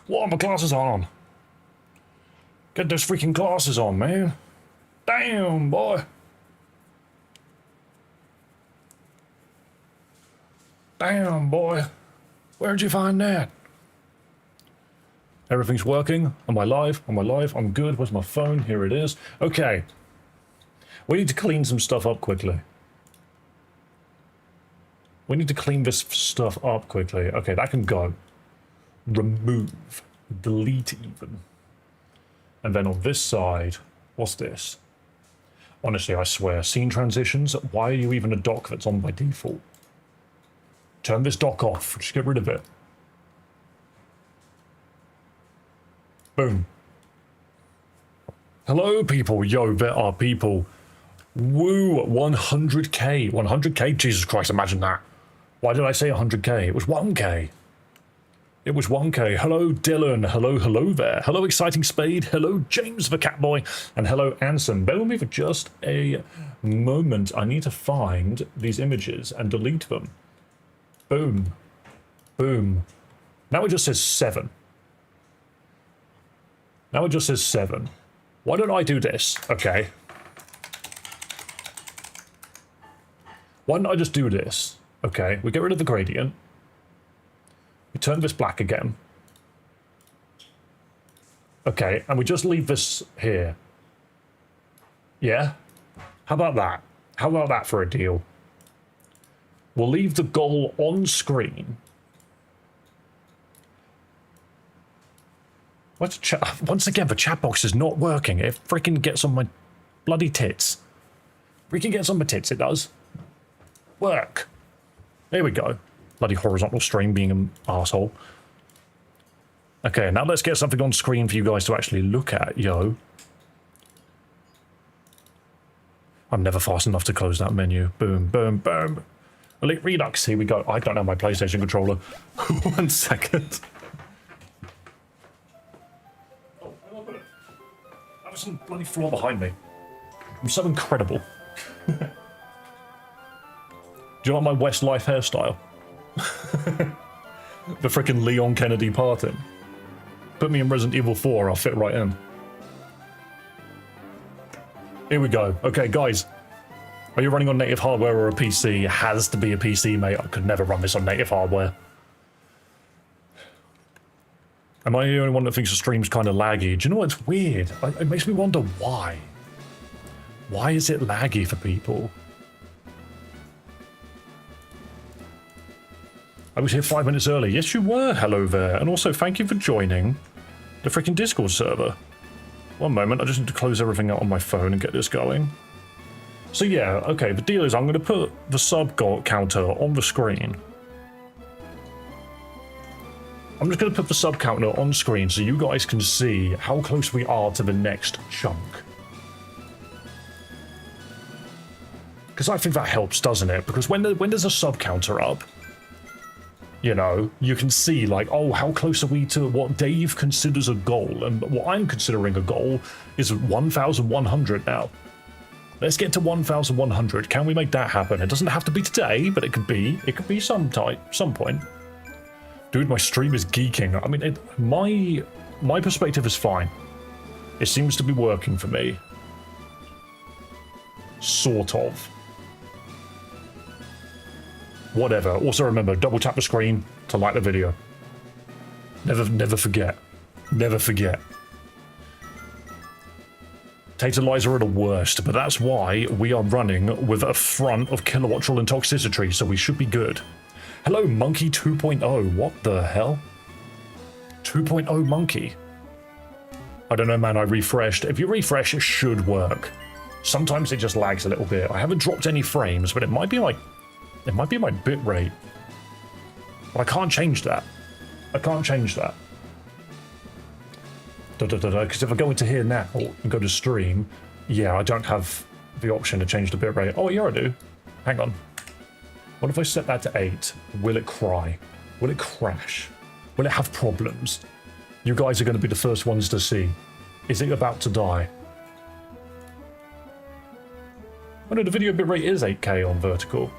What are my glasses on? Get those freaking glasses on, man. Damn, boy. Damn, boy. Where'd you find that? Everything's working. Am I live? Am I live? I'm good. Where's my phone? Here it is. Okay. We need to clean some stuff up quickly. We need to clean this stuff up quickly. Okay, that can go. Remove. Delete even. And then on this side, what's this? Honestly, I swear, scene transitions, why are you even a dock that's on by default? Turn this dock off. Just get rid of it. Boom. Hello, people. Yo, there are people. Woo, 100k. 100k? Jesus Christ, imagine that. Why did I say 100k? It was 1k. It was 1k. Hello, Dylan. Hello there. Hello, Exciting Spade. Hello, James the Catboy. And hello, Anson. Bear with me for just a moment. I need to find these images and delete them. Boom. Boom. Now it just says 7. Now it just says 7. Why don't I do this? Okay. Why don't I just do this? Okay, we get rid of the gradient. We turn this black again. Okay, and we just leave this here. Yeah? How about that? How about that for a deal? We'll leave the goal on screen. What's once again, the chat box is not working. It freaking gets on my bloody tits. Freaking gets on my tits, it does. Work. There we go. Bloody horizontal stream being an arsehole. Okay, now let's get something on screen for you guys to actually look at, yo. I'm never fast enough to close that menu. Boom, boom, boom. Elite Redux, here we go. I don't have my PlayStation controller. 1 second. Oh, that was some bloody floor behind me. I'm so incredible. Do you like my Westlife hairstyle? The frickin' Leon Kennedy parting. Put me in Resident Evil 4, I'll fit right in. Here we go. Okay, guys. Are you running on native hardware or a PC? It has to be a PC, mate. I could never run this on native hardware. Am I the only one that thinks the stream's kind of laggy? Do you know what's weird? It makes me wonder why. Why is it laggy for people? I was here 5 minutes early. Yes, you were. Hello there. And also, thank you for joining the freaking Discord server. One moment. I just need to close everything out on my phone and get this going. So yeah, okay. The deal is I'm going to put the sub counter on the screen. I'm just going to put the sub counter on screen so you guys can see how close we are to the next chunk. Because I think that helps, doesn't it? Because when there's a sub counter up, you know, you can see, like, oh, how close are we to what Dave considers a goal? And what I'm considering a goal is 1,100 now. Let's get to 1,100. Can we make that happen? It doesn't have to be today, but it could be. It could be some point. Dude, my stream is geeking. I mean, my perspective is fine. It seems to be working for me. Sort of. Whatever. Also remember, double tap the screen to like the video. Never forget. Never forget. Tater lies are the worst, but that's why we are running with a front of kilowattrel and toxicity, so we should be good. Hello, Monkey 2.0. What the hell? 2.0 Monkey. I don't know, man. I refreshed. If you refresh, it should work. Sometimes it just lags a little bit. I haven't dropped any frames, but it might be like... It might be my bitrate. But I can't change that. I can't change that. Because if I go into here now and go to stream, yeah, I don't have the option to change the bitrate. Oh, yeah, I do. Hang on. What if I set that to 8? Will it cry? Will it crash? Will it have problems? You guys are going to be the first ones to see. Is it about to die? Oh no, the video bitrate is 8K on vertical.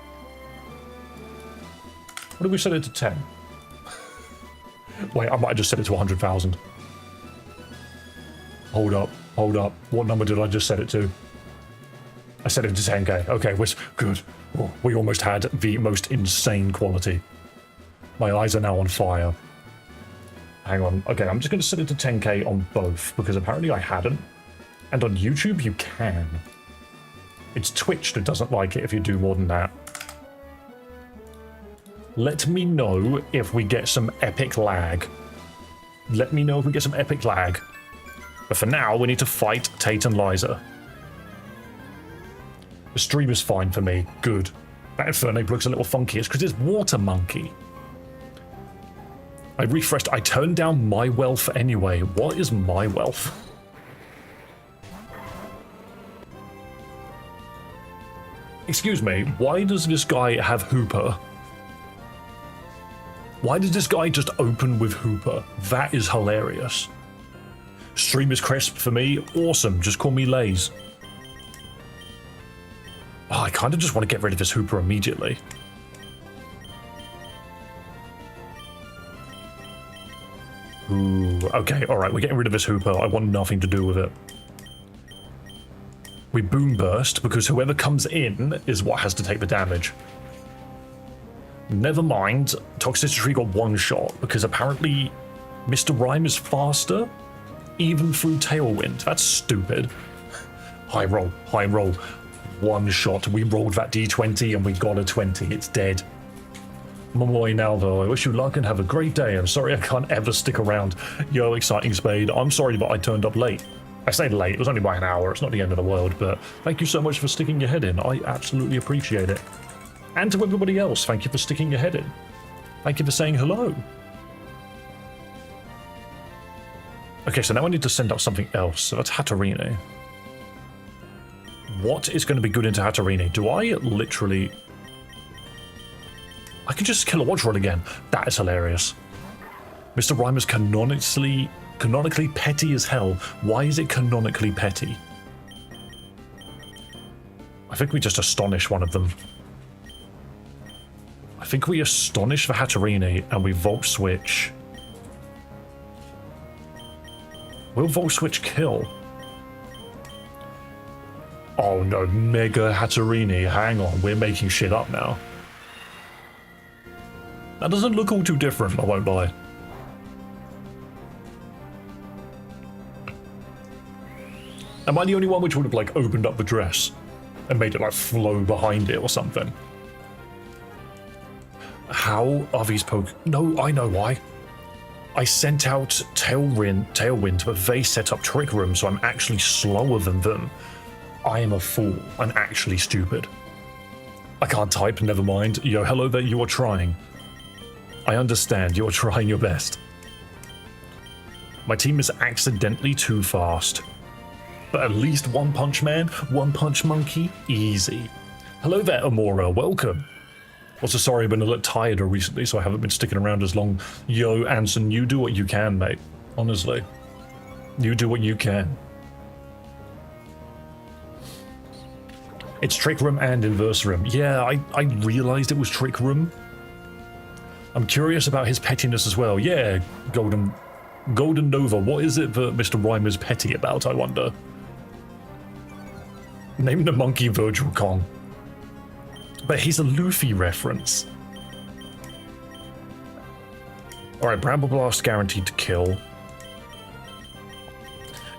What did we set it to 10? Wait, I might have just set it to 100,000. Hold up. What number did I just set it to? I set it to 10k. Okay, we're good. Oh, we almost had the most insane quality. My eyes are now on fire. Hang on. Okay, I'm just going to set it to 10k on both, because apparently I hadn't. And on YouTube, you can. It's Twitch that doesn't like it if you do more than that. Let me know if we get some epic lag. Let me know if we get some epic lag. But for now, we need to fight Tate and Liza. The stream is fine for me. Good. That Infernape looks a little funky. It's because it's Water Monkey. I refreshed. I turned down my wealth anyway. What is my wealth? Excuse me, why does this guy have Hooper? Why did this guy just open with Hooper? That is hilarious. Stream is crisp for me. Awesome. Just call me Lays. Oh, I kind of just want to get rid of this Hooper immediately. Ooh, okay, alright, we're getting rid of this Hooper. I want nothing to do with it. We Boom Burst, because whoever comes in is what has to take the damage. Never mind, Toxicity got one shot, because apparently Mr. Rhyme is faster, even through Tailwind. That's stupid. High roll. One shot. We rolled that d20 and we got a 20. It's dead. Momoy now though, I wish you luck and have a great day. I'm sorry I can't ever stick around. Yo, Exciting Spade. I'm sorry but I turned up late. I say late, it was only by an hour. It's not the end of the world, but thank you so much for sticking your head in. I absolutely appreciate it. And to everybody else, thank you for sticking your head in. Thank you for saying hello. Okay, so now I need to send out something else. So that's Hatterene. What is going to be good into Hatterene? Do I literally... I can just kill a Watch Rod again. That is hilarious. Mr. Rhyme is canonically petty as hell. Why is it canonically petty? I think we just astonish one of them. I think we astonish the Hatterene and we Volt Switch. Will Volt Switch kill? Oh no, Mega Hatterene. Hang on, we're making shit up now. That doesn't look all too different, I won't lie. Am I the only one which would have like opened up the dress and made it like flow behind it or something? How are these No, I know why. I sent out Tailwind, but they set up Trick Room, so I'm actually slower than them. I am a fool. I'm actually stupid. I can't type, never mind. Yo, hello there, you are trying. I understand, you're trying your best. My team is accidentally too fast. But at least One Punch Man, One Punch Monkey, easy. Hello there, Amora, welcome. Also, sorry, I've been a little tired recently, so I haven't been sticking around as long. Yo, Anson, you do what you can, mate. Honestly. You do what you can. It's Trick Room and Inverse Room. Yeah, I realized it was Trick Room. I'm curious about his pettiness as well. Yeah, Golden Nova, what is it that Mr. Rhyme is petty about, I wonder? Name the monkey Virgil Kong. But he's a Luffy reference. Alright, Bramble Blast guaranteed to kill.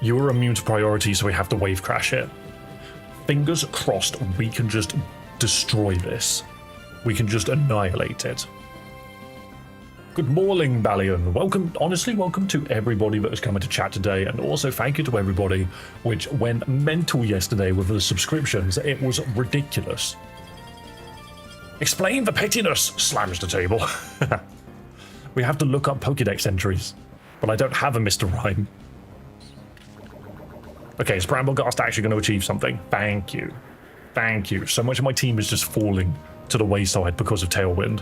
You are immune to priority, so we have to wave crash it. Fingers crossed we can just destroy this. We can just annihilate it. Good morning, Balion. Welcome, honestly, welcome to everybody that has come into chat today, and also thank you to everybody which went mental yesterday with the subscriptions. It was ridiculous. Explain the pettiness, slams the table. We have to look up Pokédex entries, but I don't have a Mr. Rhyme. Okay, is Bramblegast actually going to achieve something? Thank you. Thank you. So much of my team is just falling to the wayside because of Tailwind.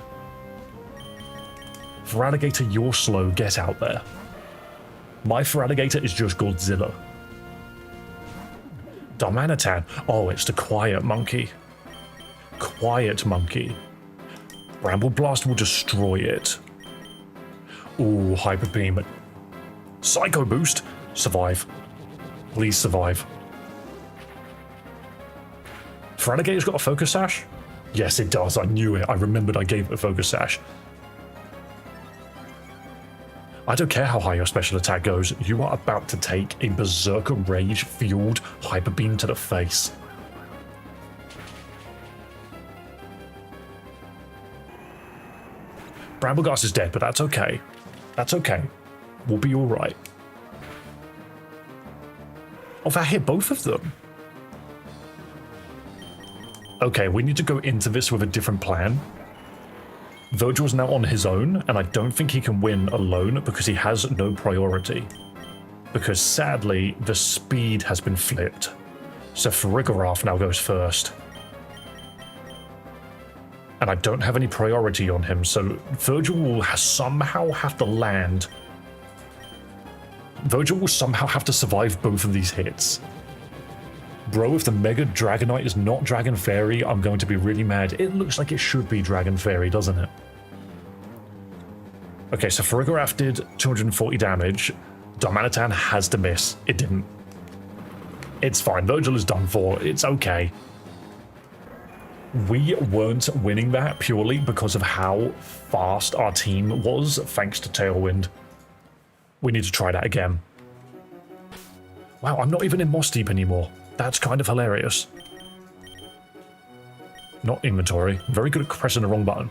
Feraligatr, you're slow. Get out there. My Feraligatr is just Godzilla. Darmanitan. Oh, it's the Quiet Monkey. Quiet Monkey. Bramble Blast will destroy it. Ooh, Hyper Beam. Psycho Boost. Survive. Please survive. Feraligator's got a Focus Sash? Yes, it does. I knew it. I remembered I gave it a Focus Sash. I don't care how high your special attack goes. You are about to take a Berserker Rage-fueled Hyper Beam to the face. Brambleghast is dead, but that's okay. That's okay. We'll be alright. Oh, that hit both of them. Okay, we need to go into this with a different plan. Virgil's now on his own, and I don't think he can win alone because he has no priority. Because sadly, the speed has been flipped. So Farigarath now goes first. And I don't have any priority on him, so Virgil will somehow have to land. Virgil will somehow have to survive both of these hits. Bro, if the Mega Dragonite is not Dragon Fairy, I'm going to be really mad. It looks like it should be Dragon Fairy, doesn't it? Okay, so Farigarath did 240 damage. Darmanitan has to miss. It didn't. It's fine. Virgil is done for. It's okay. We weren't winning that purely because of how fast our team was, thanks to Tailwind. We need to try that again. Wow, I'm not even in Moss Deep anymore. That's kind of hilarious. Not inventory. Very good at pressing the wrong button.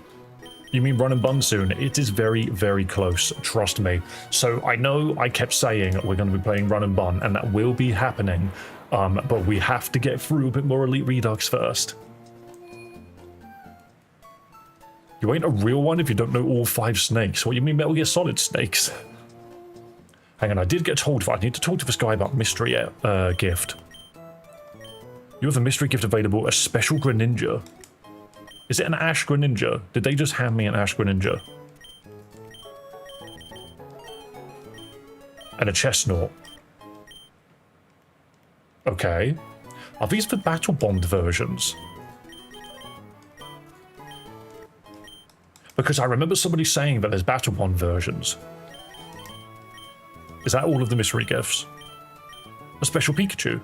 You mean run and bun soon? It is very, very close. Trust me. So I know I kept saying we're going to be playing run and bun, and that will be happening. But we have to get through a bit more Elite Redux first. You ain't a real one if you don't know all 5 snakes. What do you mean Metal Gear Solid snakes? Hang on, I did get told I need to talk to this guy about mystery gift. You have a mystery gift available, a special Greninja. Is it an Ash Greninja? Did they just hand me an Ash Greninja? And a Chestnut. Okay. Are these the Battle Bond versions? Because I remember somebody saying that there's Battle Bond versions. Is that all of the mystery gifts? A special Pikachu?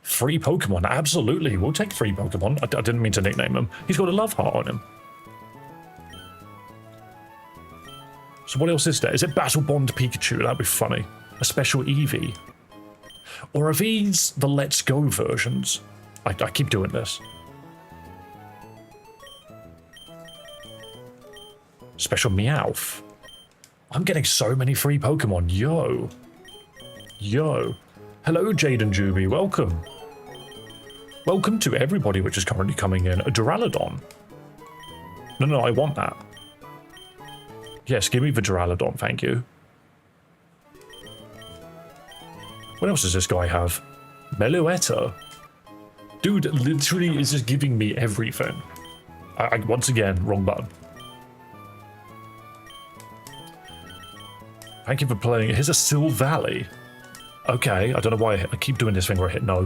3 Pokemon, absolutely. We'll take 3 Pokemon. I didn't mean to nickname him. He's got a love heart on him. So what else is there? Is it Battle Bond Pikachu? That'd be funny. A special Eevee. Or are these the Let's Go versions? I keep doing this. Special Meowth. I'm getting so many free Pokemon. Yo. Yo. Hello, Jaden Juby. Welcome. Welcome to everybody which is currently coming in. A Duraludon. No, I want that. Yes, give me the Duraludon, thank you. What else does this guy have? Meloetta. Dude, literally is just giving me everything. Once again, wrong button. Thank you for playing. Here's a Silvally. Okay, I don't know why I keep doing this thing where I hit no.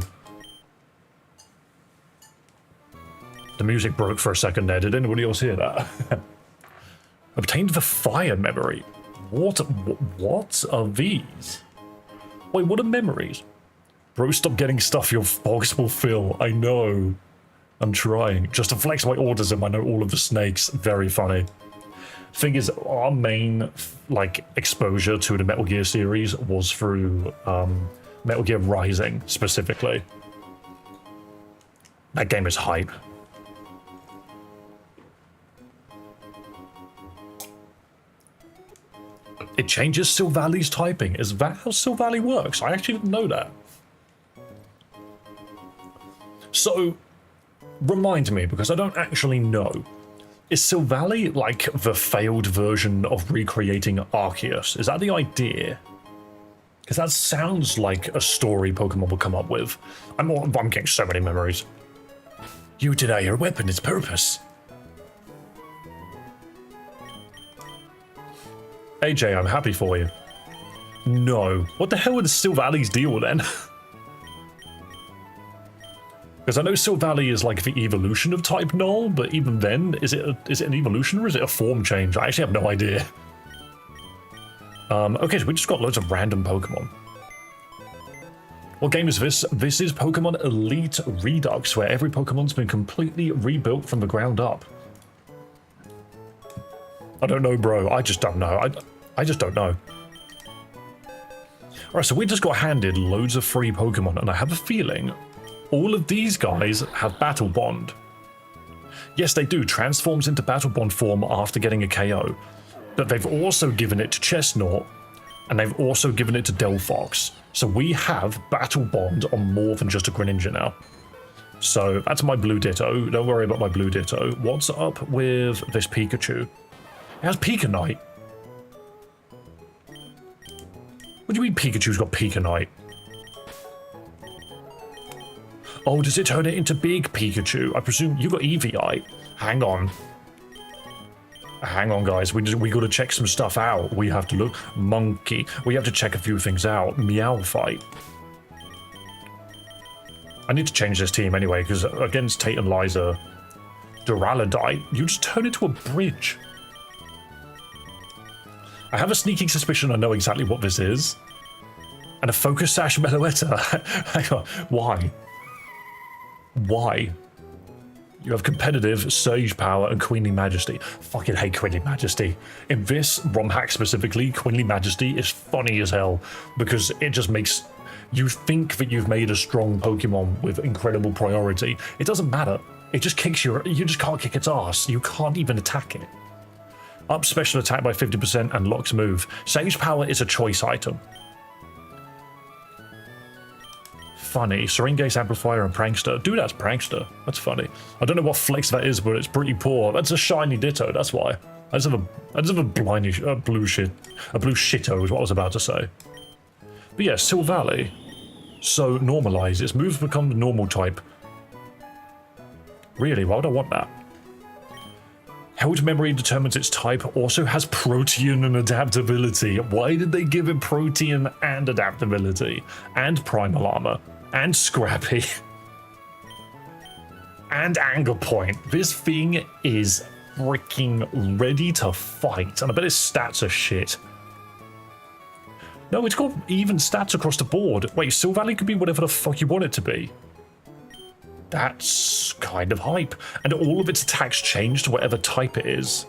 The music broke for a second there. Did anybody else hear that? Obtained the fire memory. What are these? Wait, what are memories? Bro, stop getting stuff your box will fill. I know. I'm trying. Just to flex my autism, I know all of the snakes. Very funny. Thing is, our main exposure to the Metal Gear series was through Metal Gear Rising specifically. That game is hype. It changes Silvally's typing. Is that how Silvally works? I actually didn't know that. So, remind me, because I don't actually know. Is Silvally like the failed version of recreating Arceus? Is that the idea? Because that sounds like a story Pokemon will come up with. I'm getting so many memories. You deny your weapon its purpose. AJ, I'm happy for you. No. What the hell would Silvally's deal then? Because I know Silvally is like the evolution of type Null, but even then, is it an evolution or is it a form change? I actually have no idea. Okay, so we just got loads of random Pokemon. What game is this? This is Pokemon Elite Redux, where every Pokemon's been completely rebuilt from the ground up. I don't know, bro. I just don't know. I just don't know. Alright, so we just got handed loads of free Pokemon, and I have a feeling all of these guys have Battle Bond. Yes, they do. Transforms into Battle Bond form after getting a KO. But they've also given it to Chestnut, and they've also given it to Delphox. So we have Battle Bond on more than just a Greninja now. So that's my Blue Ditto. Don't worry about my Blue Ditto. What's up with this Pikachu? It has Picanite. What do you mean Pikachu's got Picanite? Oh, does it turn it into Big Pikachu? I presume you got Eevee. Hang on. Hang on, guys. We got to check some stuff out. We have to look. Monkey. We have to check a few things out. Meowfight. I need to change this team anyway, because against Tate and Liza, Duraludite, you just turn into a bridge. I have a sneaking suspicion I know exactly what this is. And a Focus Sash Meloetta. Hang on. Why? Why? You have competitive, Surge Power, and Queenly Majesty. Fucking hate Queenly Majesty. In this ROM hack specifically, Queenly Majesty is funny as hell because it just makes you think that you've made a strong Pokemon with incredible priority. It doesn't matter. It just kicks you just can't kick its ass. You can't even attack it. Up special attack by 50% and locks move. Sage Power is a choice item. Funny. Syringace, Amplifier, and Prankster. Dude, that's Prankster. That's funny. I don't know what flex that is, but it's pretty poor. That's a shiny Ditto, that's why. I just have a blindish, blue shitto is what I was about to say. But yeah, Silvally. So, normalize. Its moves become the normal type. Really, why would I want that? Held memory determines its type, also has Protean and adaptability. Why did they give it Protean and adaptability? And Primal Armor. And Scrappy. And Anger Point. This thing is freaking ready to fight. And I bet its stats are shit. No, it's got even stats across the board. Wait, Silvally could be whatever the fuck you want it to be. That's kind of hype. And all of its attacks change to whatever type it is.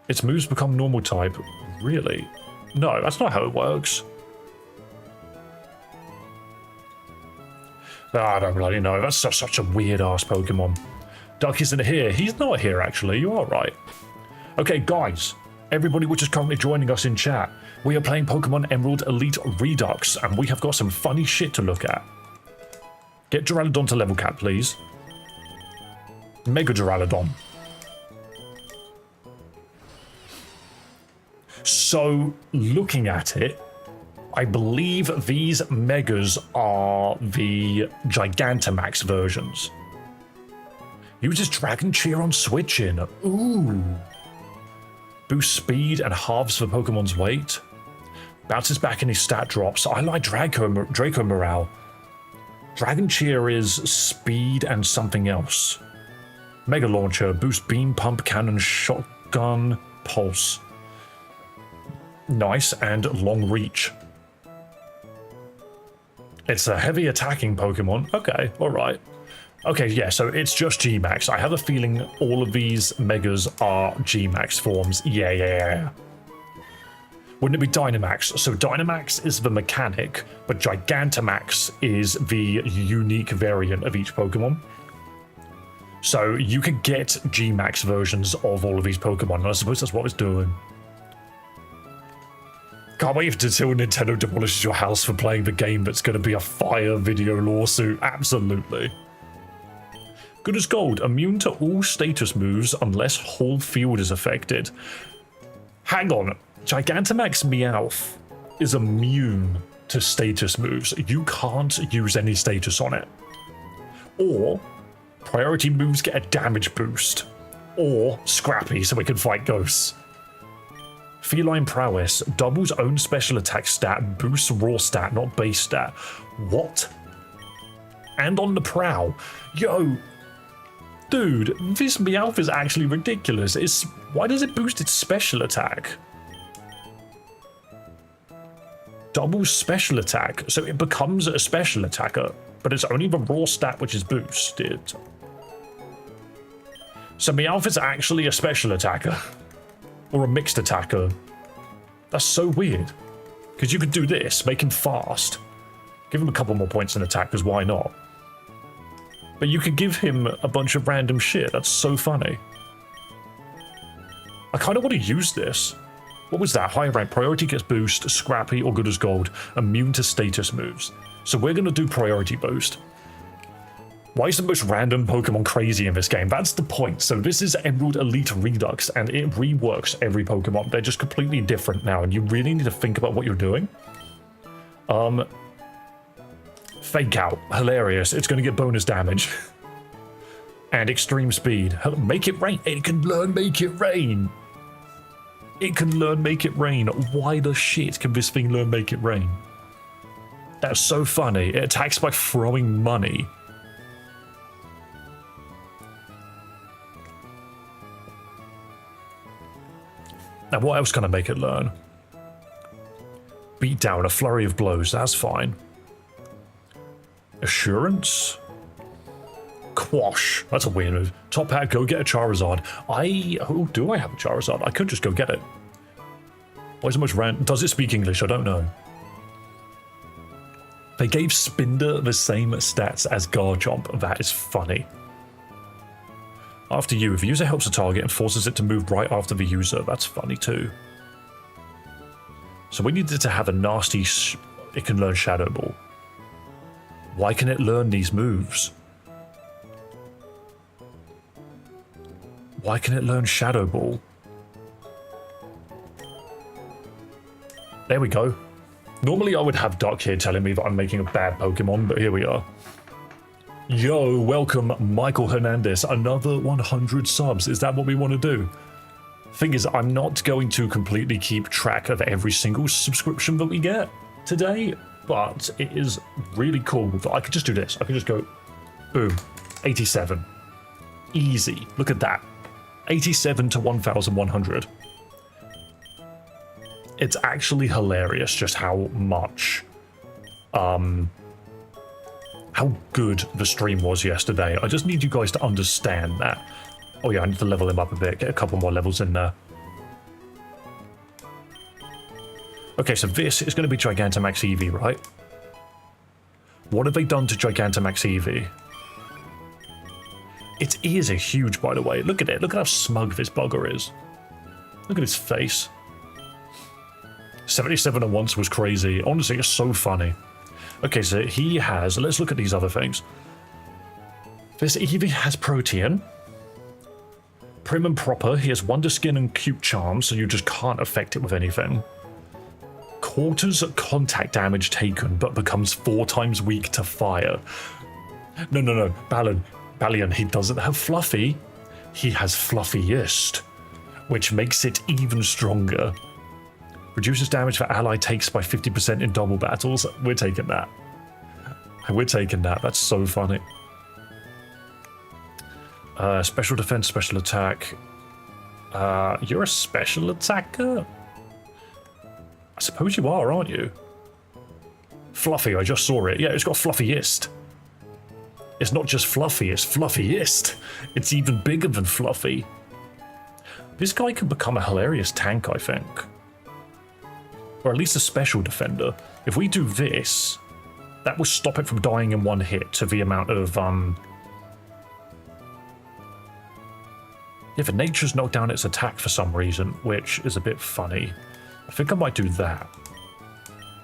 Its moves become normal type. Really? No, that's not how it works. I don't bloody know. That's such a weird-ass Pokemon. Duck isn't here. He's not here, actually. You are right. Okay, guys. Everybody which is currently joining us in chat. We are playing Pokemon Emerald Elite Redux, and we have got some funny shit to look at. Get Duraludon to level cap, please. Mega Duraludon. So, looking at it, I believe these Megas are the Gigantamax versions. Uses Dragon Cheer on switching. Ooh. Boosts speed and halves the Pokemon's weight. Bounces back any stat drops. I like Draco Morale. Dragon Cheer is speed and something else. Mega Launcher. Boosts Beam, Pump, Cannon, Shotgun, Pulse. Nice, and Long Reach. It's a heavy attacking Pokemon. Okay, alright. Okay, yeah, so it's just G-Max. I have a feeling all of these Megas are G-Max forms. Yeah. Wouldn't it be Dynamax? So Dynamax is the mechanic, but Gigantamax is the unique variant of each Pokemon. So you could get G-Max versions of all of these Pokemon, and I suppose that's what it's doing. Can't wait until Nintendo demolishes your house for playing the game that's going to be a fire video lawsuit. Absolutely. Good as gold. Immune to all status moves unless whole field is affected. Hang on. Gigantamax Meowth is immune to status moves. You can't use any status on it. Or priority moves get a damage boost. Or Scrappy so it can fight ghosts. Feline Prowess doubles own special attack stat, boosts raw stat, not base stat. What? And on the prowl. Yo, Dude, this Meowth is actually ridiculous. Why does it boost its special attack? Double special attack. So it becomes a special attacker, but it's only the raw stat which is boosted. So Meowth is actually a special attacker. Or a mixed attacker. That's so weird. Because you could do this, make him fast. Give him a couple more points in attack, because why not? But you could give him a bunch of random shit. That's so funny. I kind of want to use this. What was that? High rank. Priority gets boost, scrappy or good as gold. Immune to status moves. So we're going to do priority boost. Why is the most random Pokemon crazy in this game? That's the point. So this is Emerald Elite Redux, and it reworks every Pokemon. They're just completely different now, and you really need to think about what you're doing. Fake Out. Hilarious. It's going to get bonus damage. And extreme speed. Make it rain. It can learn Make It Rain. It can learn Make It Rain. Why the shit can this thing learn Make It Rain? That's so funny. It attacks by throwing money. Now, what else can I make it learn? Beat down, a flurry of blows. That's fine. Assurance? Quash. That's a weird move. Top hat, go get a Charizard. Oh, do I have a Charizard? I could just go get it. Why is it much random? Does it speak English? I don't know. They gave Spinder the same stats as Garchomp. That is funny. After you, if the user helps a target and forces it to move right after the user, that's funny too. So we needed to have a nasty... It can learn Shadow Ball. Why can it learn these moves? Why can it learn Shadow Ball? There we go. Normally I would have Duck here telling me that I'm making a bad Pokemon, but here we are. Yo, welcome Michael Hernandez. Another 100 subs. Is that what we want to do? Thing is, I'm not going to completely keep track of every single subscription that we get today, but it is really cool that I could just do this. I can just go, boom, 87. Easy. Look at that. 87 to 1,100. It's actually hilarious just how much, how good the stream was yesterday. I just need you guys to understand that. Oh yeah, I need to level him up a bit, get a couple more levels in there. Okay, so this is going to be Gigantamax Eevee, right? What have they done to Gigantamax Eevee? Its ears are huge, by the way. Look at it. Look at how smug this bugger is. Look at his face. 77 at once was crazy. Honestly, it's so funny. Okay, so he has... Let's look at these other things. This Eevee has Protean. Prim and proper. He has Wonder Skin and Cute Charm, so you just can't affect it with anything. Quarters contact damage taken, but becomes 4 times weak to fire. No. Balian, he doesn't have Fluffy. He has Fluffiest, which makes it even stronger. Reduces damage for ally takes by 50% in double battles. We're taking that. We're taking that. That's so funny. Special defense, special attack. You're a special attacker? I suppose you are, aren't you? Fluffy, I just saw it. Yeah, it's got Fluffiest. It's not just Fluffy, it's Fluffiest. It's even bigger than Fluffy. This guy can become a hilarious tank, I think. Or at least a special defender. If we do this, that will stop it from dying in one hit to the amount of, Yeah, the nature's knocked down its attack for some reason, which is a bit funny. I think I might do that.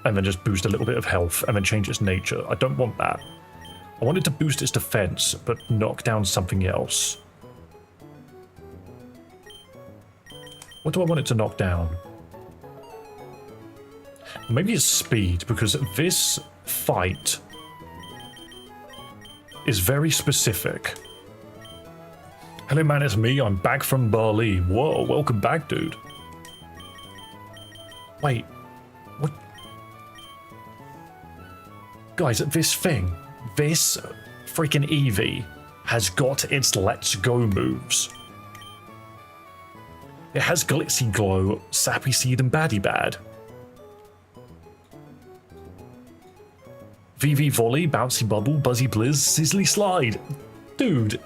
And then just boost a little bit of health, and then change its nature. I don't want that. I want it to boost its defense, but knock down something else. What do I want it to knock down? Maybe it's speed, because this fight is very specific. Hello man, it's me, I'm back from Bali. Whoa, welcome back, dude. Wait, what? Guys, this thing, this freaking Eevee has got its Let's Go moves. It has Glitzy Glow, Sappy Seed, and Baddy Bad. VV Volley, Bouncy Bubble, Buzzy Blizz, Sizzly Slide. Dude,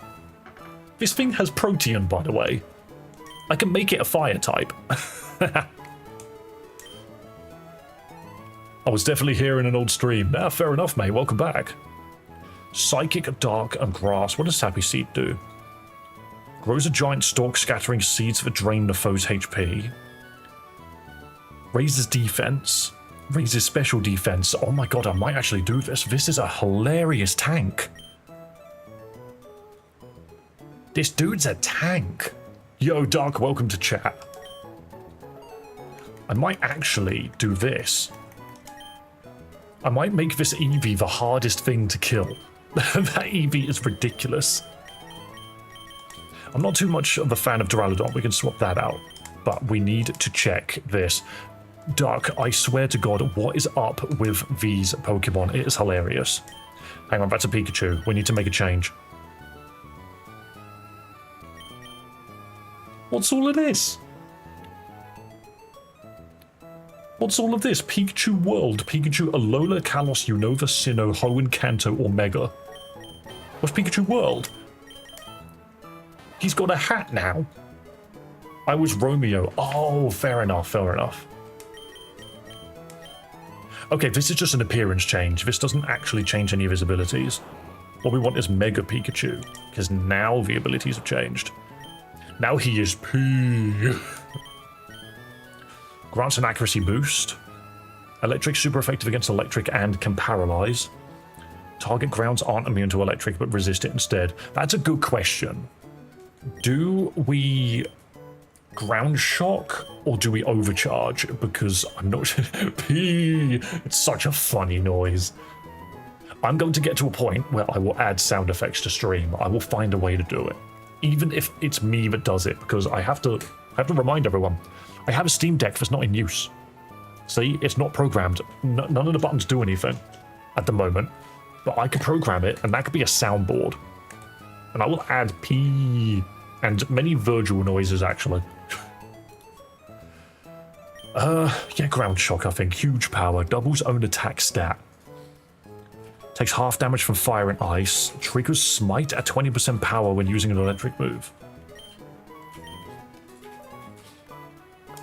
this thing has Protean, by the way. I can make it a fire type. I was definitely here in an old stream. Nah, fair enough, mate. Welcome back. Psychic, Dark, and Grass. What does Sappy Seed do? Grows a giant stalk, scattering seeds that drain the foe's HP. Raises defense. Raises special defense. Oh my god, I might actually do this. This is a hilarious tank. This dude's a tank. Yo, Dark, welcome to chat. I might actually do this. I might make this Eevee the hardest thing to kill. That Eevee is ridiculous. I'm not too much of a fan of Duraludon. We can swap that out. But we need to check this. Dark, I swear to God, what is up with these Pokemon? It is hilarious. Hang on, that's a Pikachu. We need to make a change. What's all of this? What's all of this? Pikachu World, Pikachu Alola, Kalos, Unova, Sinnoh, Hoenn, Kanto, or Mega. What's Pikachu World? He's got a hat now. I was Romeo. Oh, fair enough, fair enough. Okay, this is just an appearance change. This doesn't actually change any of his abilities. What we want is Mega Pikachu, because now the abilities have changed. Now he is P. Grants an accuracy boost. Electric, super effective against electric and can paralyze. Target grounds aren't immune to electric but resist it instead. That's a good question. Do we ground shock or do we overcharge? Because I'm not sure. P. It's such a funny noise. I'm going to get to a point where I will add sound effects to stream. I will find a way to do it. Even if it's me that does it, because I have to remind everyone, I have a Steam Deck that's not in use. See, it's not programmed. None of the buttons do anything at the moment, but I could program it, and that could be a soundboard. And I will add P and many Virgil noises, actually. Yeah, ground shock, I think. Huge power, doubles own attack stat. Takes half damage from fire and ice. Triggers smite at 20% power when using an electric move.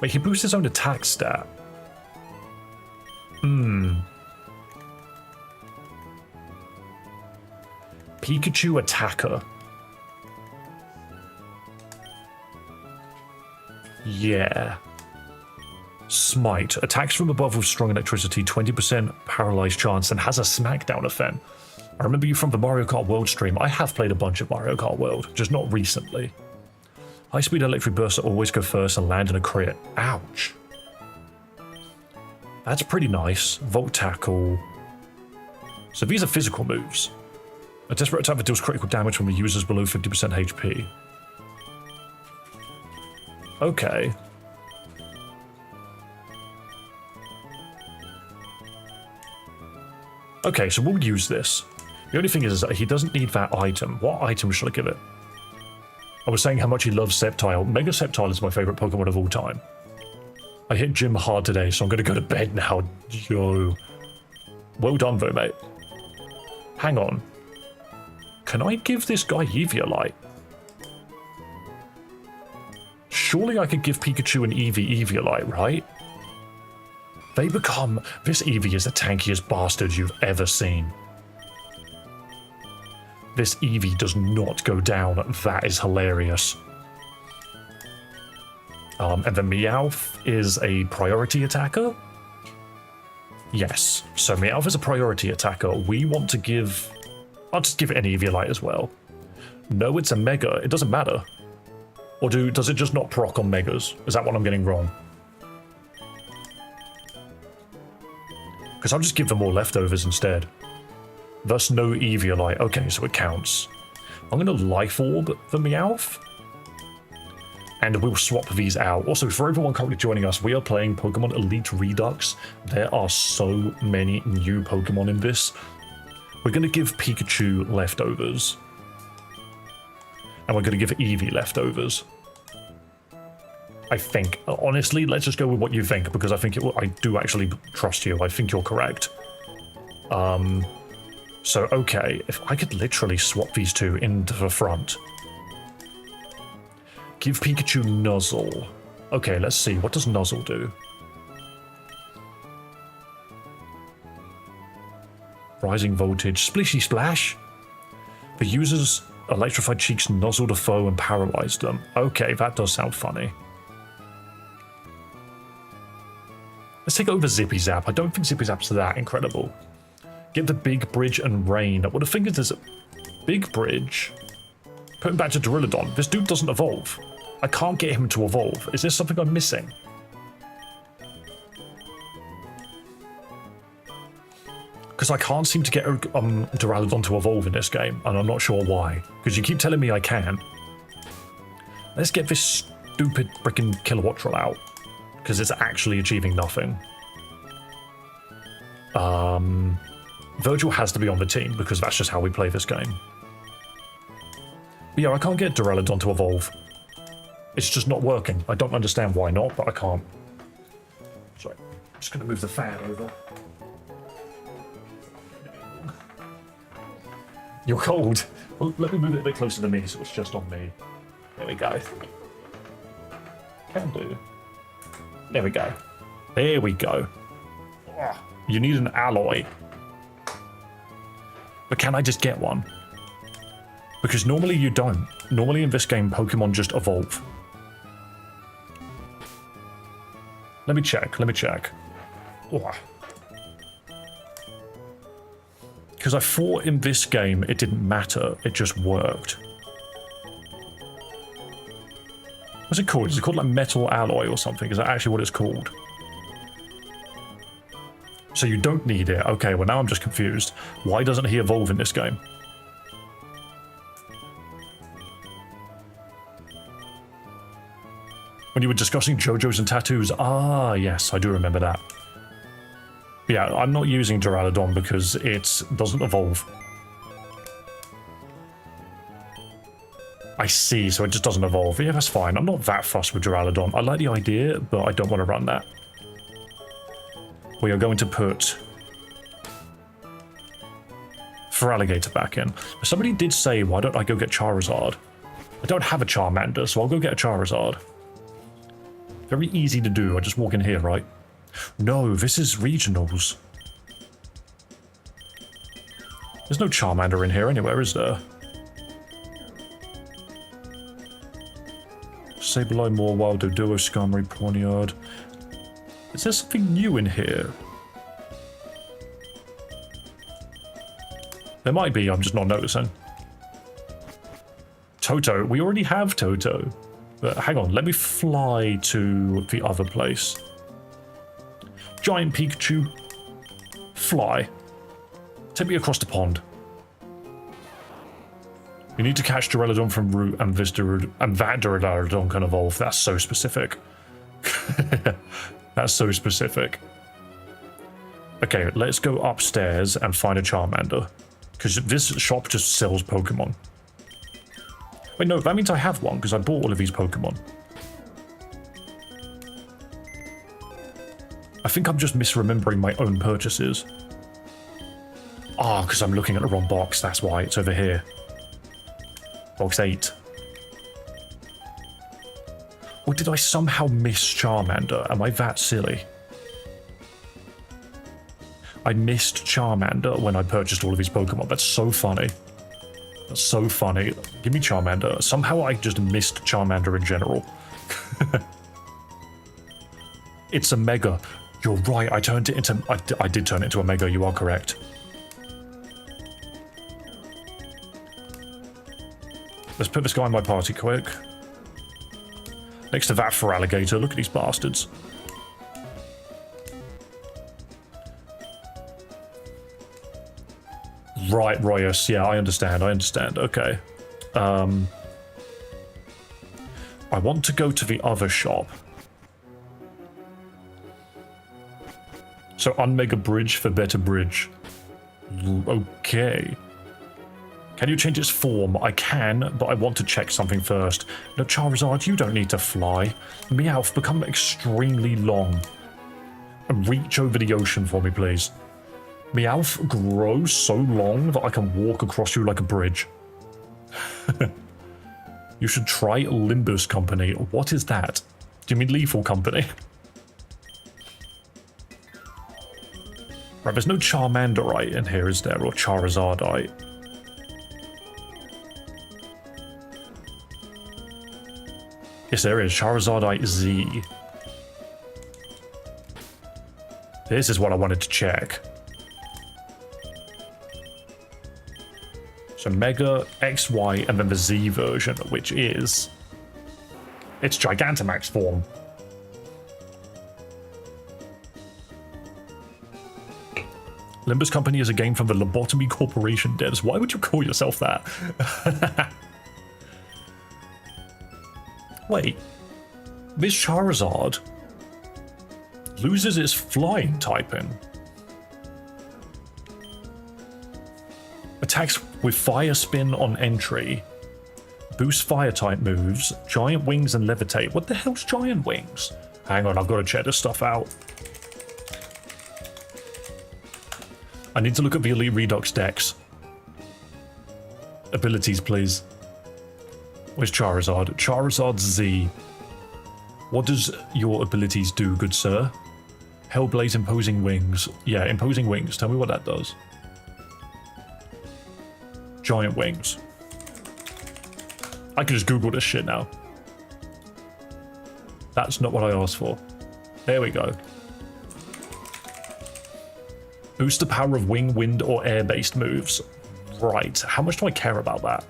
Wait, he boosts his own attack stat. Pikachu Attacker. Yeah. Smite. Attacks from above with strong electricity, 20% paralyzed chance, and has a smackdown effect. I remember you from the Mario Kart World stream. I have played a bunch of Mario Kart World, just not recently. High-speed electric bursts always go first and land in a crit. Ouch. That's pretty nice. Volt Tackle. So these are physical moves. A desperate attack that deals critical damage when the user's below 50% HP. Okay. Okay, so we'll use this. The only thing is that he doesn't need that item. What item should I give it? I was saying how much he loves Sceptile. Mega Sceptile is my favorite Pokemon of all time. I hit gym hard today, so I'm going to go to bed now. Yo. Well done, though, mate. Hang on. Can I give this guy Eviolite? Surely I could give Pikachu and Eevee Eviolite, right? They become... This Eevee is the tankiest bastard you've ever seen. This Eevee does not go down. That is hilarious. And the Meowth is a priority attacker? Yes. So Meowth is a priority attacker. We want to give... I'll just give it an Eviolite as well. No, it's a Mega. It doesn't matter. Or does it just not proc on Megas? Is that what I'm getting wrong? Because I'll just give them all leftovers instead. Thus no Eviolite. Okay, so it counts. I'm going to Life Orb the Meowth. And we'll swap these out. Also, for everyone currently joining us, we are playing Pokemon Elite Redux. There are so many new Pokemon in this. We're going to give Pikachu leftovers. And we're going to give Eevee leftovers. I think. Honestly, let's just go with what you think, because I think I do actually trust you. I think you're correct. So, okay, if I could literally swap these two into the front. Give Pikachu Nuzzle. Okay, let's see. What does Nuzzle do? Rising voltage. Splishy Splash. The user's electrified cheeks nuzzled a foe and paralyzed them. Okay, that does sound funny. Let's take over Zippy Zap. I don't think Zippy Zap's that incredible. Get the Big Bridge and Rain. Well, the thing is, there's a Big Bridge. Put him back to Duraludon. This dude doesn't evolve. I can't get him to evolve. Is there something I'm missing? Because I can't seem to get Duraludon to evolve in this game, and I'm not sure why. Because you keep telling me I can. Let's get this stupid freaking Kilowattrel out. Because it's actually achieving nothing. Virgil has to be on the team, because that's just how we play this game. But yeah, I can't get Duraludon to evolve. It's just not working. I don't understand why not, but I can't. Sorry, I'm just going to move the fan over. You're cold. Well, let me move it a bit closer to me so it's just on me. There we go. Can do. There we go. There we go. You need an alloy. But can I just get one? Because normally you don't. Normally in this game, Pokemon just evolve. Let me check. Because I thought in this game it didn't matter. It just worked. What's it called? Is it called like Metal Alloy or something? Is that actually what it's called? So you don't need it. Okay, well now I'm just confused. Why doesn't he evolve in this game? When you were discussing JoJo's and tattoos. Ah, yes, I do remember that. Yeah, I'm not using Duraludon because it doesn't evolve. I see, so it just doesn't evolve. Yeah, that's fine. I'm not that fussed with Duraludon. I like the idea, but I don't want to run that. We are going to put Feraligatr back in. Somebody did say, why don't I go get Charizard? I don't have a Charmander, so I'll go get a Charizard. Very easy to do. I just walk in here, right? No, this is regionals. There's no Charmander in here anywhere, is there? Sableye, Mawile, Doduo, Skarmory, Pawniard. Is there something new in here? There might be, I'm just not noticing. Toto, we already have Toto. But hang on, let me fly to the other place. Giant Pikachu. Fly. Take me across the pond. You need to catch Duraludon from route and that Duraludon can evolve. That's so specific. That's so specific. Okay, let's go upstairs and find a Charmander. Because this shop just sells Pokemon. Wait, no, that means I have one, because I bought all of these Pokemon. I think I'm just misremembering my own purchases. Ah, because I'm looking at the wrong box, that's why. It's over here. Box 8. Or did I somehow miss Charmander? Am I that silly? I missed Charmander when I purchased all of these Pokemon. That's so funny. That's so funny. Give me Charmander. Somehow I just missed Charmander in general. It's a Mega. You're right. I turned it into... I did turn it into a Mega. You are correct. Let's put this guy in my party quick. Next to that Feraligatr. Look at these bastards. Right, Royus. Yeah, I understand. Okay. I want to go to the other shop. So, Unmega Bridge for better bridge. Okay. Can you change its form? I can, but I want to check something first. No, Charizard, you don't need to fly. Meowth, become extremely long. And reach over the ocean for me, please. Meowth, grow so long that I can walk across you like a bridge. You should try Limbus Company. What is that? Do you mean Lethal Company? Right, there's no Charmanderite in here, is there? Or Charizardite? Yes, there is. Charizardite Z. This is what I wanted to check. So Mega, XY, and then the Z version, which is... It's Gigantamax form. Limbus Company is a game from the Lobotomy Corporation devs. Why would you call yourself that? Wait. This Charizard loses its flying typing. Attacks with Fire Spin on entry. Boost fire type moves. Giant Wings and Levitate. What the hell's Giant Wings? Hang on, I've got to check this stuff out. I need to look at the Elite Redux decks. Abilities, please. Where's Charizard? Charizard Z. What does your abilities do, good sir? Hellblaze Imposing Wings. Yeah, Imposing Wings. Tell me what that does. Giant Wings. I can just Google this shit now. That's not what I asked for. There we go. Boost the power of wing, wind, or air-based moves. Right. How much do I care about that?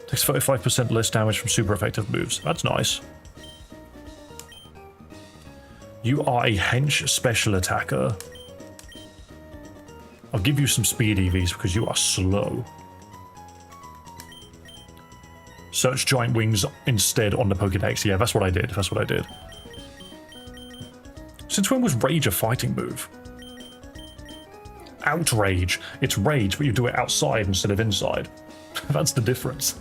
Takes 35% less damage from super effective moves. That's nice. You are a hench special attacker. I'll give you some speed EVs because you are slow. Search Giant Wings instead on the Pokédex. Yeah, that's what I did. That's what I did. Since when was Rage a fighting move? Outrage. It's Rage, but you do it outside instead of inside. That's the difference.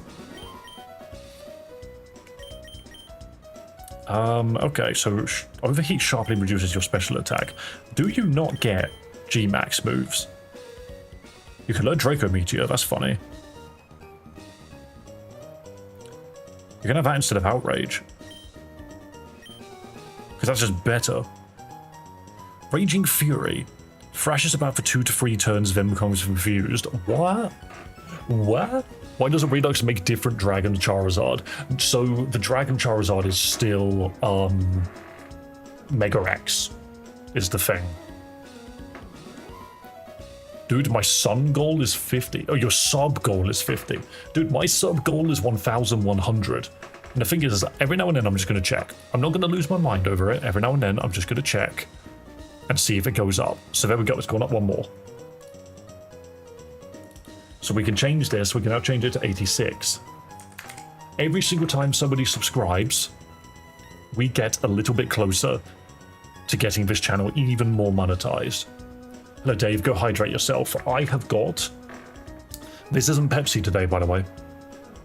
Okay, so Overheat sharply reduces your special attack. Do you not get G-Max moves? You can learn Draco Meteor, that's funny. You can have that instead of Outrage. Because that's just better. Raging Fury. Thrashes about for 2 to 3 turns, then becomes confused. What? What? Why doesn't Redux make different Dragon Charizard? So the Dragon Charizard is still, Mega X is the thing. Dude, my sun goal is 50. Oh, your sub goal is 50. Dude, my sub goal is 1,100. And the thing is, every now and then I'm just going to check. I'm not going to lose my mind over it. Every now and then I'm just going to check and see if it goes up. So there we go. It's gone up one more. So we can change this. We can now change it to 86. Every single time somebody subscribes, we get a little bit closer to getting this channel even more monetized. Hello, Dave. Go hydrate yourself. I have got... This isn't Pepsi today, by the way.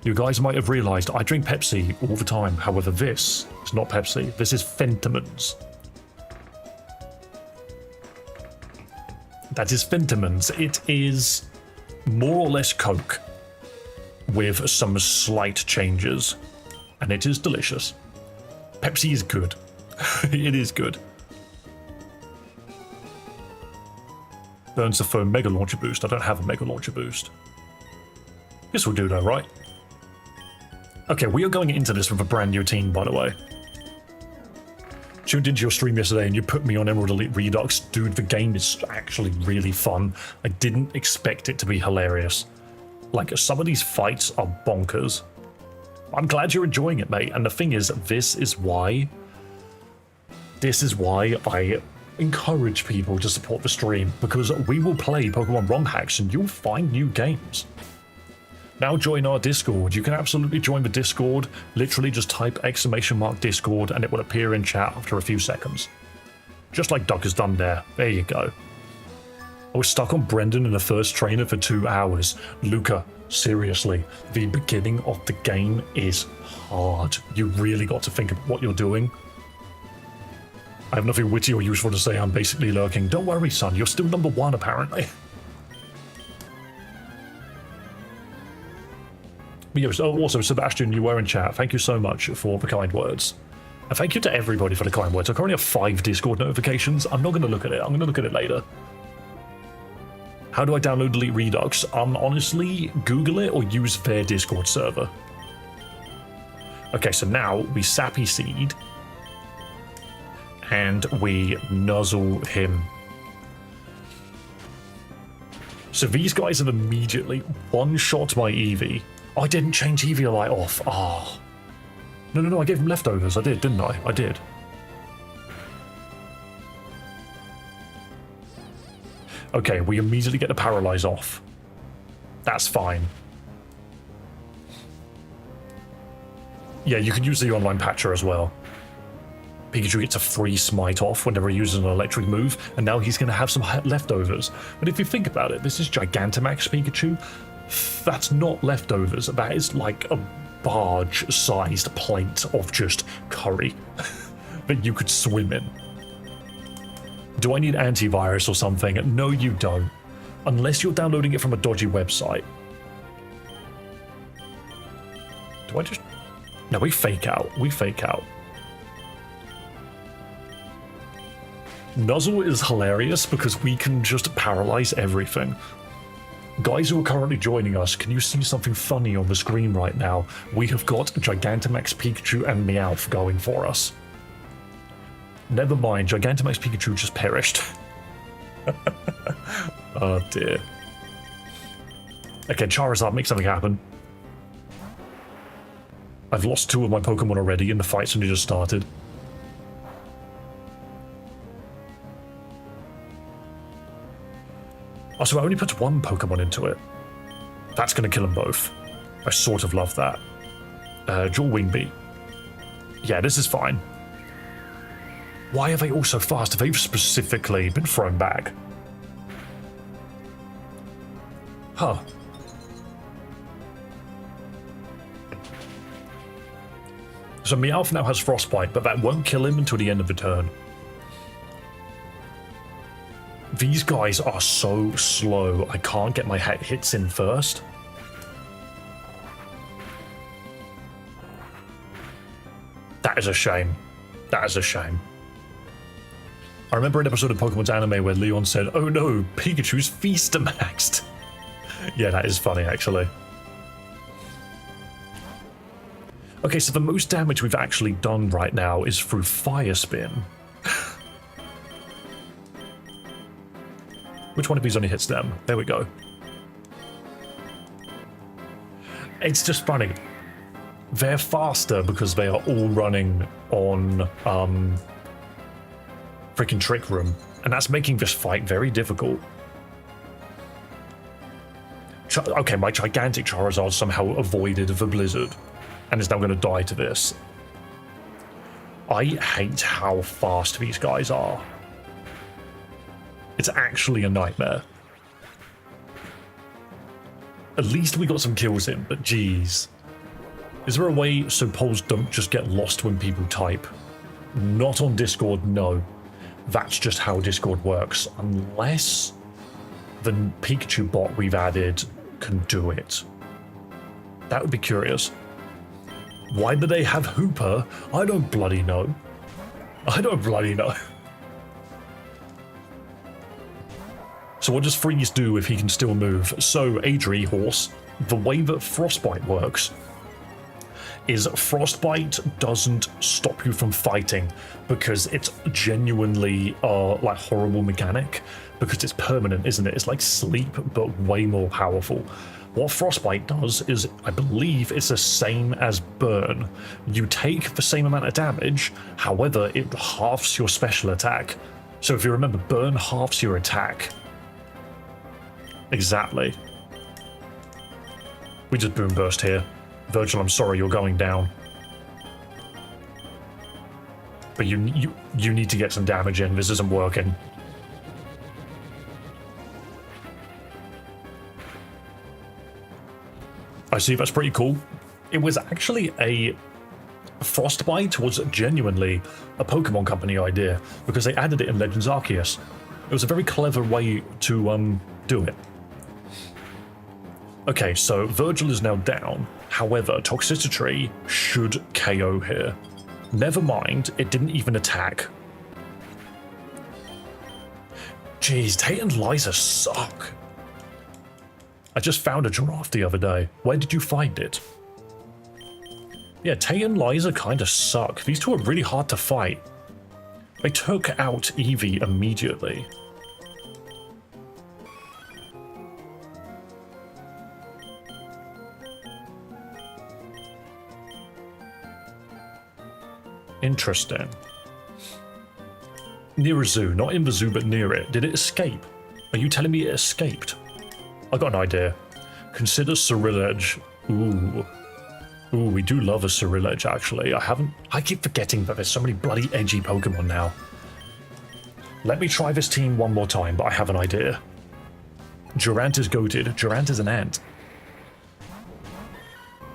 You guys might have realized I drink Pepsi all the time. However, this is not Pepsi. This is Fentimans. That is Fentimans. It is more or less Coke with some slight changes. And it is delicious. Pepsi is good. It is good. Burns the foam Mega Launcher Boost. I don't have a Mega Launcher Boost. This will do though, right? Okay, we are going into this with a brand new team, by the way. Tuned into your stream yesterday and you put me on Emerald Elite Redux. Dude, the game is actually really fun. I didn't expect it to be hilarious. Like, some of these fights are bonkers. I'm glad you're enjoying it, mate. And the thing is, this is why I encourage people to support the stream, because we will play Pokemon ROM hacks and you'll find new games. Now join our Discord. You can absolutely join the Discord. Literally just type !Discord and it will appear in chat after a few seconds. Just like Doug has done there. There you go. I was stuck on Brendan in the first trainer for 2 hours. Luca, seriously, the beginning of the game is hard. You really got to think about what you're doing. I have nothing witty or useful to say. I'm basically lurking. Don't worry, son. You're still number 1, apparently. But yeah, also, Sebastian, you were in chat. Thank you so much for the kind words. And thank you to everybody for the kind words. I currently have 5 Discord notifications. I'm not going to look at it. I'm going to look at it later. How do I download Delete Redux? Honestly, Google it or use their Discord server. Okay, so now we Sappy Seed. And we nuzzle him. So these guys have immediately one-shot my Eevee. I didn't change Eviolite off. Oh. No, I gave him leftovers. I did, didn't I? I did. Okay, we immediately get the Paralyze off. That's fine. Yeah, you can use the online patcher as well. Pikachu gets a free smite off whenever he uses an electric move, and now he's going to have some leftovers. But if you think about it, this is Gigantamax Pikachu. That's not leftovers. That is like a barge-sized plate of just curry that you could swim in. Do I need antivirus or something? No, you don't. Unless you're downloading it from a dodgy website. Do I just... No, we fake out. We fake out. Nuzzle is hilarious because we can just paralyze everything. Guys who are currently joining us, can you see something funny on the screen right now? We have got Gigantamax Pikachu and Meowth going for us. Never mind, Gigantamax Pikachu just perished. Oh dear. Okay, Charizard, make something happen. I've lost 2 of my Pokemon already, and the fight's only just started. Oh, so I only put 1 Pokemon into it. That's going to kill them both. I sort of love that. Dual Wing Beat. Yeah, this is fine. Why are they all so fast? Have they specifically been thrown back? Huh. So Meowth now has Frostbite, but that won't kill him until the end of the turn. These guys are so slow, I can't get my hits in first. That is a shame. That is a shame. I remember an episode of Pokemon's anime where Leon said, "Oh no, Pikachu's Feast-maxed." Yeah, that is funny, actually. Okay, so the most damage we've actually done right now is through Fire Spin. Which one of these only hits them? There we go. It's just funny. They're faster because they are all running on freaking Trick Room, and that's making this fight very difficult. Okay, my gigantic Charizard somehow avoided the blizzard and is now going to die to this. I hate how fast these guys are. It's actually a nightmare. At least we got some kills in, but geez. Is there a way so polls don't just get lost when people type? Not on Discord, no. That's just how Discord works, unless the Pikachu bot we've added can do it. That would be curious. Why do they have Hooper? I don't bloody know. I don't bloody know. So what does Freeze do if he can still move? So, Adri, horse, the way that Frostbite works is Frostbite doesn't stop you from fighting because it's genuinely like horrible mechanic because it's permanent, isn't it? It's like sleep, but way more powerful. What Frostbite does is, I believe it's the same as Burn. You take the same amount of damage, however, it halves your special attack. So if you remember, Burn halves your attack. Exactly. We just boom burst here. Virgil, I'm sorry, you're going down. But you need to get some damage in. This isn't working. I see, that's pretty cool. It was actually a Frostbite was genuinely a Pokemon Company idea because they added it in Legends Arceus. It was a very clever way to do it. Okay, so Virgil is now down. However, Toxicity should KO here. Never mind, it didn't even attack. Jeez, Tate and Liza suck. I just found a giraffe the other day. Where did you find it? Yeah, Tate and Liza kind of suck. These two are really hard to fight. They took out Eevee immediately. Interesting. Near a zoo, not in the zoo, but near it. Did it escape? Are you telling me it escaped? I got an idea. Consider Ceruledge. Ooh. Ooh, we do love a Ceruledge, actually. I keep forgetting that there's so many bloody edgy Pokemon now. Let me try this team one more time, but I have an idea. Durant is goated. Durant is an ant.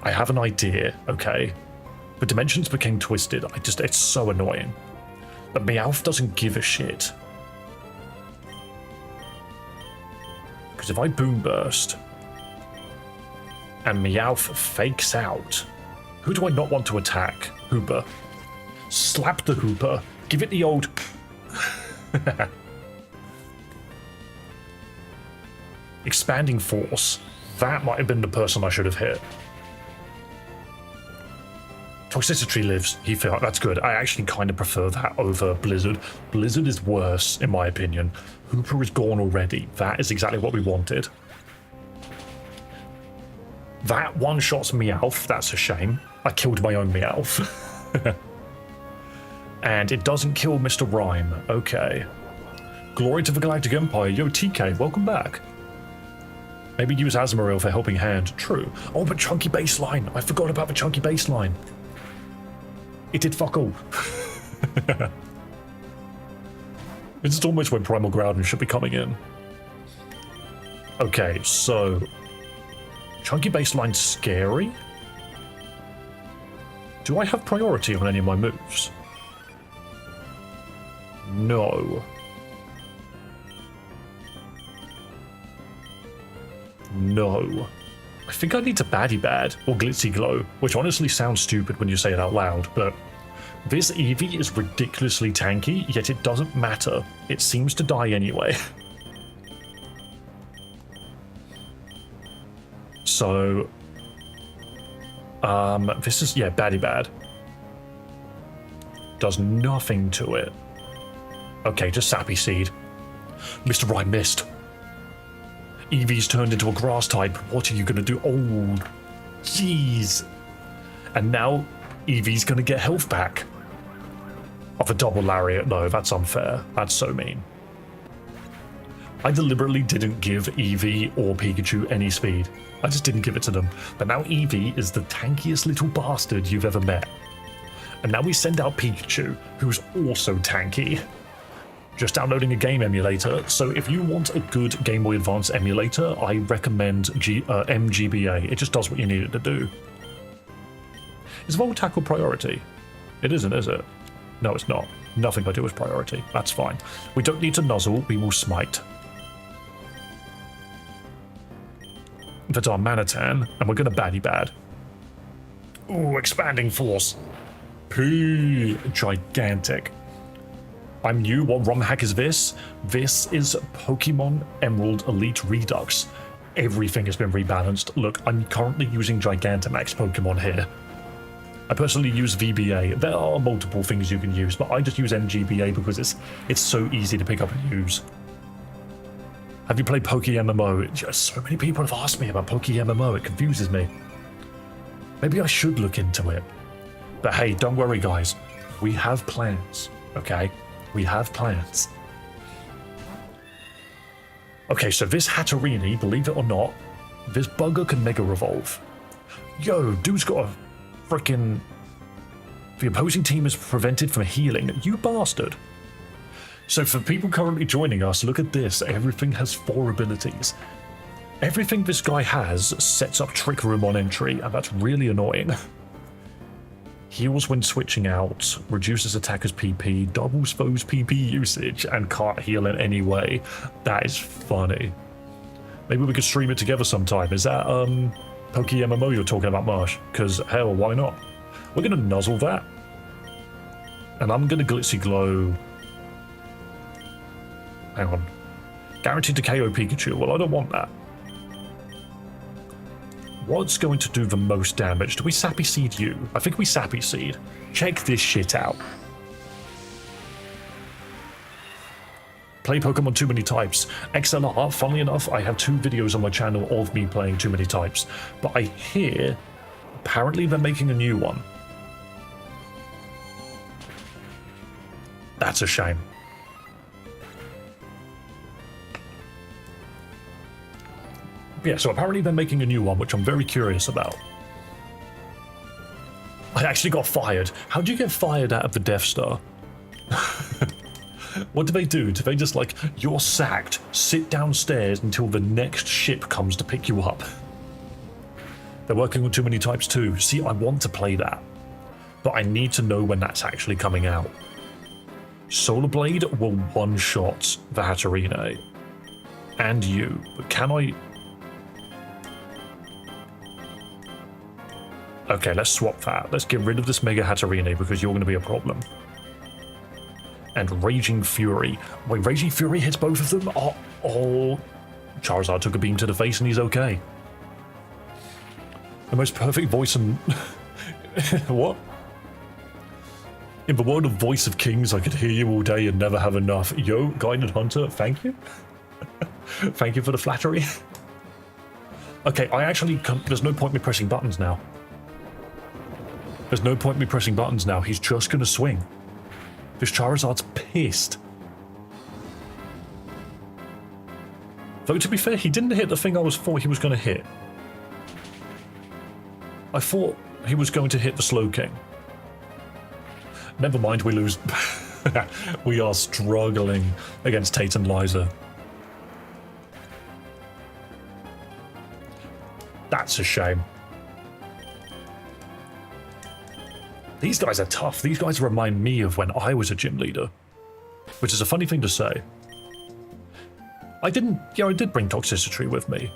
I have an idea, okay? The dimensions became twisted. It's so annoying. But Meowth doesn't give a shit. Because if I Boom Burst and Meowth fakes out, who do I not want to attack? Hooper. Slap the Hooper. Give it the old... Expanding Force. That might have been the person I should have hit. Toxicity lives. He felt that's good. I actually kind of prefer that over Blizzard. Blizzard is worse, in my opinion. Hooper is gone already. That is exactly what we wanted. That one-shots Meowth. That's a shame. I killed my own Meowth. And it doesn't kill Mr. Rhyme. Okay. Glory to the Galactic Empire. Yo, TK, welcome back. Maybe use Azumarill for helping hand. True. Oh, but chunky baseline. I forgot about the chunky baseline. It did fuck all. It's almost when Primal Groudon should be coming in. Okay, so... Chunky baseline's scary? Do I have priority on any of my moves? No. No. I think I need to Baddie Bad or Glitzy Glow, which honestly sounds stupid when you say it out loud, but this Eevee is ridiculously tanky, yet it doesn't matter. It seems to die anyway. So, this is, yeah, Baddie Bad. Does nothing to it. Okay, just Sappy Seed. Mr. Rhyme missed. Eevee's turned into a grass type. What are you going to do? Oh, jeez. And now Eevee's going to get health back. Of a double lariat. No, that's unfair. That's so mean. I deliberately didn't give Eevee or Pikachu any speed. I just didn't give it to them. But now Eevee is the tankiest little bastard you've ever met. And now we send out Pikachu, who's also tanky. Just downloading a game emulator. So if you want a good Game Boy Advance emulator, I recommend MGBA. It just does what you need it to do. Is Volt Tackle priority? It isn't, is it? No, it's not. Nothing I do is priority. That's fine. We don't need to nuzzle. We will smite. That's our Manatan, and we're going to Baddie Bad. Ooh, Expanding Force. P gigantic. I'm new. What ROM hack is this? This is Pokemon Emerald Elite Redux. Everything has been rebalanced. Look, I'm currently using Gigantamax Pokemon here. I personally use VBA. There are multiple things you can use, but I just use MGBA because it's so easy to pick up and use. Have you played Poke MMO? So many people have asked me about Poke MMO. It confuses me. Maybe I should look into it. But hey, don't worry, guys. We have plans, okay? We have plans. Okay, so this Hatterini, believe it or not, this bugger can Mega Revolve. Yo, dude's got a frickin'... The opposing team is prevented from healing. You bastard. So for people currently joining us, look at this. Everything has 4 abilities. Everything this guy has sets up Trick Room on entry, and that's really annoying. Heals when switching out, reduces attackers' PP, doubles foes' PP usage, and can't heal in any way. That is funny. Maybe we could stream it together sometime. Is that Poke MMO you're talking about, Marsh? Because hell, why not? We're gonna nuzzle that, and I'm gonna Glitzy Glow. Hang on. Guaranteed to KO Pikachu. Well, I don't want that. What's going to do the most damage? Do we Sappy Seed you? I think we Sappy Seed. Check this shit out. Play Pokemon Too Many Types. XLR, funnily enough, I have 2 videos on my channel of me playing Too Many Types. But I hear, apparently they're making a new one. That's a shame. Yeah, so apparently they're making a new one, which I'm very curious about. I actually got fired. How do you get fired out of the Death Star? What do they do? Do they just like, you're sacked, sit downstairs until the next ship comes to pick you up? They're working on Too Many Types too. See, I want to play that, but I need to know when that's actually coming out. Solar Blade will one-shot the Hatterene. And you. But can I... Okay, let's swap that. Let's get rid of this Mega Hatterene because you're going to be a problem. And Raging Fury. Wait, Raging Fury hits both of them? Oh. Charizard took a beam to the face and he's okay. The most perfect voice in... What? In the world of Voice of Kings, I could hear you all day and never have enough. Yo, Guided Hunter, thank you. Thank you for the flattery. Okay, I actually can't... There's no point me pressing buttons now. There's no point me pressing buttons now. He's just gonna swing. This Charizard's pissed. Though, to be fair, he didn't hit the thing I thought he was gonna hit. I thought he was going to hit the Slowking. Never mind, we lose. We are struggling against Tate and Liza. That's a shame. These guys are tough. These guys remind me of when I was a gym leader, which is a funny thing to say. I did bring Toxicity with me.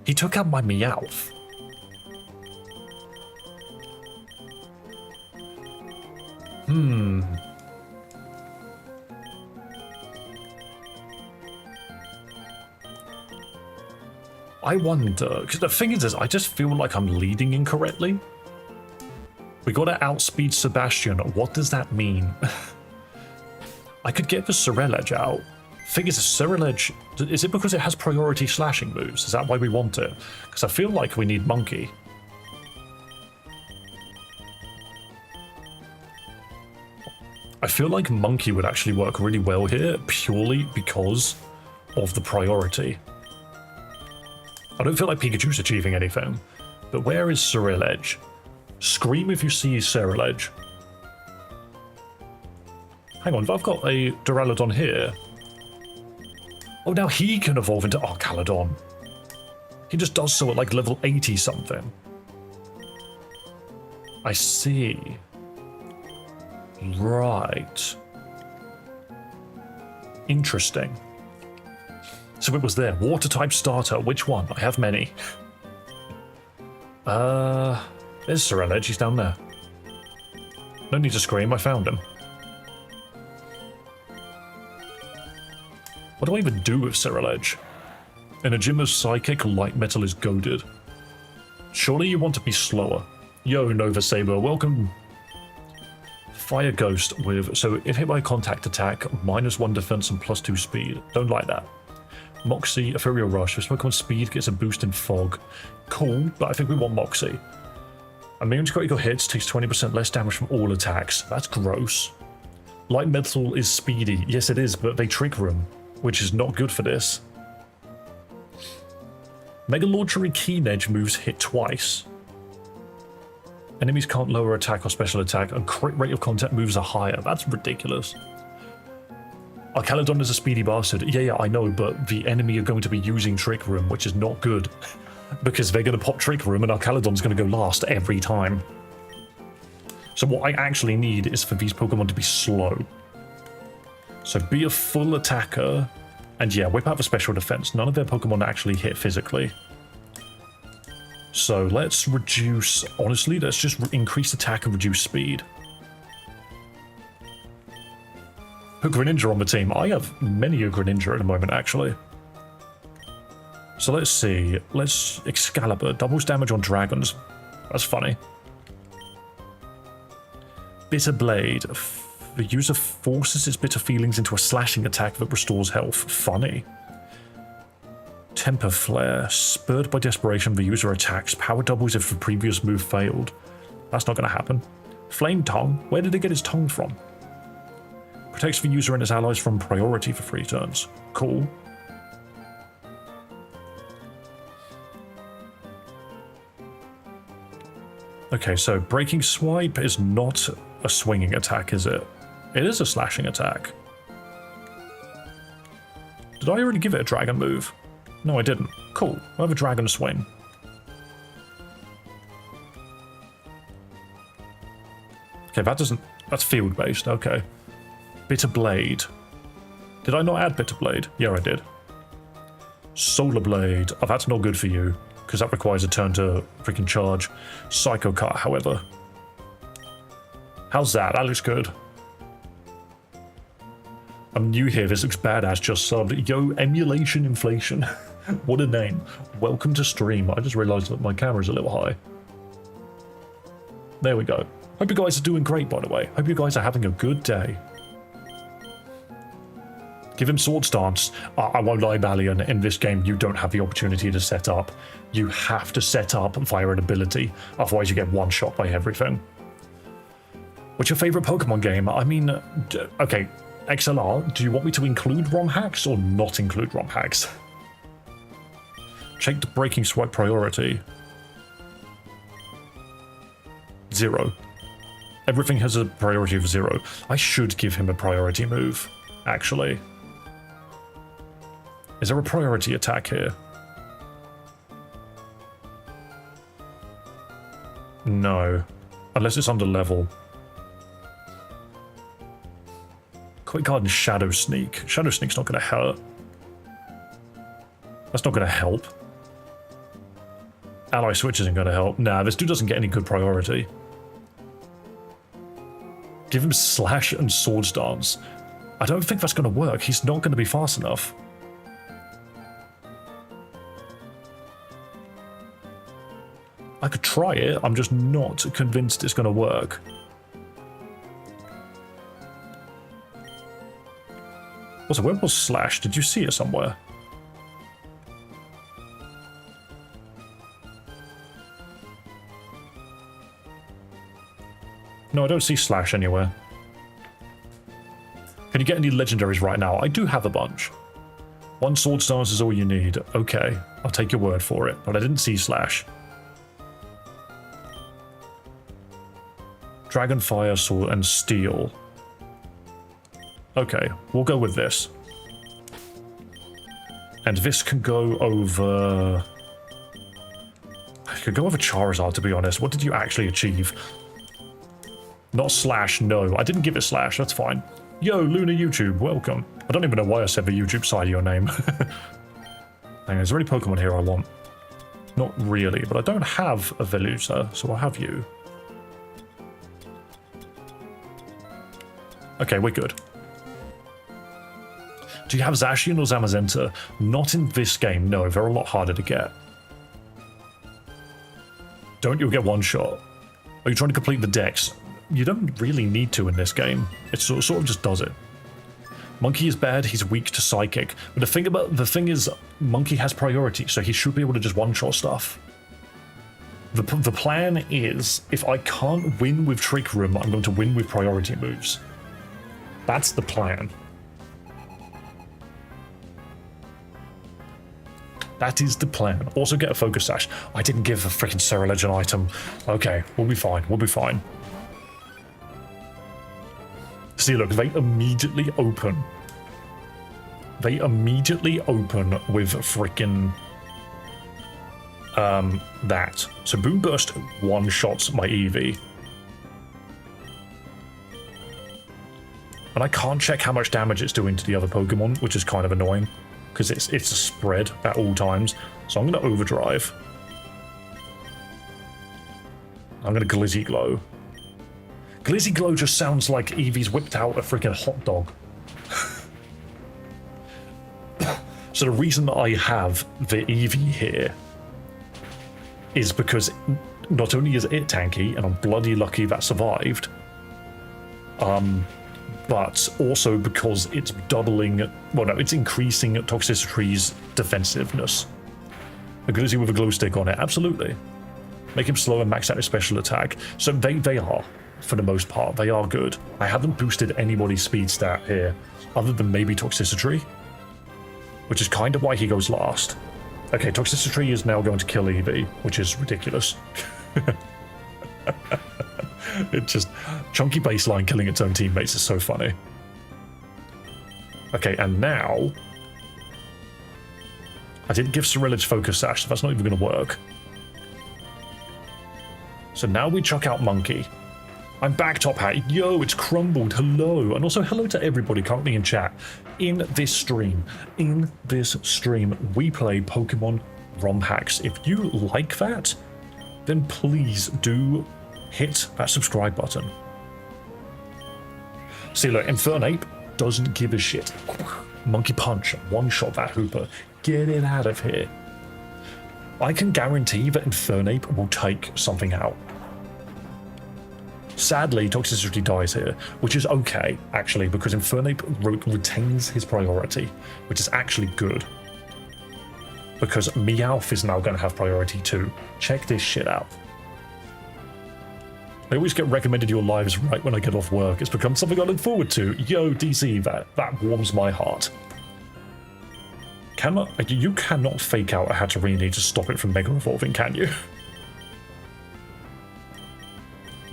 He took out my Meowth. I wonder, because the thing is, I just feel like I'm leading incorrectly. We gotta outspeed Sebastian. What does that mean? I could get the Ceruledge out. Thing is, Ceruledge, is it because it has priority slashing moves? Is that why we want it? Because I feel like we need Monkey. I feel like Monkey would actually work really well here, purely because of the priority. I don't feel like Pikachu's achieving anything, but where is Ceruledge? Scream if you see Ceruledge. Hang on, I've got a Duraludon here. Oh, now he can evolve into Archaludon. He just does so at like level 80 something. I see. Right. Interesting. So it was there. Water type starter. Which one? I have many. There's Ceruledge. He's down there. No need to scream. I found him. What do I even do with Ceruledge? In a gym of Psychic, Light Metal is goaded. Surely you want to be slower. Yo, Nova Saber, welcome. Fire Ghost with, so if hit by a contact attack, -1 defense and +2 speed. Don't like that. Moxie, Ethereal Rush. If Pokemon speed gets a boost in Fog. Cool, but I think we want Moxie. Immune to critical hits, takes 20% less damage from all attacks. That's gross. Light Metal is speedy. Yes, it is, but they Trick Room, which is not good for this. Mega Launcher and Keen Edge moves hit twice. Enemies can't lower attack or special attack, and crit rate of contact moves are higher. That's ridiculous. Archaludon is a speedy bastard. Yeah, I know, but the enemy are going to be using Trick Room, which is not good. Because they're going to pop Trick Room and Archaludon's going to go last every time. So what I actually need is for these Pokemon to be slow. So be a full attacker, and yeah, whip out the special defense. None of their Pokemon actually hit physically. So let's reduce, honestly, let's just increase attack and reduce speed. Put Greninja on the team. I have many a Greninja at the moment, actually. So let's see. Let's Excalibur. Doubles damage on dragons. That's funny. Bitter Blade. The user forces its bitter feelings into a slashing attack that restores health. Funny. Temper Flare. Spurred by desperation, the user attacks. Power doubles if the previous move failed. That's not going to happen. Flame Tongue. Where did it get his tongue from? Protects the user and his allies from priority for 3 turns. Cool. Okay, so Breaking Swipe is not a swinging attack, is it? It is a slashing attack. Did I already give it a dragon move? No, I didn't. Cool. I have a dragon swing. Okay, that doesn't... That's field-based, okay. Bitter Blade. Did I not add Bitter Blade? Yeah, I did. Solar Blade. Oh, that's not good for you, because that requires a turn to freaking charge. Psycho Cut, however. How's that? That looks good. I'm new here. This looks badass. Just subbed. Yo, Emulation Inflation. What a name. Welcome to stream. I just realized that my camera's a little high. There we go. Hope you guys are doing great, by the way. Hope you guys are having a good day. Give him Swords Dance. I won't lie, Balian. In this game, you don't have the opportunity to set up. You have to set up via an ability. Otherwise, you get one shot by everything. What's your favorite Pokemon game? I mean, okay, XLR, do you want me to include ROM hacks or not include ROM hacks? Check the Breaking Swipe priority. 0. Everything has a priority of 0. I should give him a priority move, actually. Is there a priority attack here? No. Unless it's under level. Quick Guard and Shadow Sneak. Shadow Sneak's not going to hurt. That's not going to help. Ally Switch isn't going to help. Nah, this dude doesn't get any good priority. Give him Slash and Swords Dance. I don't think that's going to work. He's not going to be fast enough. I could try it. I'm just not convinced it's going to work. Also, where was Slash? Did you see it somewhere? No, I don't see Slash anywhere. Can you get any legendaries right now? I do have a bunch. 1 Sword Stance is all you need. Okay, I'll take your word for it, but I didn't see Slash. Dragonfire, Sword, and Steel. Okay, we'll go with this. And this can go over... I could go over Charizard, to be honest. What did you actually achieve? Not Slash, no. I didn't give it Slash, that's fine. Yo, Luna YouTube, welcome. I don't even know why I said the YouTube side of your name. Hang on, is there any Pokemon here I want? Not really, but I don't have a Veluza, so I'll have you. Okay, we're good. Do you have Zacian or Zamazenta? Not in this game, no. They're a lot harder to get. Don't you get one shot? Are you trying to complete the dex? You don't really need to in this game. It sort of just does it. Monkey is bad, he's weak to Psychic. But the thing is, Monkey has priority, so he should be able to just one-shot stuff. The plan is, if I can't win with Trick Room, I'm going to win with priority moves. That's the plan. That is the plan. Also get a Focus Sash. I didn't give a freaking Sarah Legend item. Okay, we'll be fine. We'll be fine. See, look, they immediately open They immediately open with freaking that. So Boom Burst one-shots my Eevee. And I can't check how much damage it's doing to the other Pokemon, which is kind of annoying, because it's a spread at all times. So I'm going to Overdrive. I'm going to Glizzy Glow. Glizzy Glow just sounds like Eevee's whipped out a freaking hot dog. So the reason that I have the Eevee here is because not only is it tanky, and I'm bloody lucky that survived, but also because it's it's increasing Toxtric's defensiveness. A Glizzy with a glow stick on it, absolutely. Make him slow and max out his special attack. So they are, for the most part, they are good. I haven't boosted anybody's speed stat here, other than maybe Toxtricity, which is kind of why he goes last. Okay, Toxtricity is now going to kill Eevee, which is ridiculous. It's just chunky baseline killing its own teammates is so funny. Okay, and now I didn't give Ceruledge Focus Sash, so that's not even going to work. So now we chuck out Monkey. I'm back, Top Hat. Yo, it's crumbled. Hello. And also hello to everybody currently in chat. In this stream, we play Pokemon ROM hacks. If you like that, then please do hit that subscribe button. See, look, Infernape doesn't give a shit. Monkey Punch, one-shot that Hooper. Get it out of here. I can guarantee that Infernape will take something out. Sadly, Toxtricity dies here, which is okay, actually, because Infernape retains his priority, which is actually good. Because Meowth is now going to have priority too. Check this shit out. I always get recommended your lives right when I get off work. It's become something I look forward to. Yo, DC, that warms my heart. You cannot fake out a Hatterene to stop it from Mega Evolving, can you?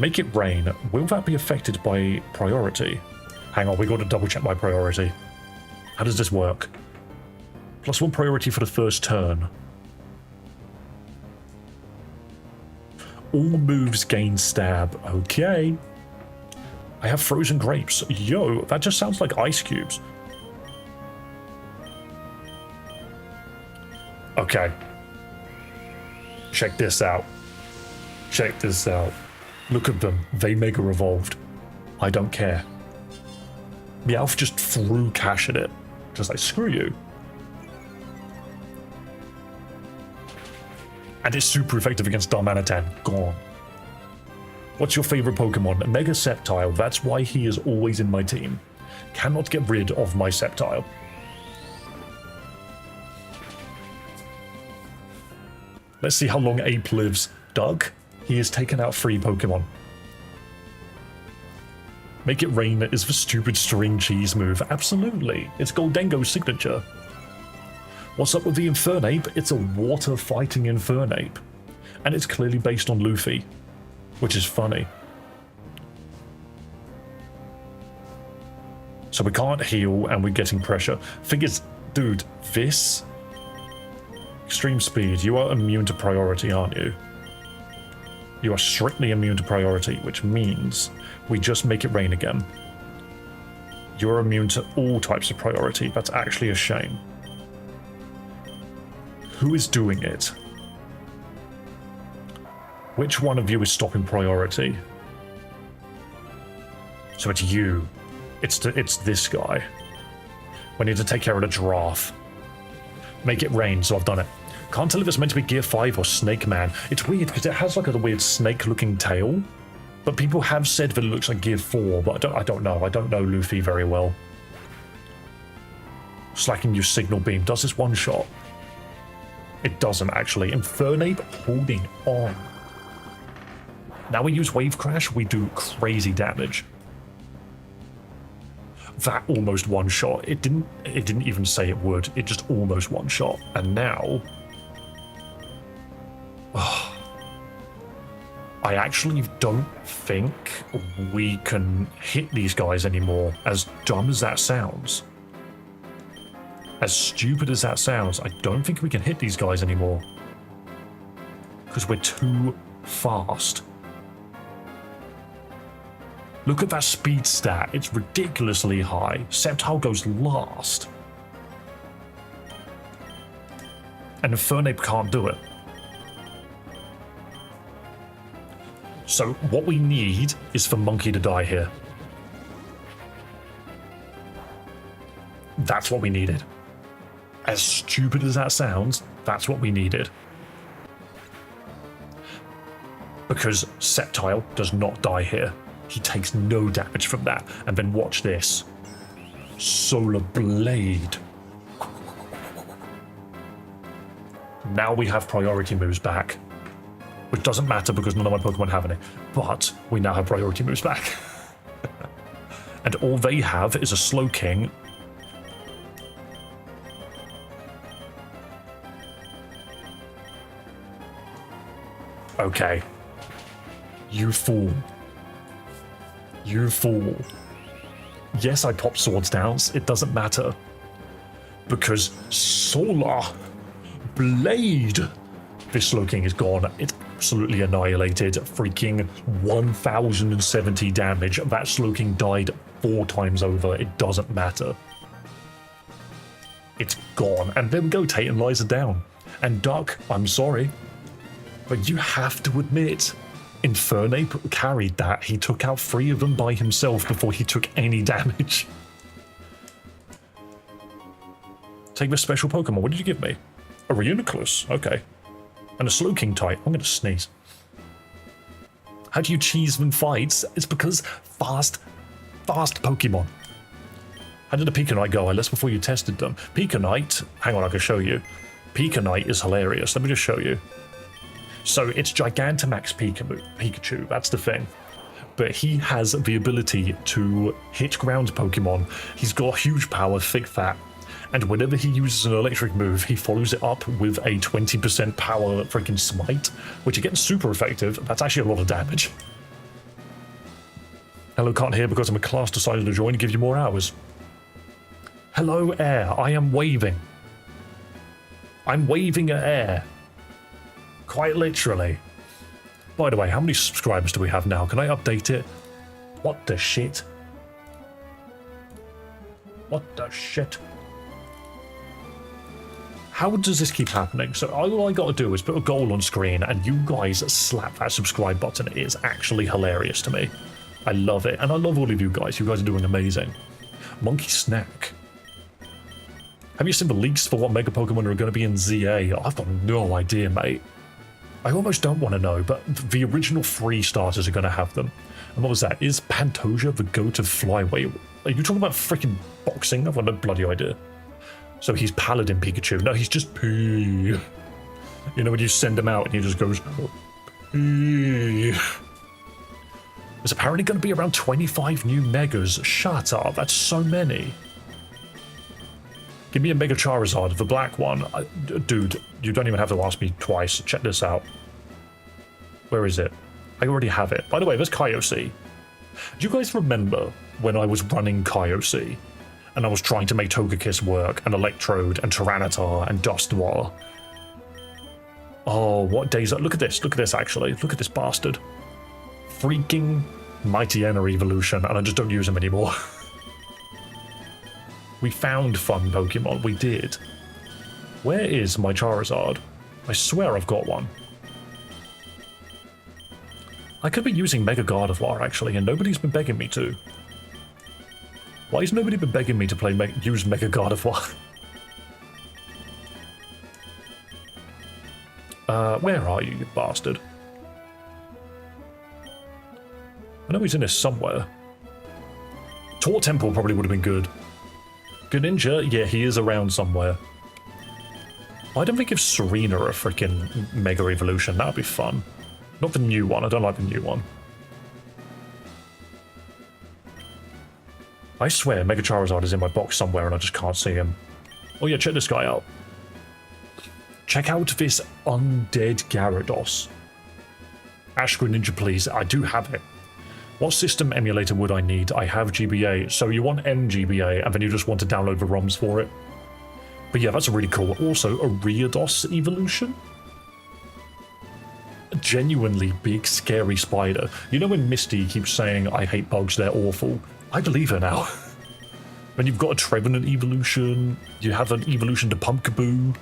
Make it rain. Will that be affected by priority? Hang on, we got to double check my priority. How does this work? +1 priority for the first turn. All moves gain stab. Okay. I have frozen grapes. Yo, that just sounds like ice cubes. Okay. Check this out. Check this out. Look at them. They Mega Evolved. I don't care. Meowth just threw cash at it. Just like, screw you. And it's super effective against Darmanitan. Gone. What's your favorite Pokemon? Mega Sceptile. That's why he is always in my team. Cannot get rid of my Sceptile. Let's see how long Ape lives. Doug, he has taken out 3 Pokemon. Make it rain is the stupid string cheese move. Absolutely. It's Goldengo's signature. What's up with the Infernape? It's a water fighting Infernape. And it's clearly based on Luffy, which is funny. So we can't heal and we're getting pressure. Thing is, dude, this extreme speed, you are immune to priority, aren't you? You are strictly immune to priority, which means we just make it rain again. You're immune to all types of priority. That's actually a shame. Who is doing it? Which one of you is stopping priority? So it's you. It's this guy. We need to take care of the giraffe. Make it rain, so I've done it. Can't tell if it's meant to be Gear 5 or Snake Man. It's weird because it has like a weird snake-looking tail. But people have said that it looks like Gear 4, but I don't know. I don't know Luffy very well. Slacking your Signal Beam. Does this one shot? It doesn't actually. Infernape holding on. Now we use Wave Crash, we do crazy damage. That almost one shot. It didn't even say it would. It just almost one shot. And now I actually don't think we can hit these guys anymore, as dumb as that sounds. As stupid as that sounds, I don't think we can hit these guys anymore. Because we're too fast. Look at that speed stat. It's ridiculously high. Sceptile goes last. And Infernape can't do it. So what we need is for Monkey to die here. That's what we needed. As stupid as that sounds, that's what we needed. Because Sceptile does not die here. He takes no damage from that. And then watch this. Solar Blade. Now we have priority moves back. Which doesn't matter because none of my Pokemon have any. But we now have priority moves back. And all they have is a Slowking. Okay. You fool. You fool. Yes, I popped Swords Dance. It doesn't matter. Because Solar Blade. This Slowking is gone. It's absolutely annihilated. Freaking 1070 damage. That Slowking died 4 times over. It doesn't matter. It's gone. And there we go. Tayton lies it down. And Duck, I'm sorry. But you have to admit, Infernape carried that. He took out 3 of them by himself before he took any damage. Take this special Pokemon. What did you give me? A Reuniclus. Okay. And a Slowking type. I'm going to sneeze. How do you cheese them fights? It's because fast Pokemon. How did the Picanite go? I left before you tested them. Picanite, hang on, I can show you. Picanite is hilarious. Let me just show you. So it's Gigantamax Pikachu, that's the thing. But he has the ability to hit ground Pokemon. He's got huge power, thick fat. And whenever he uses an electric move, he follows it up with a 20% power freaking smite, which again is super effective. That's actually a lot of damage. Hello, can't hear because my class decided to join and give you more hours. Hello, air. I am waving. I'm waving at air. Quite literally. By the way, how many subscribers do we have now? Can I update it? What the shit? What the shit? How does this keep happening? So all I gotta do is put a goal on screen and you guys slap that subscribe button. It is actually hilarious to me. I love it. And I love all of you guys. You guys are doing amazing. Monkey Snack. Have you seen the leaks for what Mega Pokemon are going to be in ZA? I've got no idea, mate. I almost don't want to know, but the original 3 starters are going to have them. And what was that? Is Pantoja the goat of Flyway? Are you talking about freaking boxing? I've got no bloody idea. So he's Paladin Pikachu. No, he's just P. You know when you send him out and he just goes P. There's apparently going to be around 25 new Megas. Shut up, that's so many. Give me a Mega Charizard, the black one. Dude, you don't even have to ask me twice. Check this out. Where is it? I already have it. By the way, there's Kyosea. Do you guys remember when I was running Kyosea and I was trying to make Togekiss work, and Electrode, and Tyranitar, and Dusknoir? Oh, what days? Look at this actually. Look at this bastard. Freaking Mightyena evolution, and I just don't use him anymore. We found fun Pokemon, we did. Where is my Charizard? I swear I've got one. I could be using Mega Gardevoir actually, and nobody's been begging me to. Why has nobody been begging me to use Mega Gardevoir? Where are you, you bastard? I know he's in here somewhere. Tor Temple probably would have been good. Greninja, yeah, he is around somewhere. Why don't we give Serena a freaking Mega Evolution? That'd be fun. Not the new one, I don't like the new one. I swear Mega Charizard is in my box somewhere and I just can't see him. Oh yeah, check this guy out. Check out this undead Gyarados. Ash Greninja, please. I do have it. What system emulator would I need? I have GBA. So you want NGBA and then you just want to download the ROMs for it? But yeah, that's really cool. Also, a Riodos evolution. A genuinely big, scary spider. You know when Misty keeps saying, I hate bugs, they're awful? I believe her now. When you've got a Trevenant evolution, you have an evolution to Pumpkaboo.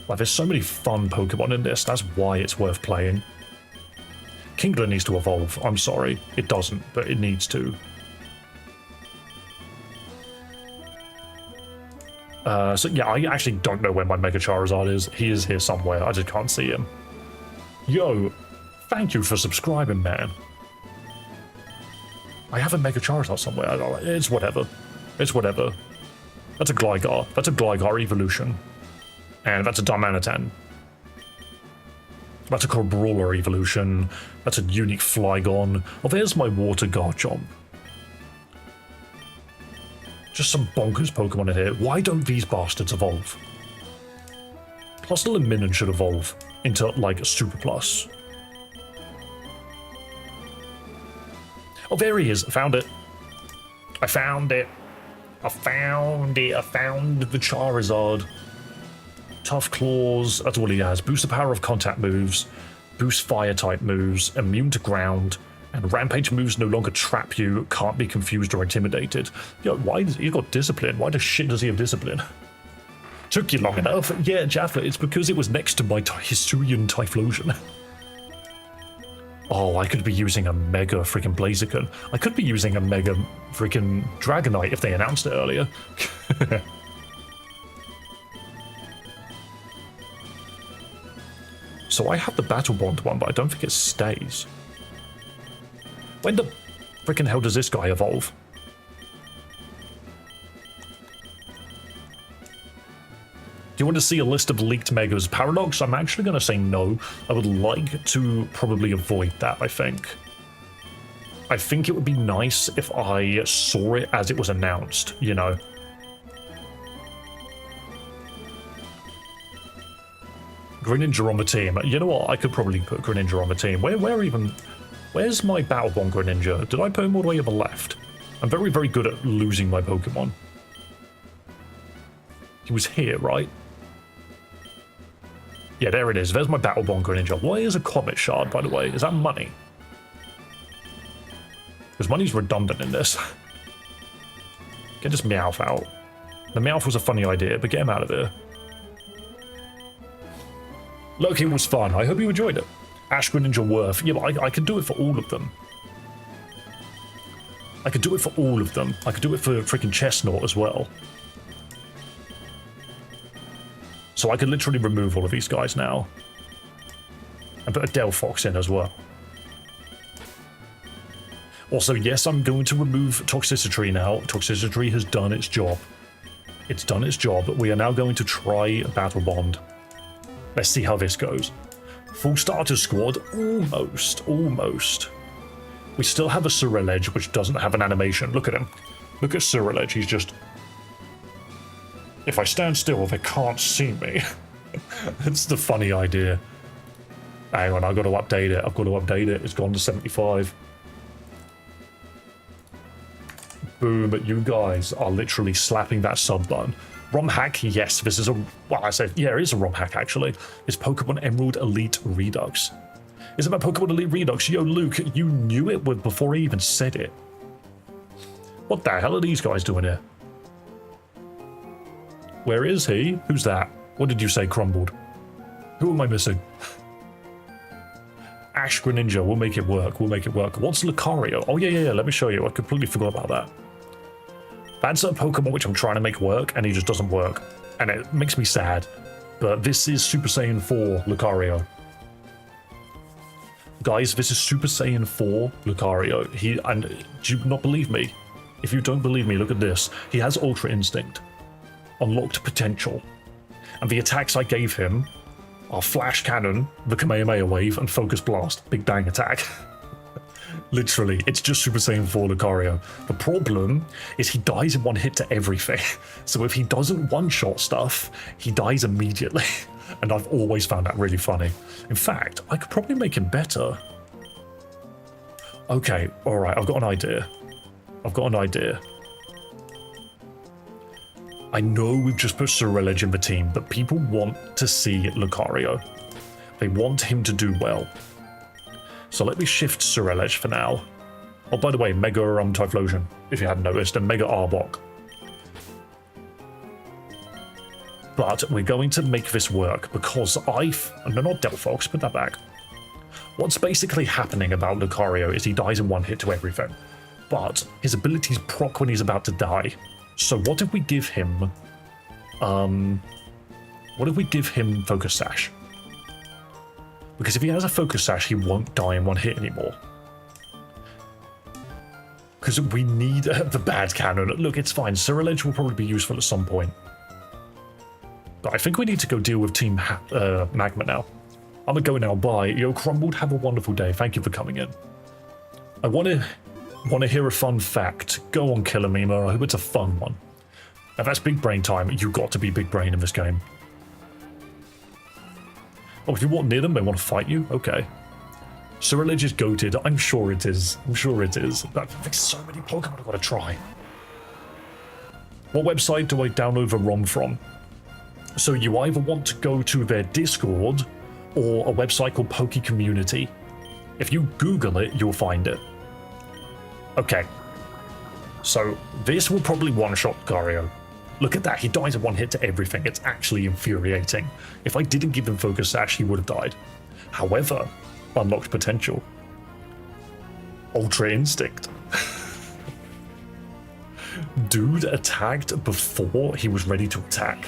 Like, there's so many fun Pokemon in this, that's why it's worth playing. Kingler needs to evolve, I'm sorry. It doesn't, but it needs to. So yeah, I actually don't know where my Mega Charizard is. He is here somewhere, I just can't see him. Yo, thank you for subscribing, man. I have a Mega Charizard somewhere, it's whatever. It's whatever. That's a Gligar. That's a Gligar evolution. And that's a Darmanitan. That's a Crabrawler evolution. That's a unique Flygon. Oh, there's my Water Garchomp. Just some bonkers Pokemon in here. Why don't these bastards evolve? Plus, the Minion should evolve into, like, a Super Plus. Oh, there he is. I found it. I found it. I found it. I found the Charizard. Tough Claws. That's all he has. Boost the power of contact moves. Boost fire-type moves. Immune to ground. And Rampage moves no longer trap you, can't be confused or intimidated. Yo, why does he got discipline? Why the shit does he have discipline? Took you long enough. Yeah, Jaffa, it's because it was next to my Hisuian Typhlosion. Oh, I could be using a Mega freaking Blaziken. I could be using a Mega freaking Dragonite if they announced it earlier. So I have the Battle Bond one, but I don't think it stays. When the frickin' hell does this guy evolve? Do you want to see a list of leaked Megas? Paradox, I'm actually going to say no. I would like to probably avoid that, I think. I think it would be nice if I saw it as it was announced, you know. Greninja on the team. You know what? I could probably put Greninja on the team. Where's my Battlebond Greninja? Did I put him all the way to the left? I'm very, very good at losing my Pokemon. He was here, right? Yeah, there it is. There's my Battlebond Greninja. Why is a Comet Shard, by the way? Is that money? Because money's redundant in this. Get this Meowth out. The Meowth was a funny idea, but get him out of here. Look, it was fun. I hope you enjoyed it. Ash Greninja Worth. Yeah, but I could do it for all of them. I could do it for all of them. I could do it for freaking Chestnut as well. So I could literally remove all of these guys now. And put a Delphox in as well. Also, yes, I'm going to remove Toxicity now. Toxicity has done its job. It's done its job. We are now going to try Battle Bond. Let's see how this goes. Full starter squad? Almost. Almost. We still have a Ceruledge, which doesn't have an animation. Look at him. Look at Ceruledge. He's just... If I stand still, they can't see me. It's the funny idea. Hang on, I've got to update it. I've got to update it. It's gone to 75. Boom. You guys are literally slapping that sub button. ROM hack, yes, this is a... Well, I said, yeah, it is a ROM hack, actually. It's Pokemon Emerald Elite Redux. Is it about Pokemon Elite Redux? Yo, Luke, you knew it before I even said it. What the hell are these guys doing here? Where is he? Who's that? What did you say, Crumbled? Who am I missing? Ash Greninja, we'll make it work, we'll make it work. What's Lucario? Oh, yeah, let me show you. I completely forgot about that. That's a Pokemon which I'm trying to make work, and he just doesn't work. And it makes me sad. But this is Super Saiyan 4 Lucario. Guys, this is Super Saiyan 4 Lucario. And do you not believe me? If you don't believe me, look at this. He has Ultra Instinct. Unlocked potential. And the attacks I gave him are Flash Cannon, the Kamehameha Wave, and Focus Blast. Big Bang Attack. Literally, it's just Super Saiyan 4 Lucario. The problem is he dies in one hit to everything. So if he doesn't one-shot stuff, he dies immediately. And I've always found that really funny. In fact, I could probably make him better. Okay, alright, I've got an idea. I know we've just put Cyrillic in the team, but people want to see Lucario. They want him to do well. So let me shift Cyrillic for now. Oh, by the way, Mega Typhlosion, if you hadn't noticed, and Mega Arbok. But we're going to make this work because no, not Delphox, put that back. What's basically happening about Lucario is he dies in one hit to everything, but his abilities proc when he's about to die. So what if we give him, Focus Sash? Because if he has a Focus Sash, he won't die in one hit anymore. Because we need the bad cannon. Look, it's fine. Cyrillic will probably be useful at some point. But I think we need to go deal with Team Magma now. I'm gonna go now. Bye. Yo, Crumbled, have a wonderful day. Thank you for coming in. I want to hear a fun fact. Go on, Killer Mima. I hope it's a fun one. Now that's big brain time. You got to be big brain in this game. Oh, if you walk near them, they want to fight you? Okay. Cyrillic is goated. I'm sure it is. I'm sure it is. There's so many Pokemon I've got to try. What website do I download the ROM from? So you either want to go to their Discord or a website called Poke Community. If you Google it, you'll find it. Okay. So this will probably one-shot Lucario. Look at that, he dies in one hit to everything. It's actually infuriating. If I didn't give him Focus Sash, he would have died. However, unlocked potential. Ultra Instinct. Dude attacked before he was ready to attack.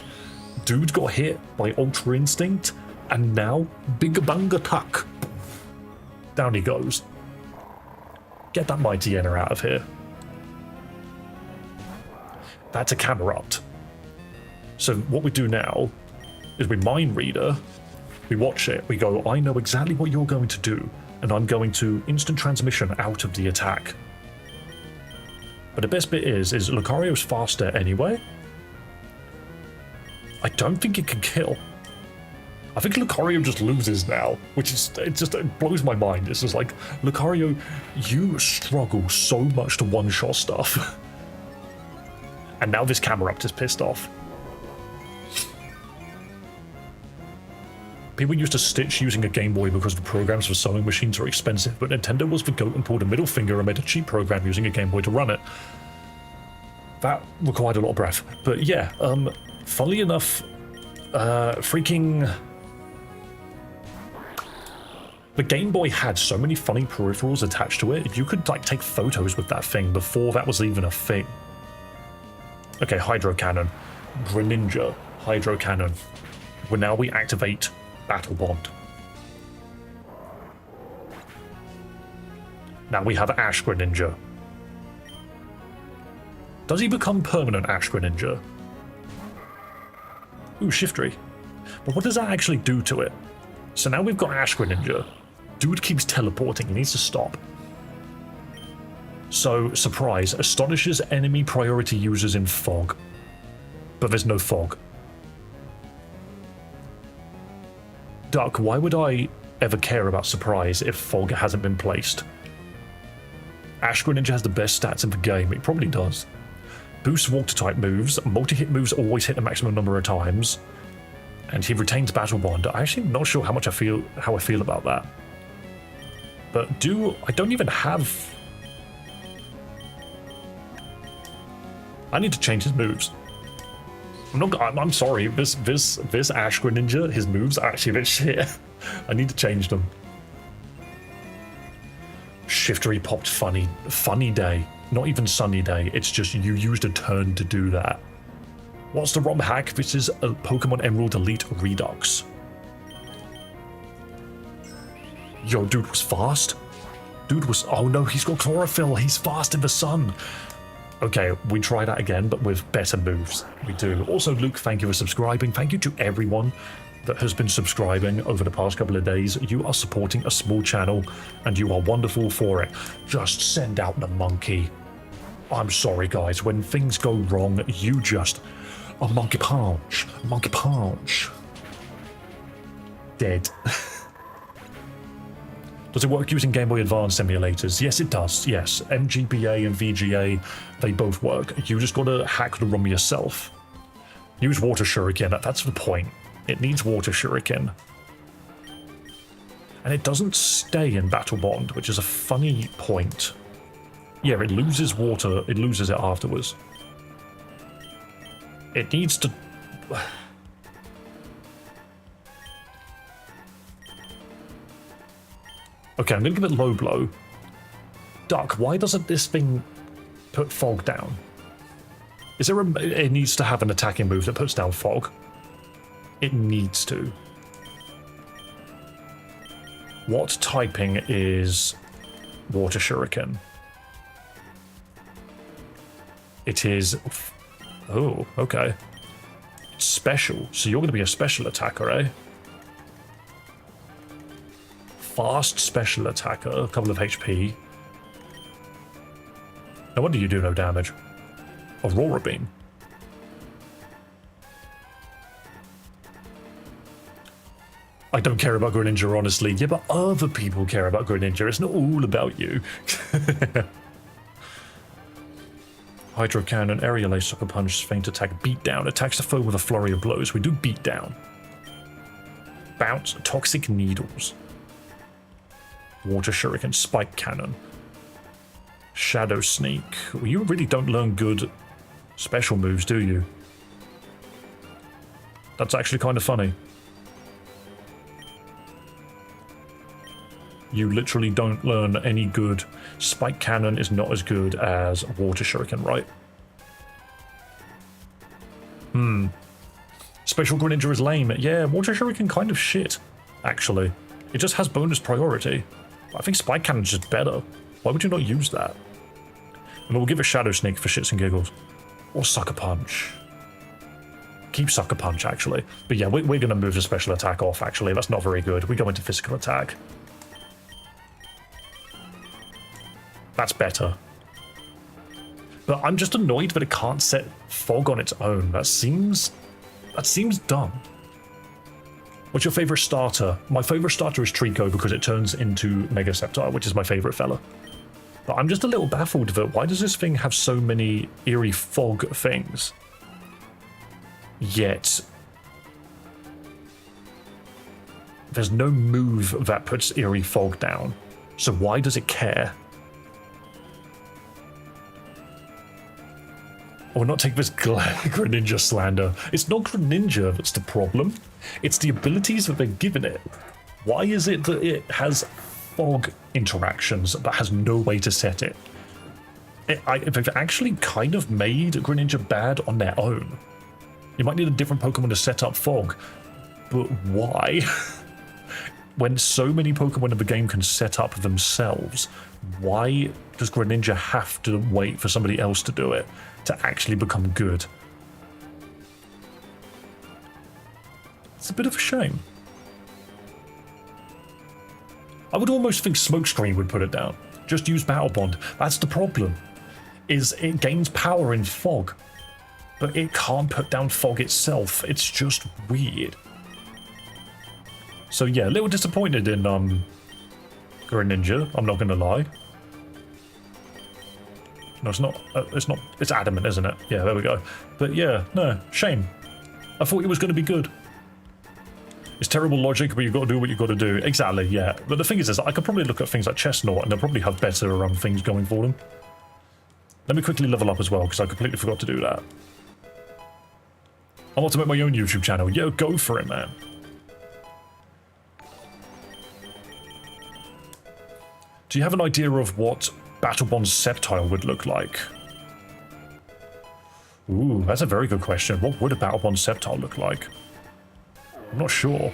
Dude got hit by Ultra Instinct, and now Big Bang Attack. Down he goes. Get that Mightyena out of here. That's a Camerupt. So what we do now is we Mind Reader, we watch it, we go, I know exactly what you're going to do, and I'm going to instant transmission out of the attack. But the best bit is Lucario's faster anyway. I don't think it can kill. I think Lucario just loses now, which is, it blows my mind. It's just like, Lucario, you struggle so much to one-shot stuff. And now this Camerupt is pissed off. People used to stitch using a Game Boy because the programs for sewing machines are expensive, but Nintendo was the goat and pulled a middle finger and made a cheap program using a Game Boy to run it. That required a lot of breath. But yeah, funnily enough, the Game Boy had so many funny peripherals attached to it, you could like take photos with that thing before that was even a thing. Okay, Hydro Cannon. Greninja, Hydro Cannon. Well, now we activate Battle Bond. Now we have Ash Greninja. Does he become permanent Ash Greninja? Ooh, Shiftry. But what does that actually do to it? So now we've got Ash Greninja. Dude keeps teleporting, he needs to stop. So, surprise, astonishes enemy priority users in fog. But there's no fog. Duck, why would I ever care about surprise if fog hasn't been placed? Ash Greninja has the best stats in the game, it probably does. Boosts water type moves, multi-hit moves always hit the maximum number of times, and he retains Battle Bond. I'm actually not sure how I feel about that. But I don't even have... I need to change his moves. I'm sorry, this Ash Greninja, his moves are actually a bit shit. I need to change them. Shiftry popped funny day. Not even sunny day, it's just you used a turn to do that. What's the ROM hack? This is a Pokemon Emerald Elite Redux. Yo, dude was fast. Oh no, he's got Chlorophyll, he's fast in the sun. Okay, we try that again, but with better moves. We do. Also, Luke, thank you for subscribing. Thank you to everyone that has been subscribing over the past couple of days. You are supporting a small channel, and you are wonderful for it. Just send out the monkey. I'm sorry, guys. When things go wrong, you just... A monkey punch. Monkey punch. Dead. Does it work using Game Boy Advance emulators? Yes, it does. Yes, MGBA and VGA, they both work. You just gotta hack the ROM yourself. Use Water Shuriken. That's the point. It needs Water Shuriken. And it doesn't stay in Battle Bond, which is a funny point. Yeah, it loses water. It loses it afterwards. It needs to... Okay, I'm going to give it Low Blow. Duck, why doesn't this thing put Fog down? Is there a... It needs to have an attacking move that puts down Fog. It needs to. What typing is Water Shuriken? It is... Oh, okay. It's special, so you're going to be a special attacker, eh? Fast special attacker, a couple of HP. No wonder you do no damage. Aurora Beam. I don't care about Greninja, honestly. Yeah, but other people care about Greninja. It's not all about you. Hydro Cannon, Aerial Ace, Sucker Punch, Feint Attack, Beat Down. Attacks the foe with a flurry of blows. We do Beat Down. Bounce, Toxic Needles. Water Shuriken, Spike Cannon. Shadow Sneak. Well, you really don't learn good special moves, do you? That's actually kind of funny. You literally don't learn any good. Spike Cannon is not as good as Water Shuriken, right? Special Greninja is lame. Yeah, Water Shuriken kind of shit, actually. It just has bonus priority. I think Spike Cannon's just better. Why would you not use that? And we'll give it Shadow Sneak for shits and giggles. Or Sucker Punch. Keep Sucker Punch, actually. But yeah, we're going to move the special attack off, actually. That's not very good. We go into physical attack. That's better. But I'm just annoyed that it can't set Fog on its own. That seems dumb. What's your favorite starter? My favorite starter is Trico because it turns into Mega Sceptile, which is my favorite fella. But I'm just a little baffled that why does this thing have so many eerie fog things? Yet there's no move that puts eerie fog down. So why does it care? I will not take this Greninja slander. It's not Greninja that's the problem. It's the abilities that they're giving it. Why is it that it has fog interactions but has no way to set it? They've actually kind of made Greninja bad on their own. You might need a different Pokemon to set up fog, but why? When so many Pokemon in the game can set up themselves, why does Greninja have to wait for somebody else to do it to actually become good? It's a bit of a shame. I would almost think Smokescreen would put it down. Just use Battle Bond. That's the problem, is it gains power in fog, but it can't put down fog itself. It's just weird. So yeah, a little disappointed in Greninja, I'm not gonna lie. No, it's not. It's adamant, isn't it? Yeah, there we go. But yeah, no, shame. I thought it was going to be good. It's terrible logic, but you've got to do what you've got to do. Exactly, yeah. But the thing is I could probably look at things like Chestnut, and they'll probably have better things going for them. Let me quickly level up as well, because I completely forgot to do that. I want to make my own YouTube channel. Yo, go for it, man. Do you have an idea of what Battle Bond's Sceptile would look like? Ooh, that's a very good question. What would a Battle Bond Sceptile look like? I'm not sure.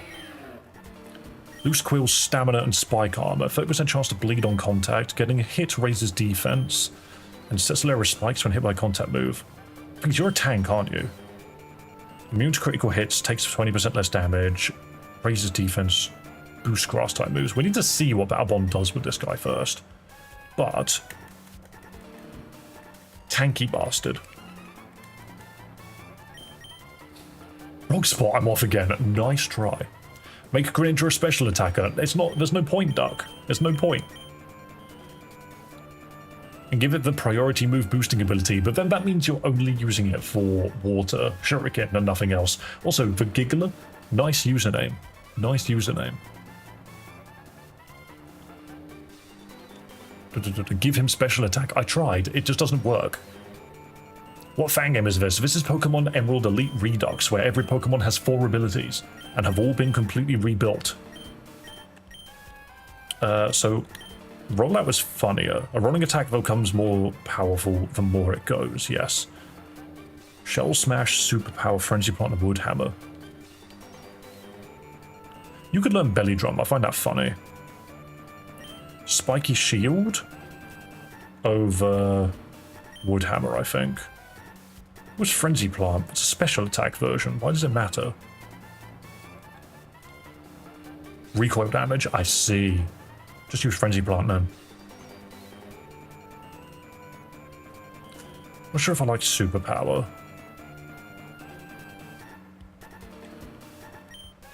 Loose Quill's Stamina and Spike Armor. 30% chance to bleed on contact. Getting a hit raises defense. And Cecilera spikes when hit by a contact move. Because you're a tank, aren't you? Immune to critical hits. Takes 20% less damage. Raises defense. Boost grass type moves. We need to see what Battle Bond does with this guy first. But tanky bastard. Wrong spot, I'm off again. Nice try. Make Greninja a special attacker. There's no point, Duck. There's no point. and give it the priority move boosting ability, but then that means you're only using it for water, shuriken, and nothing else. Also, the Giggler, nice username. Nice username. Give him special attack. I tried, it just doesn't work. What fangame is this? This is Pokemon Emerald Elite Redux, where every Pokemon has 4 abilities, and have all been completely rebuilt. So, rollout was funnier. A rolling attack, though, comes more powerful the more it goes, yes. Shell Smash, Superpower, Frenzy Plant, and Wood Hammer. You could learn Belly Drum, I find that funny. Spiky Shield over Wood Hammer, I think. What's Frenzy Plant? It's a special attack version. Why does it matter? Recoil damage? I see. Just use Frenzy Plant then. Not sure if I like Superpower.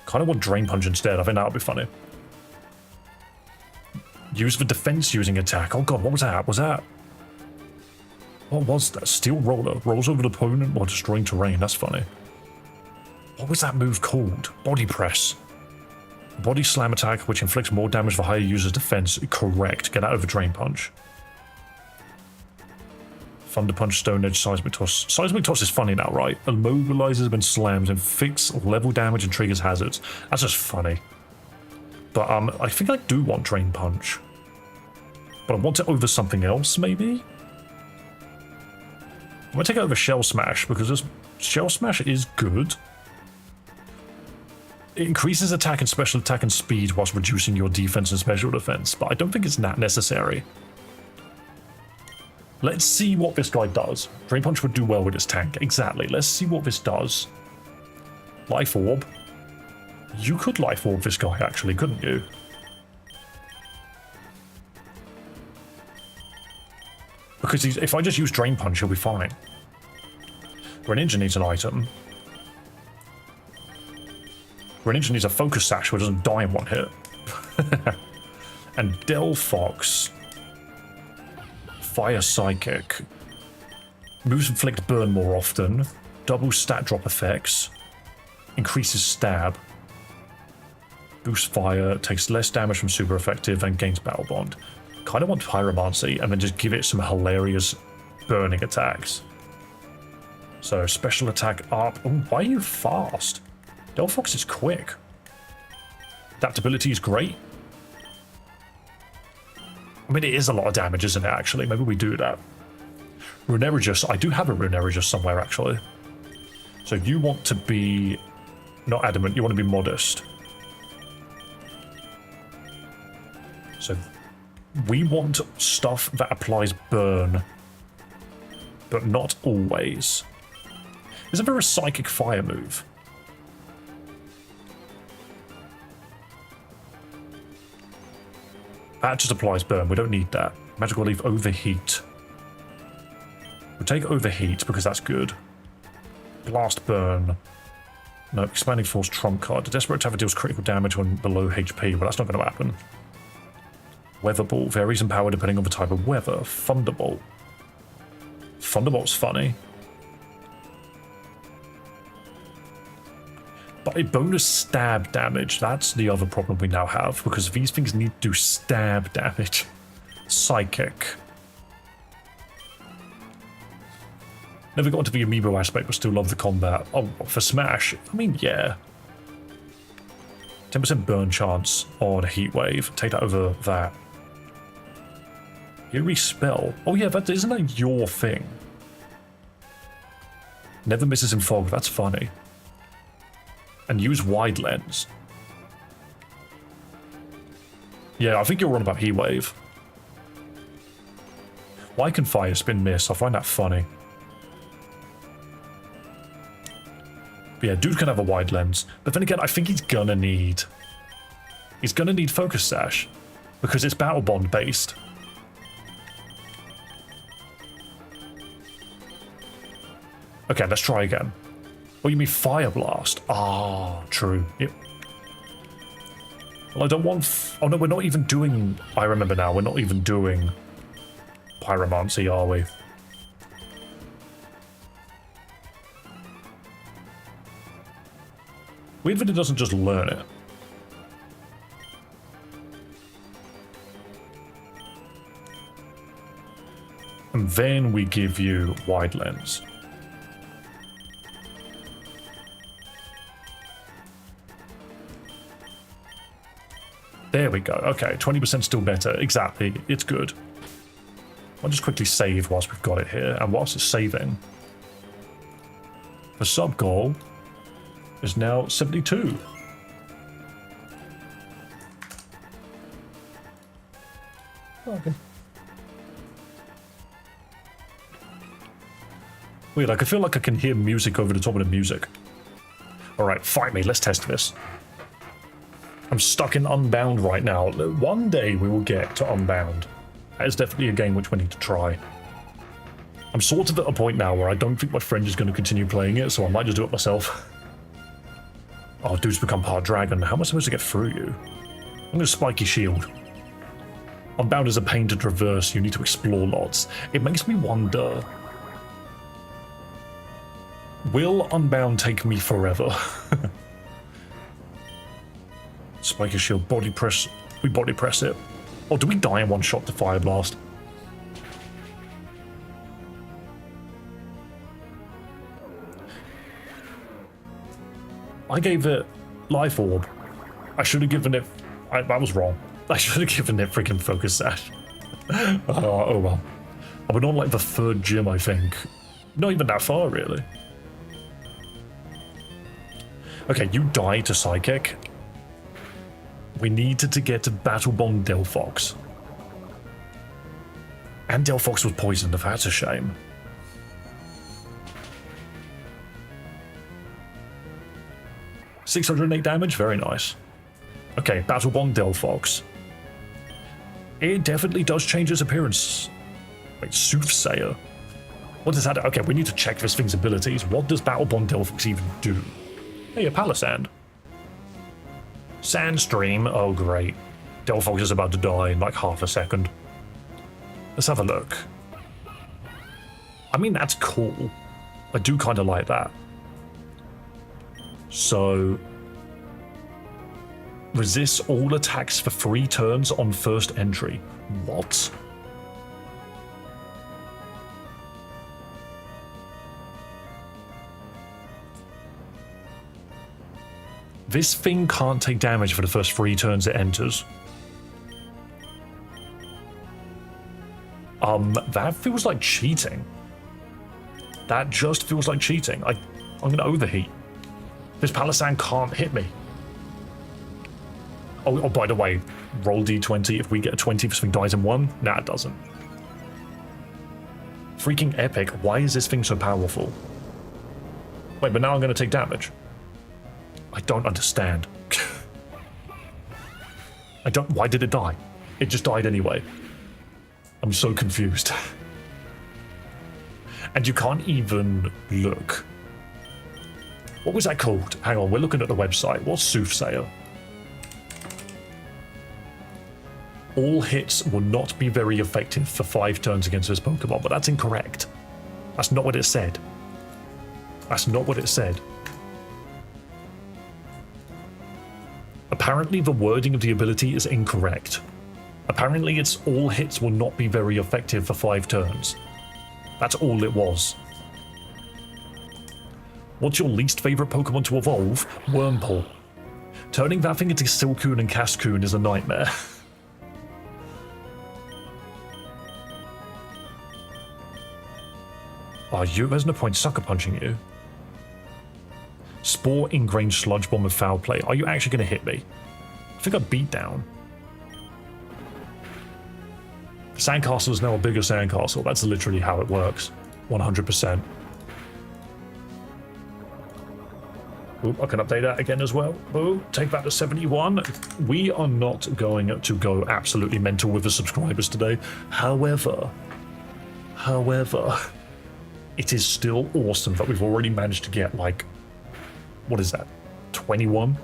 Kind of want Drain Punch instead. I think that would be funny. Use the defense using attack. Oh god, what was that? What was that? Steel Roller. Rolls over the opponent while destroying terrain. That's funny. What was that move called? Body Press. Body Slam attack, which inflicts more damage for higher user's defense. Correct. Get out of a Drain Punch. Thunder Punch, Stone Edge, Seismic Toss. Seismic Toss is funny now, right? Immobilizes when slams, inflicts level damage and triggers hazards. That's just funny. But I think I do want Drain Punch. But I want it over something else, maybe? I'm going to take it over Shell Smash, because Shell Smash is good. It increases attack and special attack and speed whilst reducing your defense and special defense, but I don't think it's that necessary. Let's see what this guy does. Drain Punch would do well with his tank. Exactly. Let's see what this does. Life Orb. You could Life Orb this guy, actually, couldn't you? Because if I just use Drain Punch, he'll be fine. Greninja needs an item. Greninja needs a Focus Sash which doesn't die in one hit. And Delphox. Fire Psychic. Moves inflict burn more often. Double stat drop effects. Increases stab. Boosts fire. Takes less damage from super effective and gains battle bond. Kind of want Pyromancy and then just give it some hilarious burning attacks. So special attack up. Oh, why are you fast? Delphox is quick. Adaptability is great. I mean, it is a lot of damage, isn't it, actually? Maybe we do that. Runerigus. I do have a Runerigus somewhere, actually. So you want to be not adamant, you want to be modest. So we want stuff that applies burn, but not always. Isn't there a Psychic Fire move? That just applies burn, we don't need that. Magical Leaf Overheat. We'll take Overheat because that's good. Blast Burn. No, Expanding Force trump card. The Desperate Attack deals critical damage when below HP, but that's not going to happen. Weather Ball varies in power depending on the type of weather. Thunderbolt. Thunderbolt's funny. But a bonus stab damage, that's the other problem we now have, because these things need to do stab damage. Psychic. Never got into the amiibo aspect, but still love the combat. Oh, for Smash? I mean, yeah. 10% burn chance on Heat Wave. Take that over that. Eerie Spell. Oh yeah, isn't that your thing? Never misses in fog, that's funny. And use Wide Lens. Yeah, I think you're wrong about Heat Wave. Why can Fire Spin miss? I find that funny. But yeah, dude can have a Wide Lens. But then again, I think he's gonna need Focus Sash. Because it's Battle Bond based. Okay, let's try again. Oh, you mean Fire Blast? Ah, true. Yep. Well, I don't want... oh no, we're not even doing... I remember now, we're not even doing pyromancy, are we? Weird that it doesn't just learn it. And then we give you wide lens. There we go. Okay, 20% still better. Exactly. It's good. I'll just quickly save whilst we've got it here. And whilst it's saving, the sub goal is now 72. Okay. Weird, I can feel like I can hear music over the top of the music. Alright, fight me. Let's test this. I'm stuck in Unbound right now. One day we will get to Unbound. That is definitely a game which we need to try. I'm sort of at a point now where I don't think my friend is going to continue playing it, so I might just do it myself. Oh, dude's become part dragon. How am I supposed to get through you? I'm going to spiky shield. Unbound is a pain to traverse. You need to explore lots. It makes me wonder... will Unbound take me forever? Spiky shield, body press. We body press it. Or do we die in one shot to Fire Blast? I gave it Life Orb. I should have given it... I was wrong. I should have given it freaking Focus Sash. Oh well. I've been on like the third gym, I think. Not even that far, really. Okay, you die to Psychic. We needed to get to Battle Bond Delphox. And Delphox was poisoned, that's a shame. $608 damage, very nice. Okay, Battle Bond Delphox. It definitely does change its appearance. Wait, Soothsayer. What does that do? Okay, we need to check this thing's abilities. What does Battle Bond Delphox even do? Hey, a Palisand. Sandstream, oh great. Delphox is about to die in like half a second. Let's have a look. I mean, that's cool. I do kind of like that. So... resists all attacks for 3 turns on first entry. What? This thing can't take damage for the first 3 turns it enters. That feels like cheating. That just feels like cheating. I'm gonna overheat. This Palisand can't hit me. Oh, by the way, roll d20. If we get a 20, this thing dies in 1. Nah, it doesn't. Freaking epic. Why is this thing so powerful? Wait, but now I'm gonna take damage. I don't understand. Why did it die? It just died anyway. I'm so confused. And you can't even look. What was that called? Hang on, we're looking at the website. What's Soothsayer? All hits will not be very effective for 5 turns against this Pokemon, but that's incorrect. That's not what it said. That's not what it said. Apparently the wording of the ability is incorrect. Apparently it's all hits will not be very effective for 5 turns. That's all it was. What's your least favorite Pokemon to evolve? Wurmple. Turning that thing into Silcoon and Cascoon is a nightmare. Oh, there's no point sucker punching you. Spore, Ingrained, Sludge Bomb, and Foul Play. Are you actually going to hit me? I think I beat down. Sandcastle is now a bigger sandcastle. That's literally how it works. 100%. Ooh, I can update that again as well. Ooh, take that to 71. We are not going to go absolutely mental with the subscribers today. However, it is still awesome that we've already managed to get, like, what is that? 21?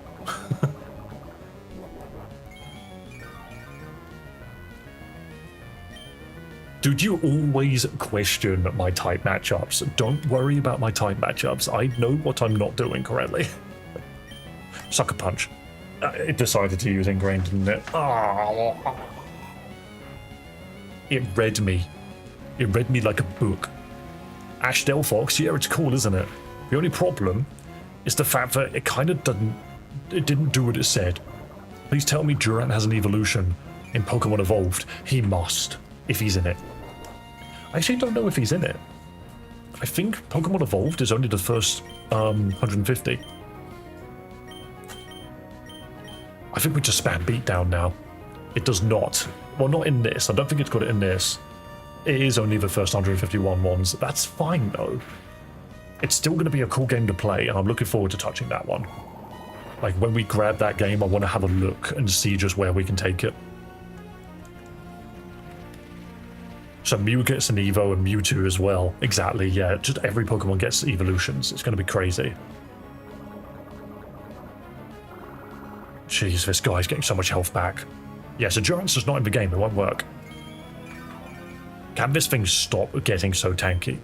Dude, you always question my type matchups. Don't worry about my type matchups. I know what I'm not doing correctly. Sucker Punch. It decided to use Ingrained, didn't it? Oh. It read me. It read me like a book. Ash Delphox, yeah, it's cool, isn't it? The only problem is the fact that it kind of didn't do what it said. Please tell me Durant has an evolution in Pokemon Evolved. He must, if he's in it. I actually don't know if he's in it. I think Pokemon Evolved is only the first 150. I think we just spam Beatdown now. It does not. Well, not in this. I don't think it's got it in this. It is only the first 151 ones. That's fine, though. It's still going to be a cool game to play, and I'm looking forward to touching that one. Like, when we grab that game, I want to have a look and see just where we can take it. So Mew gets an Evo and Mewtwo as well. Exactly, yeah. Just every Pokemon gets evolutions. It's going to be crazy. Jeez, this guy's getting so much health back. Yeah, so Durant's just not in the game. It won't work. Can this thing stop getting so tanky?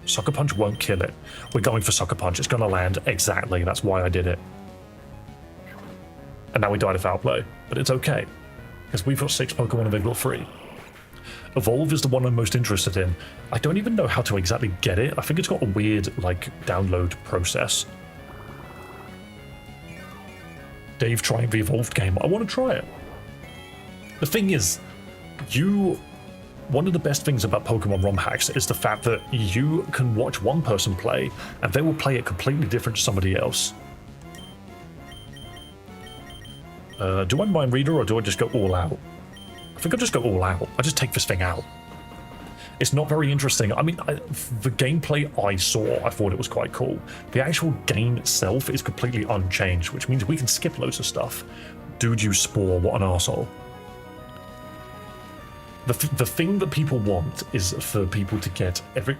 Sucker Punch won't kill it. We're going for Sucker Punch. It's going to land exactly. That's why I did it. And now we died of foul play. But it's okay. Because we've got 6 Pokemon and they've got 3. Evolve is the one I'm most interested in. I don't even know how to exactly get it. I think it's got a weird, like, download process. Dave trying the Evolved game. I want to try it. The thing is, one of the best things about Pokemon ROM hacks is the fact that you can watch one person play and they will play it completely different to somebody else. Do I mind reader or do I just go all out? I think I'll just go all out. I just take this thing out. It's not very interesting. I mean, the gameplay I saw, I thought it was quite cool. The actual game itself is completely unchanged, which means we can skip loads of stuff. Dude, you Spore, what an arsehole. The thing that people want is for people to get every...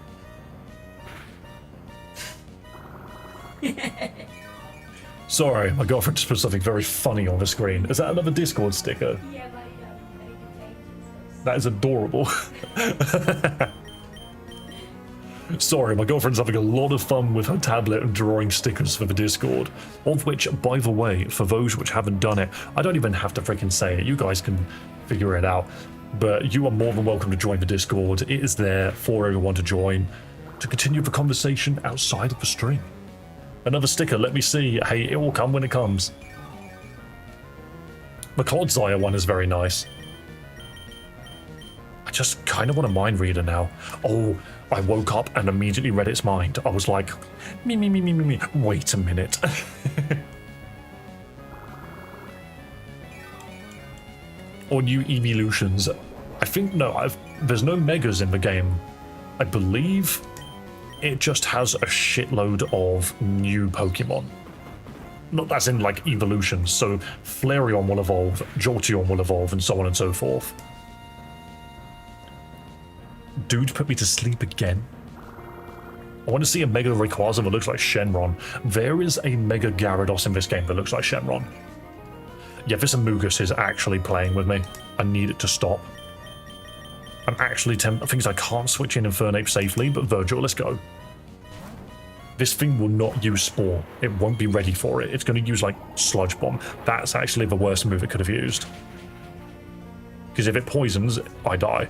Sorry, my girlfriend just put something very funny on the screen. Is that another Discord sticker? Yeah, That is adorable. Sorry, my girlfriend's having a lot of fun with her tablet and drawing stickers for the Discord. Of which, by the way, for those which haven't done it, I don't even have to freaking say it. You guys can figure it out. But you are more than welcome to join the Discord. It is there for everyone to join, to continue the conversation outside of the stream. Another sticker, let me see. Hey, it will come when it comes. The Clodsire one is very nice. I just kind of want a mind reader now. Oh, I woke up and immediately read its mind. I was like, me. Wait a minute. Or new evolutions. I think, no, there's no megas in the game. I believe it just has a shitload of new Pokemon. Not as in, like, evolutions. So Flareon will evolve, Jolteon will evolve, and so on and so forth. Dude put me to sleep again. I want to see a Mega Rayquaza that looks like Shenron. There is a Mega Gyarados in this game that looks like Shenron. Yeah, this Amogus is actually playing with me. I need it to stop. I'm actually things I can't switch in Infernape safely, but Virgil, let's go. This thing will not use Spore. It won't be ready for it. It's going to use, like, Sludge Bomb. That's actually the worst move it could have used. Because if it poisons, I die.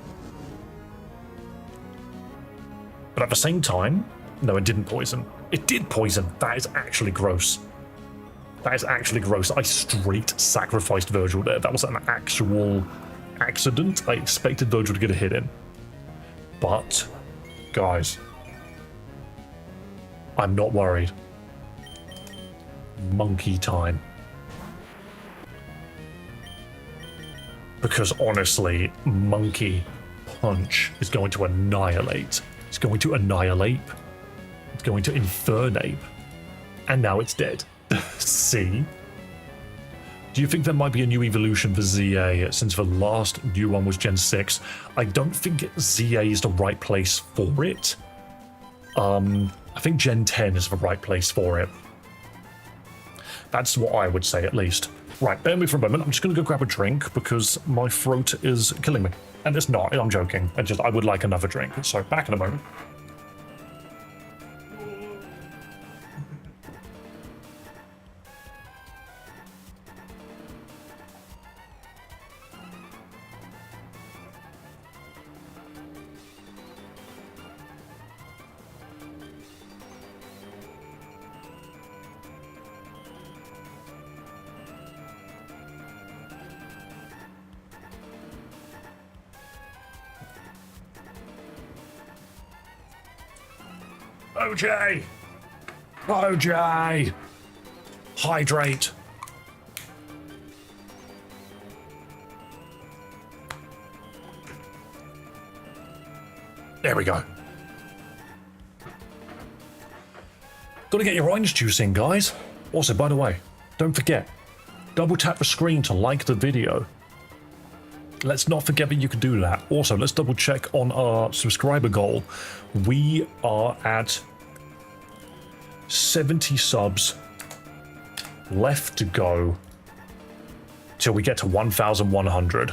But at the same time, no, it didn't poison. It did poison. That is actually gross. That is actually gross. I straight sacrificed Virgil there. That was an actual accident. I expected Virgil to get a hit in. But, guys, I'm not worried. Monkey time. Because honestly, Monkey Punch is going to annihilate. It's going to annihilate. It's going to Infernape. And now it's dead. See? Do you think there might be a new evolution for ZA since the last new one was Gen 6? I don't think ZA is the right place for it. I think Gen 10 is the right place for it. That's what I would say, at least. Right, bear with me for a moment. I'm just going to go grab a drink because my throat is killing me. And it's not, I'm joking. I would like another drink. So, back in a moment. OJ! OJ! Hydrate! There we go. Gotta get your orange juice in, guys. Also, by the way, don't forget, double tap the screen to like the video. Let's not forget that you can do that. Also, let's double check on our subscriber goal. We are at 70 subs left to go till we get to 1,100.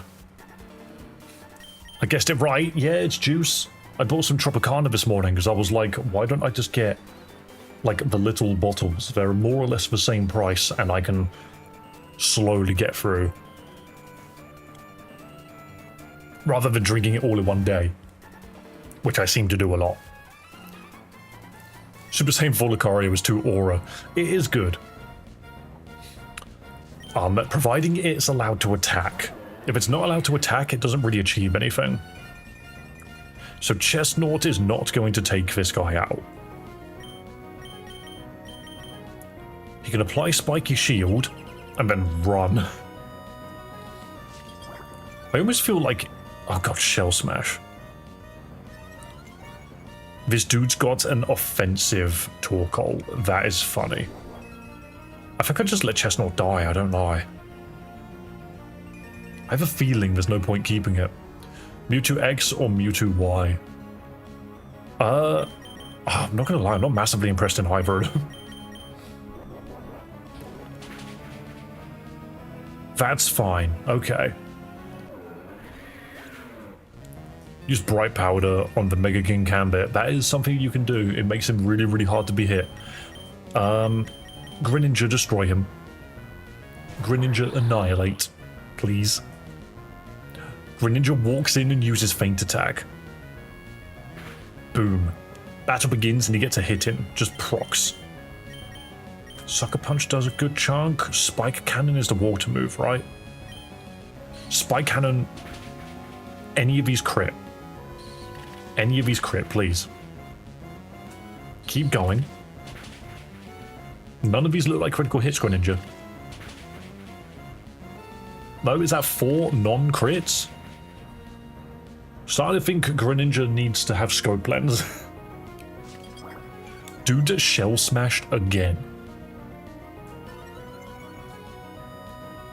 I guessed it right. Yeah, it's juice. I bought some Tropicana this morning because I was like, why don't I just get like the little bottles? They're more or less the same price and I can slowly get through, rather than drinking it all in one day, which I seem to do a lot. Super Saiyan 4 Lucario was 2 aura. It is good. Providing it's allowed to attack. If it's not allowed to attack, it doesn't really achieve anything. So Chestnut is not going to take this guy out. He can apply Spiky Shield and then run. I almost feel like... Oh god, Shell Smash. This dude's got an offensive Torkoal. That is funny. I think I just let Chestnut die, I don't know. I have a feeling there's no point keeping it. Mewtwo X or Mewtwo Y? I'm not gonna lie, I'm not massively impressed in either. That's fine, okay. Use Bright Powder on the Mega King Gambit. That is something you can do. It makes him really, really hard to be hit. Greninja, destroy him. Greninja, annihilate, please. Greninja walks in and uses Feint Attack. Boom. Battle begins and he gets a hit in. Just procs. Sucker Punch does a good chunk. Spike Cannon is the water move, right? Spike Cannon... Any of these crit. Any of these crit, please. Keep going. None of these look like critical hits, Greninja. No, is that 4 non-crits? Starting to think Greninja needs to have scope lens. Dude Shell Smashed again.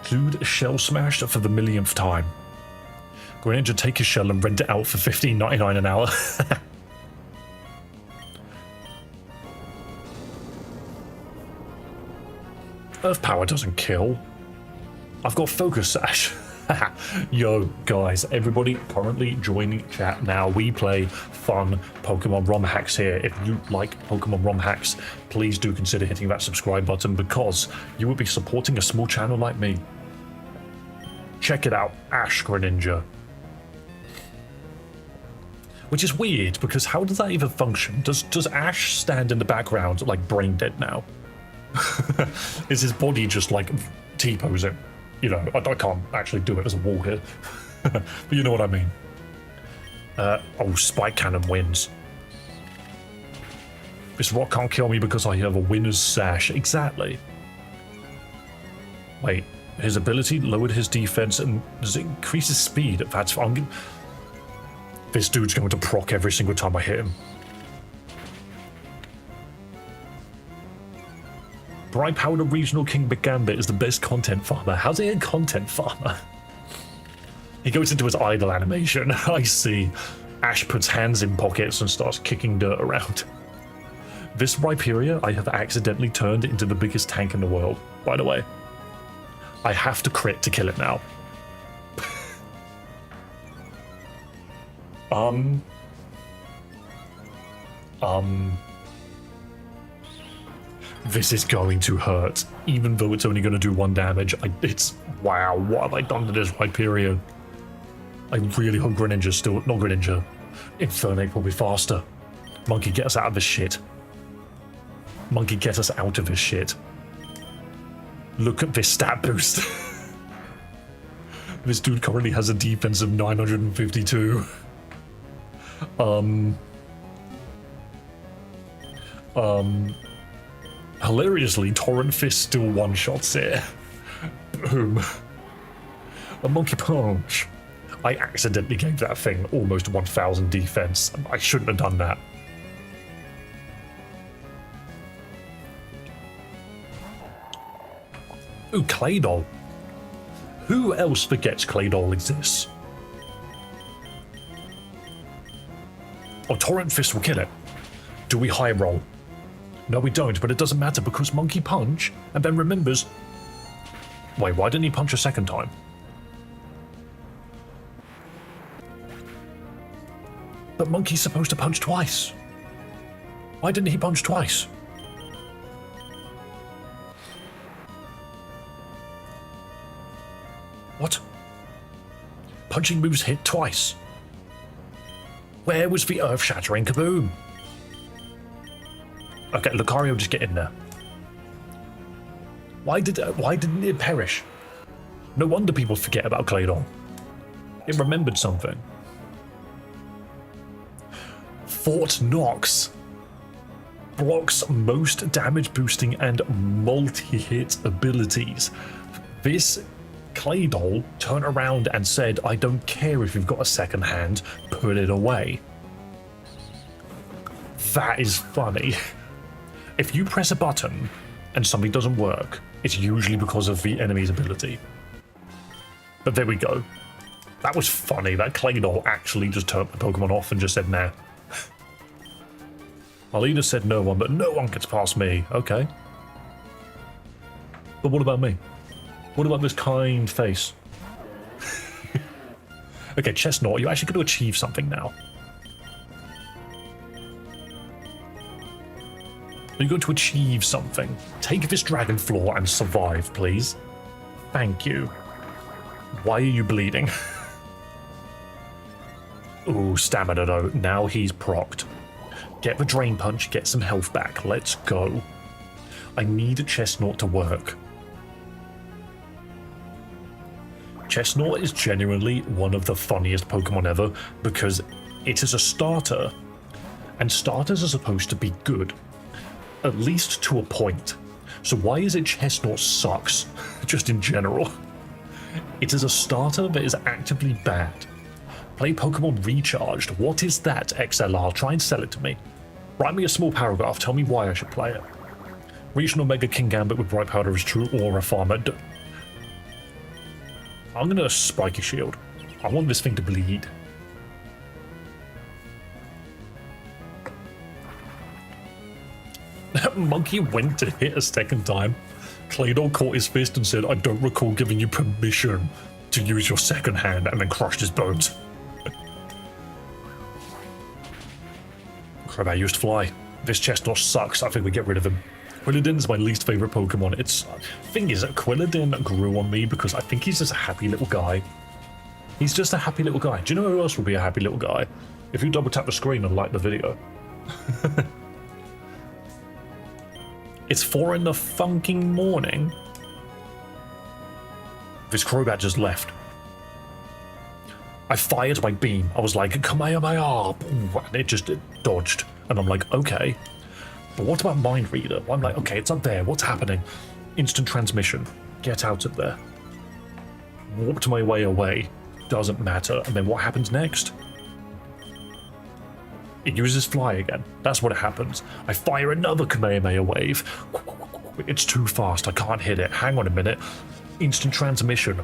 Dude Shell Smashed for the millionth time. Greninja, take his shell and rent it out for $15.99 an hour. Earth Power doesn't kill. I've got Focus Sash. Yo, guys, everybody currently joining chat now. We play fun Pokemon ROM hacks here. If you like Pokemon ROM hacks, please do consider hitting that subscribe button because you will be supporting a small channel like me. Check it out, Ash Greninja. Which is weird, because how does that even function? Does Ash stand in the background, like, brain dead now? Is his body just, like, T-posing? You know, I can't actually do it as a wall here. But you know what I mean. Oh, Spike Cannon wins. This rock can't kill me because I have a winner's sash. Exactly. Wait, his ability lowered his defense and does it increase his speed? That's fine. This dude's going to proc every single time I hit him. Bright Powder Regional King Gambit is the best content farmer. How's he a content farmer? He goes into his idle animation. I see. Ash puts hands in pockets and starts kicking dirt around. This Rhyperior I have accidentally turned into the biggest tank in the world, by the way. I have to crit to kill it now. This is going to hurt, even though it's only going to do 1 damage. Wow, what have I done to this Hyperion? I really hope Greninja's still, not Greninja, Infernape will be faster. Monkey, get us out of this shit. Monkey, get us out of this shit. Look at this stat boost. This dude currently has a defense of 952. Hilariously, Torrent Fist still one-shots it. Boom. A Monkey Punch. I accidentally gave that thing almost 1000 defense. I shouldn't have done that. Ooh, Claydol. Who else forgets Claydol exists? Oh, Torrent Fist will kill it. Do we high roll? No, we don't, but it doesn't matter because Monkey Punch and then remembers. Wait, why didn't he punch a second time? But Monkey's supposed to punch twice. Why didn't he punch twice? What? Punching moves hit twice. Where was the earth-shattering kaboom? Okay, Lucario, just get in there. Why didn't it perish? No wonder people forget about Claydol. It remembered something. Fort Knox blocks most damage boosting and multi-hit abilities. This Claydol turned around and said, I don't care if you've got a second hand, put it away. That is funny. If you press a button and something doesn't work, it's usually because of the enemy's ability. But there we go. That was funny. That Claydol actually just turned the Pokemon off and just said, nah. My leader said no one, but no one gets past me. Okay. But what about me? What about this kind face? Okay, Chestnut, you're actually going to achieve something now. You're going to achieve something. Take this Dragon Floor and survive, please. Thank you. Why are you bleeding? Ooh, stamina though. Now he's procced. Get the Drain Punch, get some health back. Let's go. I need Chestnut to work. Chestnut is genuinely one of the funniest Pokemon ever because it is a starter, and starters are supposed to be good, at least to a point. So why is it Chestnut sucks, just in general? It is a starter that is actively bad. Play Pokemon Recharged. What is that, XLR? Try and sell it to me. Write me a small paragraph, tell me why I should play it. Regional Mega King Gambit with Bright Powder is true, or a farmer. I'm gonna Spiky Shield. I want this thing to bleed. Monkey went to hit a second time. Claydol caught his fist and said, I don't recall giving you permission to use your second hand, and then crushed his bones. Crap, I used Fly. This Chestnut sucks. I think we get rid of him. Quilladin's my least favorite Pokemon. Thing is, Quilladin grew on me because I think he's just a happy little guy. He's just a happy little guy. Do you know who else would be a happy little guy? If you double tap the screen and like the video. It's 4 in the funking morning. This Crobat just left. I fired my beam. I was like, Kamehameha, and it just dodged. And I'm like, okay. But what about Mind Reader? I'm like, okay, it's up there. What's happening? Instant transmission. Get out of there. Warped my way away. Doesn't matter. And then what happens next? It uses Fly again. That's what happens. I fire another Kamehameha wave. It's too fast. I can't hit it. Hang on a minute. Instant transmission.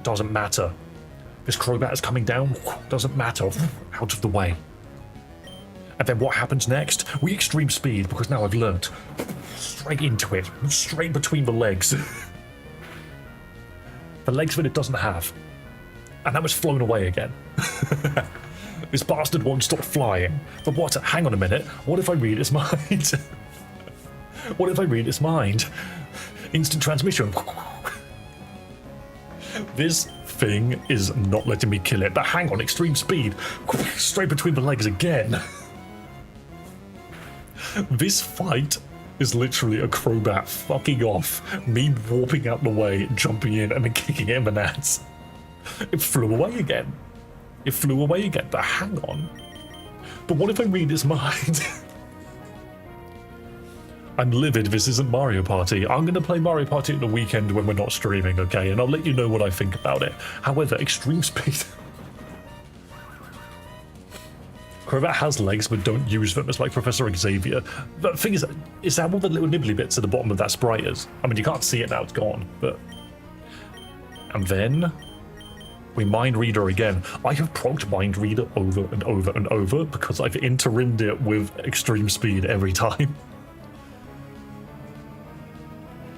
Doesn't matter. This Crobat is coming down. Doesn't matter. Out of the way. And then what happens next? We extreme speed because now I've learnt. Straight into it. Straight between the legs. the legs that it doesn't have. And that was flown away again. This bastard won't stop flying. But what? Hang on a minute. What if I read its mind? What if I read its mind? Instant transmission. This thing is not letting me kill it. But hang on, extreme speed. Straight between the legs again. This fight is literally a Crobat fucking off, me warping out the way, jumping in, and then kicking it in the nuts. It flew away again. It flew away again, but hang on. But what if I read his mind? I'm livid, this isn't Mario Party. I'm going to play Mario Party at the weekend when we're not streaming, okay? And I'll let you know what I think about it. However, extreme speed... Crobat has legs, but don't use them. It's like Professor Xavier. The thing is that all the little nibbly bits at the bottom of that sprite is? I mean, you can't see it now, it's gone, but... And then... we Mind Reader again. I have procced Mind Reader over and over and over because I've inter-rimmed it with extreme speed every time.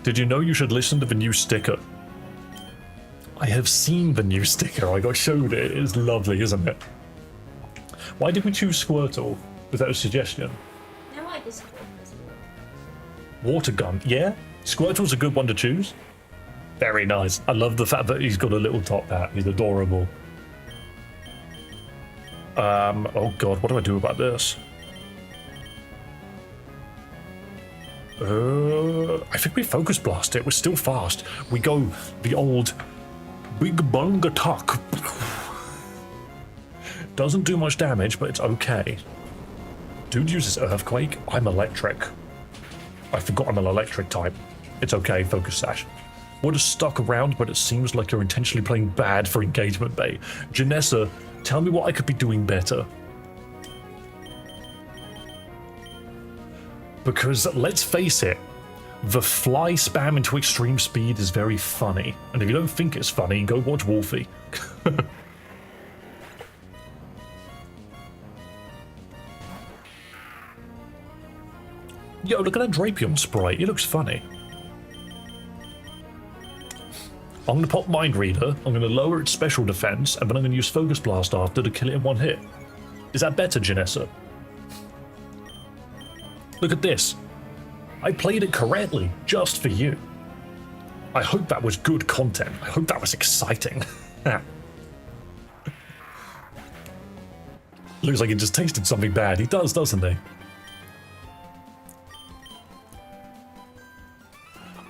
Did you know you should listen to the new sticker? I have seen the new sticker. I got showed it. It's lovely, isn't it? Why did we choose Squirtle? Was that a suggestion? No, I disagree. Water gun. Yeah? Squirtle's a good one to choose. Very nice. I love the fact that he's got a little top hat. He's adorable. Oh god, what do I do about this? I think we Focus Blast it. We're still fast. We go the old Big Bang attack. Doesn't do much damage, but it's okay. Dude uses Earthquake. I'm Electric. I forgot I'm an Electric type. It's okay, Focus Sash. Would have stuck around, but it seems like you're intentionally playing bad for engagement bait. Janessa, tell me what I could be doing better. Because, let's face it, the fly spam into extreme speed is very funny. And if you don't think it's funny, go watch Wolfie. Yo, look at that Drapion sprite. It looks funny. I'm going to pop Mind Reader, I'm going to lower its special defense, and then I'm going to use Focus Blast after to kill it in one hit. Is that better, Janessa? Look at this. I played it correctly, just for you. I hope that was good content. I hope that was exciting. Looks like he just tasted something bad. He does, doesn't he?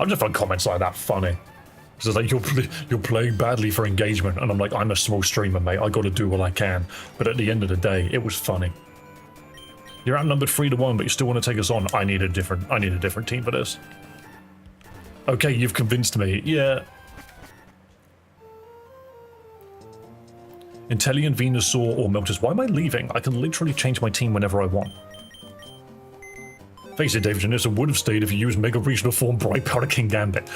I just find comments like that funny. It's like, you're playing badly for engagement, and I'm like, I'm a small streamer, mate. I got to do what I can. But at the end of the day, it was funny. You're outnumbered 3-1, but you still want to take us on. I need a different team for this. Okay, you've convinced me. Yeah. Intellion, Venusaur, or Meltus. Why am I leaving? I can literally change my team whenever I want. Face it, David Janessa would have stayed if you used Mega Regional Form Bright Powder Kingambit.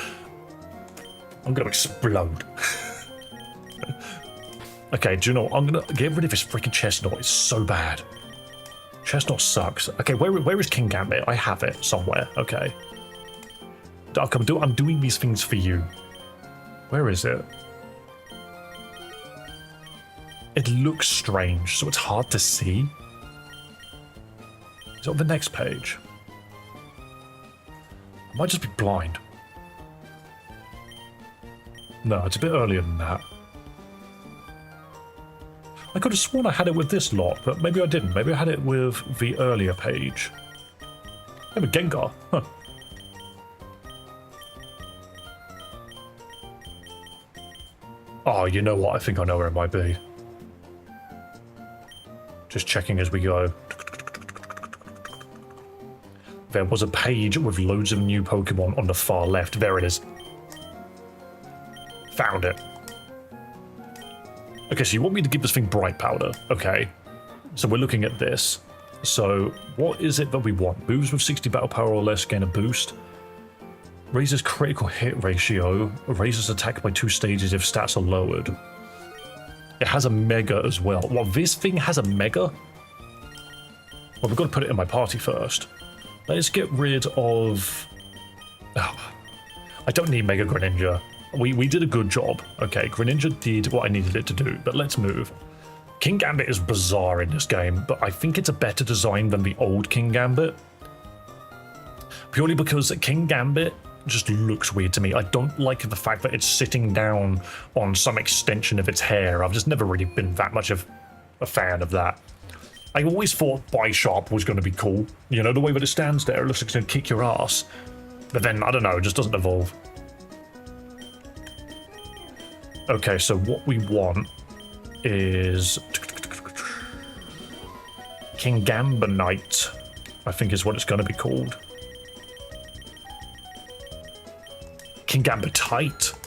I'm gonna explode. Okay, do you know what? I'm gonna get rid of this freaking Chestnut. It's so bad. Chestnut sucks. Okay, where is Kingambit? I have it somewhere. Okay. I'm doing these things for you. Where is it? It looks strange, so it's hard to see. Is it on the next page? I might just be blind. No, it's a bit earlier than that. I could have sworn I had it with this lot, but maybe I didn't. Maybe I had it with the earlier page. I have a Gengar. Huh. Oh, you know what? I think I know where it might be. Just checking as we go. There was a page with loads of new Pokemon on the far left. There it is. Found it. Okay, so you want me to give this thing Bright Powder. Okay. So we're looking at this. So what is it that we want? Moves with 60 battle power or less gain a boost. Raises critical hit ratio. Raises attack by 2 stages if stats are lowered. It has a Mega as well. Well, this thing has a Mega? Well, we've got to put it in my party first. Let's get rid of... Oh, I don't need Mega Greninja. we did a good job. Okay, Greninja did what I needed it to do, but let's move. Kingambit is bizarre in this game, but I think it's a better design than the old Kingambit. Purely because Kingambit just looks weird to me. I don't like the fact that it's sitting down on some extension of its hair. I've just never really been that much of a fan of that. I always thought Bisharp was going to be cool. You know, the way that it stands there, it looks like it's going to kick your ass. But then, I don't know, it just doesn't evolve. Okay, so what we want is Kingambonite, I think is what it's going to be called. Kingambitite.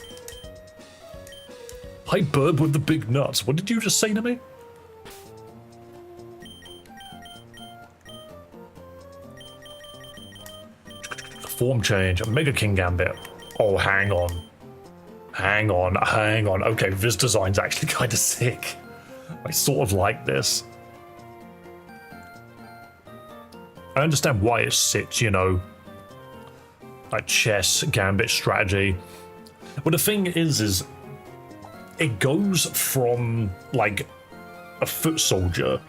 Hi, bird with the big nuts. What did you just say to me? Form change. Mega Kingambit. Oh, hang on. Hang on. Okay, this design's actually kind of sick. I sort of like this. I understand why it sits, you know, like chess, gambit, strategy. But the thing is it goes from like a foot soldier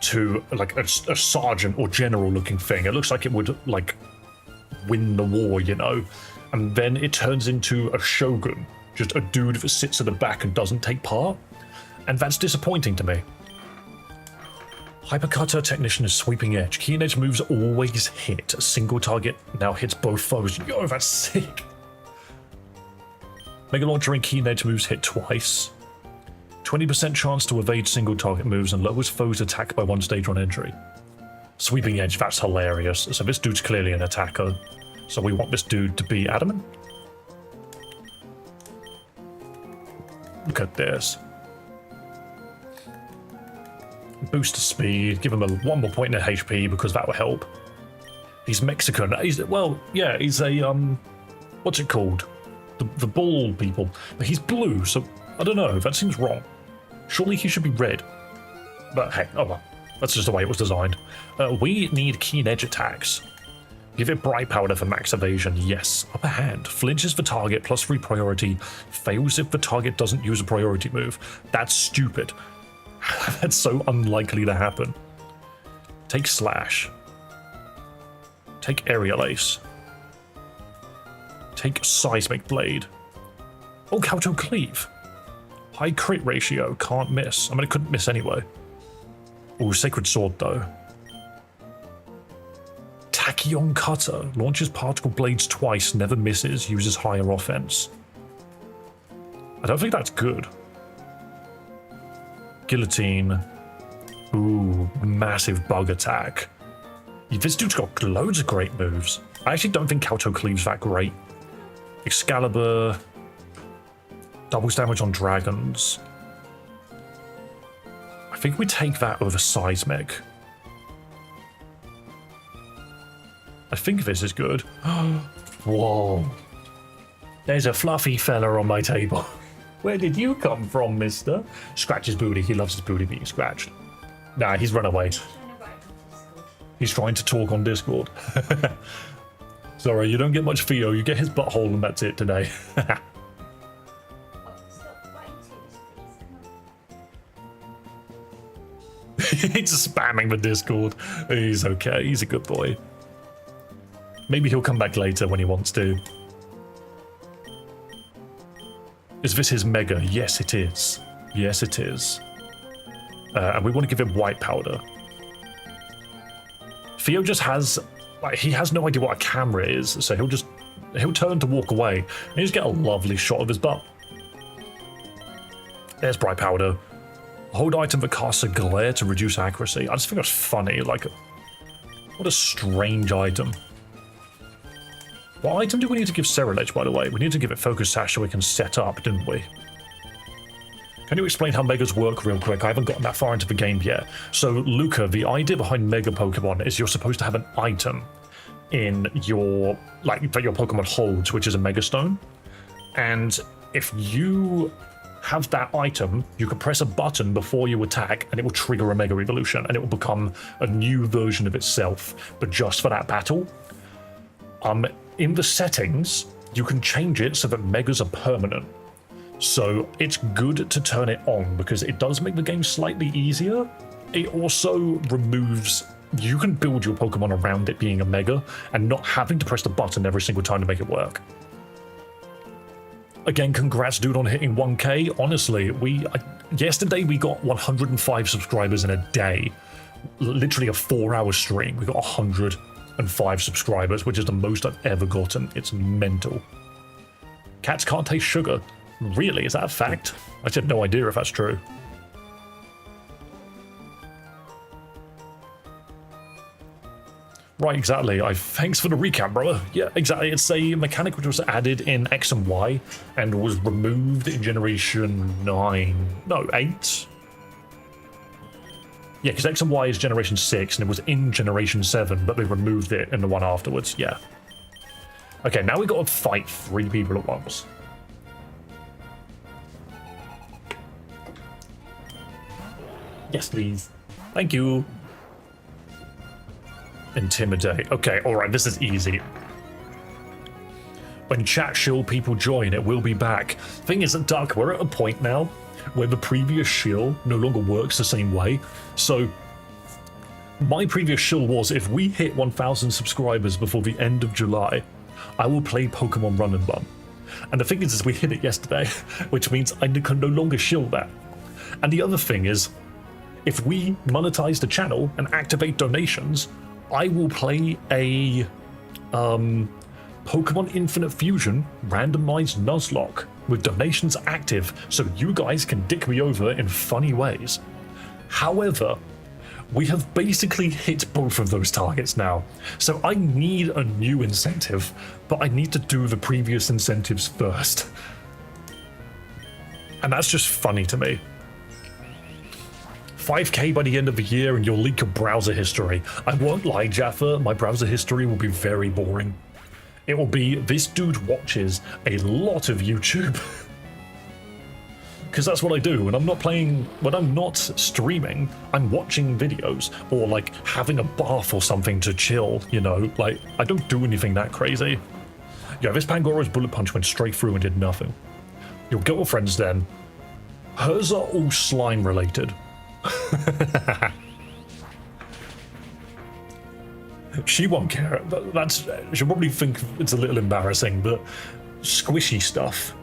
to like a sergeant or general looking thing. It looks like it would like win the war, you know, and then it turns into a shogun, just a dude that sits at the back and doesn't take part, and that's disappointing to me. Hypercutter Technician is Sweeping Edge. Keen Edge moves always hit. A single target now hits both foes. Yo, that's sick. Mega Launcher and Keen Edge moves hit twice. 20% chance to evade single target moves and lowers foes attack by 1 stage on entry. Sweeping Edge, that's hilarious. So this dude's clearly an attacker. So we want this dude to be adamant. Look at this. Boost to speed, give him one more point in HP because that will help. He's Mexican. He's a, what's it called? The ball people. But he's blue, so I don't know, that seems wrong. Surely he should be red. But hey, oh well, that's just the way it was designed. We need Keen Edge attacks. Give it Bright Powder for max evasion, yes. Upper hand, flinches the target plus 3 priority, fails if the target doesn't use a priority move. That's stupid. That's so unlikely to happen. Take Slash. Take Aerial Ace. Take Seismic Blade. Oh, Kowtow Cleave. High crit ratio, can't miss. I mean, it couldn't miss anyway. Oh, Sacred Sword though. Tachyon Cutter. Launches particle blades twice, never misses, uses higher offense. I don't think that's good. Guillotine. Ooh, massive bug attack. This dude's got loads of great moves. I actually don't think Kowtow Cleave's that great. Excalibur. Doubles damage on dragons. I think we take that over Seismic. I think this is good. Whoa. There's a fluffy fella on my table. Where did you come from, mister? Scratch his booty. He loves his booty being scratched. Nah, he's run away. He's trying to talk on Discord. Sorry, you don't get much Theo. You get his butthole and that's it today. He's spamming the Discord. He's okay. He's a good boy. Maybe he'll come back later when he wants to. Is this his Mega? Yes, it is. Yes, it is. And we want to give him White Powder. Theo just has... like, he has no idea what a camera is, so he'll turn to walk away, and you just get a lovely shot of his butt. There's Bright Powder. Hold item that casts a glare to reduce accuracy. I just think that's funny, like... what a strange item. What item do we need to give Ceruledge, by the way? We need to give it Focus Sash so we can set up, didn't we? Can you explain how Megas work real quick? I haven't gotten that far into the game yet. So, Luca, the idea behind Mega Pokemon is you're supposed to have an item in your, like, that your Pokemon holds, which is a Mega Stone. And if you have that item, you can press a button before you attack, and it will trigger a Mega Evolution, and it will become a new version of itself, but just for that battle. In the settings, you can change it so that megas are permanent. So it's good to turn it on because it does make the game slightly easier. It also removes, you can build your Pokemon around it being a mega and not having to press the button every single time to make it work. Again, congrats dude on hitting 1K. Honestly, yesterday we got 105 subscribers in a day. Literally a 4-hour stream. We got 105 subscribers, which is the most I've ever gotten. It's mental. Cats can't taste sugar. Really? Is that a fact? I just have no idea if that's true. Right, exactly. Thanks for the recap, brother. Yeah, exactly. It's a mechanic which was added in X and Y and was removed in Generation 9. No, 8? Yeah, because X and Y is Generation 6 and it was in Generation 7, but they removed it in the one afterwards. Yeah. Okay, now we got to fight 3 people at once. Yes, please. Thank you. Intimidate. Okay, alright, this is easy. When chat shill people join, it will be back. Thing is, Duck, we're at a point now where the previous shill no longer works the same way. So, my previous shill was, if we hit 1,000 subscribers before the end of July, I will play Pokemon Run and Bun. And the thing is we hit it yesterday, which means I can no longer shill that. And the other thing is, if we monetize the channel and activate donations, I will play a Pokemon Infinite Fusion randomized Nuzlocke with donations active so you guys can dick me over in funny ways. However, we have basically hit both of those targets now, so I need a new incentive, but I need to do the previous incentives first. And that's just funny to me. 5K by the end of the year and you'll leak your browser history. I won't lie, Jaffa, my browser history will be very boring. It will be, this dude watches a lot of YouTube. Because that's what I do. When I'm not playing, when I'm not streaming, I'm watching videos or like having a bath or something to chill, you know? Like, I don't do anything that crazy. Yeah, this Pangora's Bullet Punch went straight through and did nothing. Your girlfriends then, hers are all slime related. She won't care. She'll probably think it's a little embarrassing, but squishy stuff,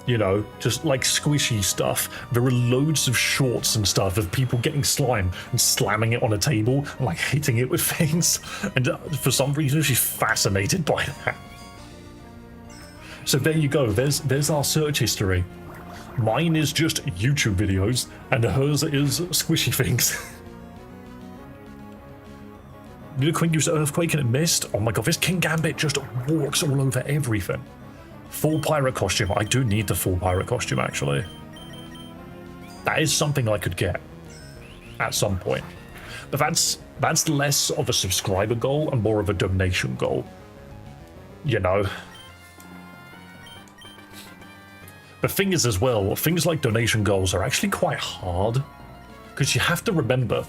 you know, just like squishy stuff. There are loads of shorts and stuff of people getting slime and slamming it on a table and like hitting it with things, and for some reason she's fascinated by that. So there you go, there's our search history. Mine is just YouTube videos, and hers is squishy things. Nidoqueen used Earthquake and it missed. Oh my god, this Kingambit just walks all over everything. Full pirate costume. I do need the full pirate costume, actually. That is something I could get at some point. But that's less of a subscriber goal and more of a donation goal. You know? The thing is as well, things like donation goals are actually quite hard, because you have to remember,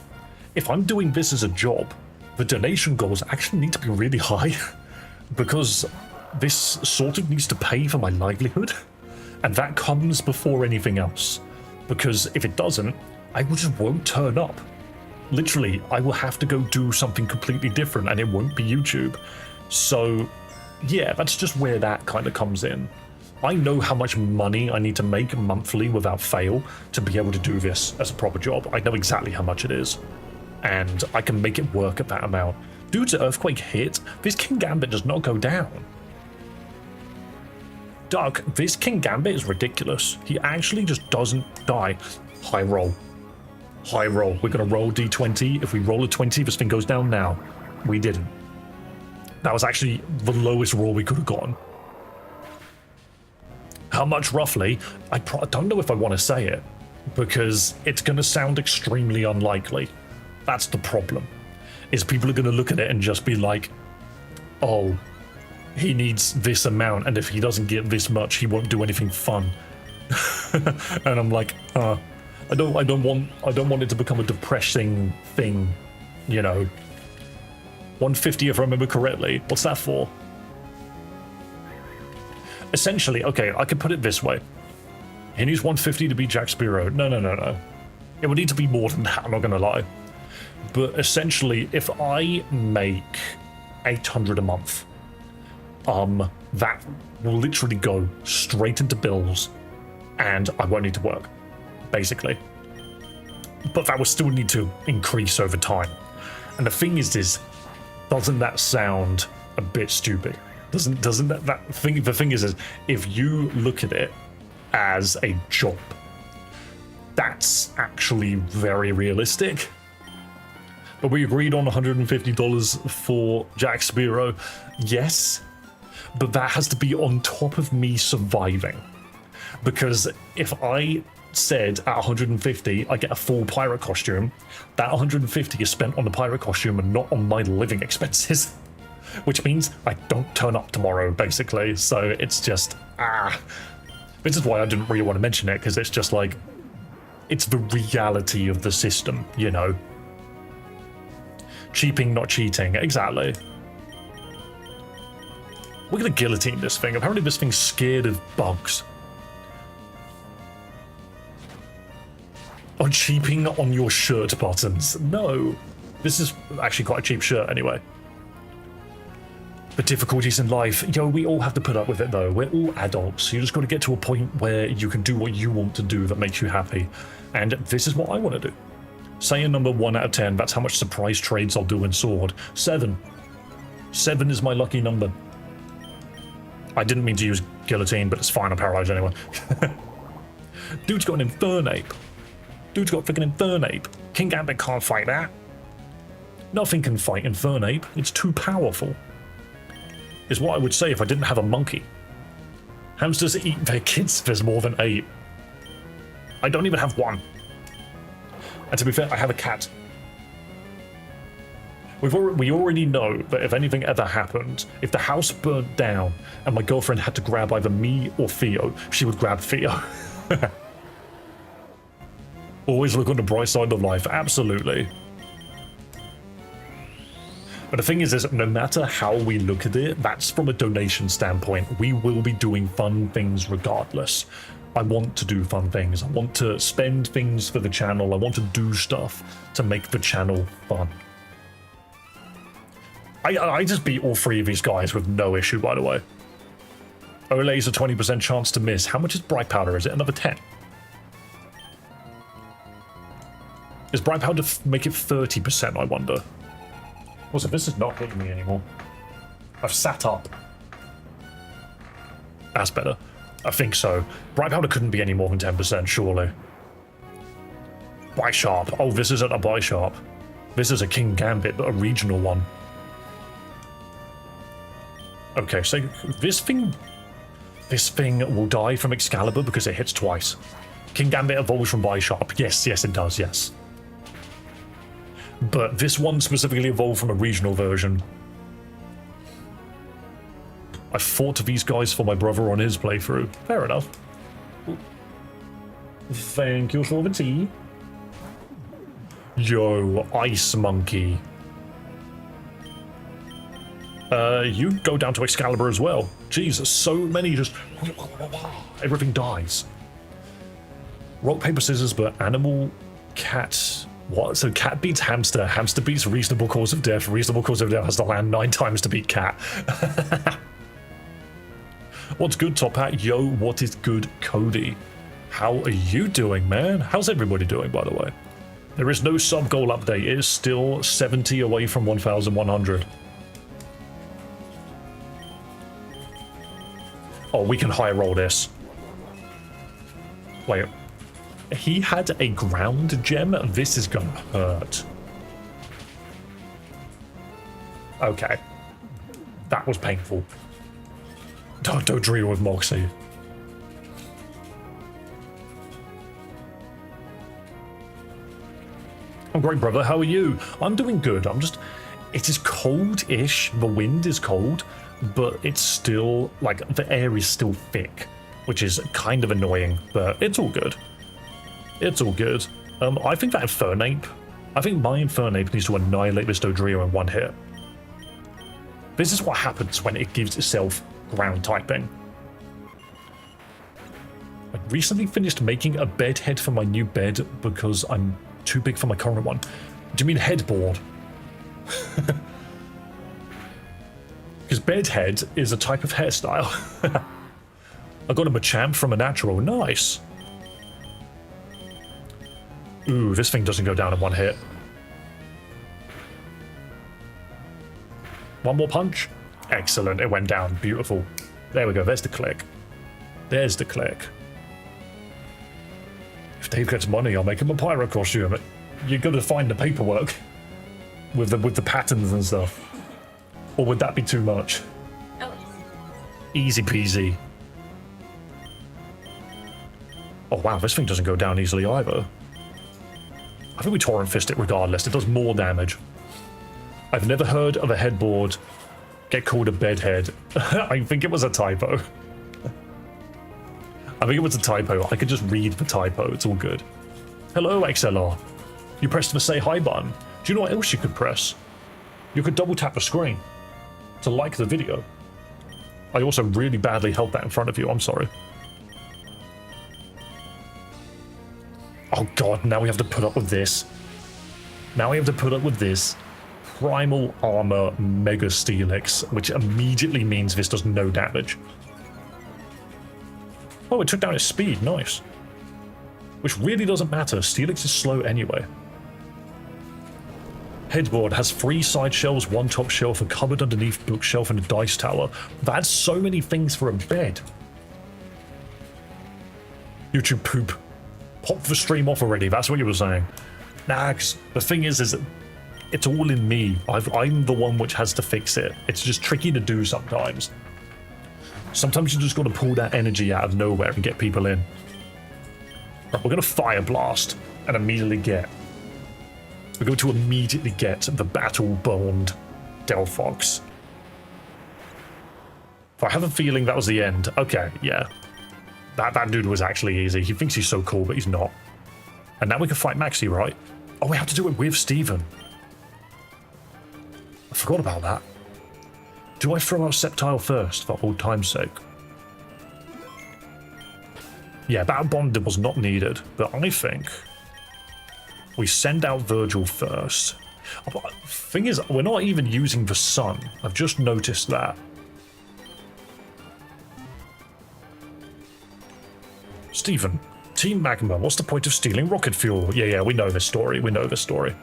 if I'm doing this as a job, the donation goals actually need to be really high, because this sort of needs to pay for my livelihood, and that comes before anything else, because if it doesn't, I just won't turn up. Literally, I will have to go do something completely different, and it won't be YouTube. So, yeah, that's just where that kind of comes in. I know how much money I need to make monthly without fail to be able to do this as a proper job. I know exactly how much it is, and I can make it work at that amount. Due to Earthquake hit, this Kingambit does not go down. Doug, this Kingambit is ridiculous. He actually just doesn't die. High roll. High roll. We're going to roll D20. If we roll a 20, this thing goes down now. We didn't. That was actually the lowest roll we could have gotten. How much roughly? I don't know if I want to say it, because it's going to sound extremely unlikely. That's the problem, is people are going to look at it and just be like, oh, he needs this amount, and if he doesn't get this much, he won't do anything fun. And I'm like, I don't want it to become a depressing thing, you know. 150 if I remember correctly. What's that for? Essentially, okay, I could put it this way. He needs 150 to be Jack Sparrow. No. It would need to be more than that, I'm not gonna lie. But essentially, if I make 800 a month, that will literally go straight into bills and I won't need to work, basically. But that will still need to increase over time. And the thing is doesn't that sound a bit stupid? Doesn't that thing? The thing is if you look at it as a job, that's actually very realistic. But we agreed on $150 for Jack Sparrow, yes, but that has to be on top of me surviving. Because if I said at 150 I get a full pirate costume, that 150 is spent on the pirate costume and not on my living expenses. Which means I don't turn up tomorrow, basically. So it's just, This is why I didn't really want to mention it, because it's just like, it's the reality of the system, you know? Cheaping, not cheating, exactly. We're gonna guillotine this thing. Apparently this thing's scared of bugs. Oh, cheaping on your shirt buttons. No. This is actually quite a cheap shirt anyway. The difficulties in life, yo, we all have to put up with it though. We're all adults. You just got to get to a point where you can do what you want to do that makes you happy. And this is what I want to do. Saying number 1 out of 10, that's how much surprise trades I'll do in Sword. 7. 7 is my lucky number. I didn't mean to use guillotine, but it's fine, I'm paralyzed anyway. Dude's got an Infernape. Dude's got freaking Infernape. King Gambit can't fight that. Nothing can fight Infernape. It's too powerful. Is what I would say if I didn't have a monkey. Hamsters eat their kids if there's more than 8. I don't even have 1. And to be fair, I have a cat. We already know that if anything ever happened, if the house burnt down and my girlfriend had to grab either me or Theo, she would grab Theo. Always look on the bright side of life, absolutely. But the thing is no matter how we look at it, that's from a donation standpoint. We will be doing fun things regardless. I want to do fun things. I want to spend things for the channel. I want to do stuff to make the channel fun. I just beat all 3 of these guys with no issue, by the way. Ole's a 20% chance to miss. How much is Bright Powder? Is it another 10? Is Bright Powder make it 30%, I wonder? Also, this is not hitting me anymore. I've sat up. That's better. I think so. Bright Powder couldn't be any more than 10%, surely. Bisharp. Oh, this isn't a Bisharp. This is a King Gambit, a regional one. Okay, so this thing will die from Excalibur because it hits twice. King Gambit evolves from Bisharp. Yes, it does, yes. But this one specifically evolved from a regional version. I fought these guys for my brother on his playthrough. Fair enough. Thank you for the tea. Yo, Ice Monkey. You go down to Excalibur as well. Jesus, so many just... Everything dies. Rock, paper, scissors, but animal, cat... What? So cat beats hamster. Hamster beats reasonable cause of death. Reasonable cause of death has to land 9 times to beat cat. What's good, Top Hat? Yo, what is good, Cody? How are you doing, man? How's everybody doing, by the way? There is no sub-goal update. It is still 70 away from 1,100. Oh, we can high roll this. Wait. He had a ground gem? This is gonna hurt. Okay. That was painful. Don't dream with Moxie. I'm great, brother. How are you? I'm doing good. It is cold-ish. The wind is cold, but it's still, like, the air is still thick, which is kind of annoying, but it's all good. It's all good. I think that Infernape, I think my Infernape needs to annihilate this Dodrio in 1 hit. This is what happens when it gives itself ground typing. recently finished making a bed head for my new bed because I'm too big for my current one. Do you mean headboard? Because bed head is a type of hairstyle. I got him a champ from a natural. Nice. Ooh, this thing doesn't go down in one hit. One more punch. Excellent, it went down. Beautiful. There we go, there's the click. There's the click. If Dave gets money, I'll make him a pirate costume. You're gonna find the paperwork with the patterns and stuff. Or would that be too much? Oh. Easy peasy. Oh wow, this thing doesn't go down easily either. I think we Torrent Fist it regardless. It does more damage. I've never heard of a headboard get called a bedhead. I think it was a typo. I think it was a typo. I could just read the typo. It's all good. Hello, XLR. You pressed the say hi button. Do you know what else you could press? You could double tap the screen to like the video. I also really badly held that in front of you. I'm sorry. Oh god, now we have to put up with this. Now we have to put up with this. Primal Armor Mega Steelix, which immediately means this does no damage. Oh, it took down its speed, nice. Which really doesn't matter, Steelix is slow anyway. Headboard has 3 side shelves, 1 top shelf, a cupboard underneath, bookshelf, and a dice tower. That's so many things for a bed. YouTube poop. Pop the stream off already, that's what you were saying. Nah, 'cause the thing is that it's all in me. I'm the one which has to fix it. It's just tricky to do sometimes. Sometimes you just gotta pull that energy out of nowhere and get people in. Right, we're gonna Fire Blast and immediately get. We're going to immediately get the battle-boned Delphox. I have a feeling that was the end. Okay, yeah. That dude was actually easy. He thinks he's so cool, but he's not. And now we can fight Maxi, right? Oh, we have to do it with Steven. I forgot about that. Do I throw out Sceptile first, for old time's sake? Yeah, Battle Bond was not needed, but I think we send out Virgil first. Thing is, we're not even using the sun. I've just noticed that. Steven, Team Magma, what's the point of stealing rocket fuel? Yeah, we know this story. We know this story.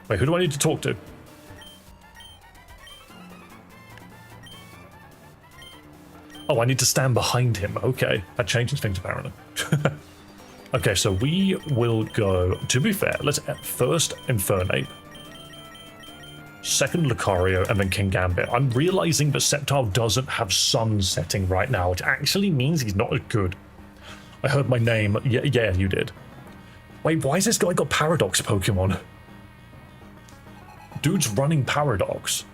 Wait, who do I need to talk to? Oh, I need to stand behind him. Okay, that changes things apparently. Okay, so we will go, to be fair, let's first Infernape, second Lucario, and then King Gambit. I'm realizing that Sceptile doesn't have sun setting right now, which actually means he's not as good. I heard my name. Yeah, you did. Wait, why has this guy got Paradox Pokemon? Dude's running Paradox.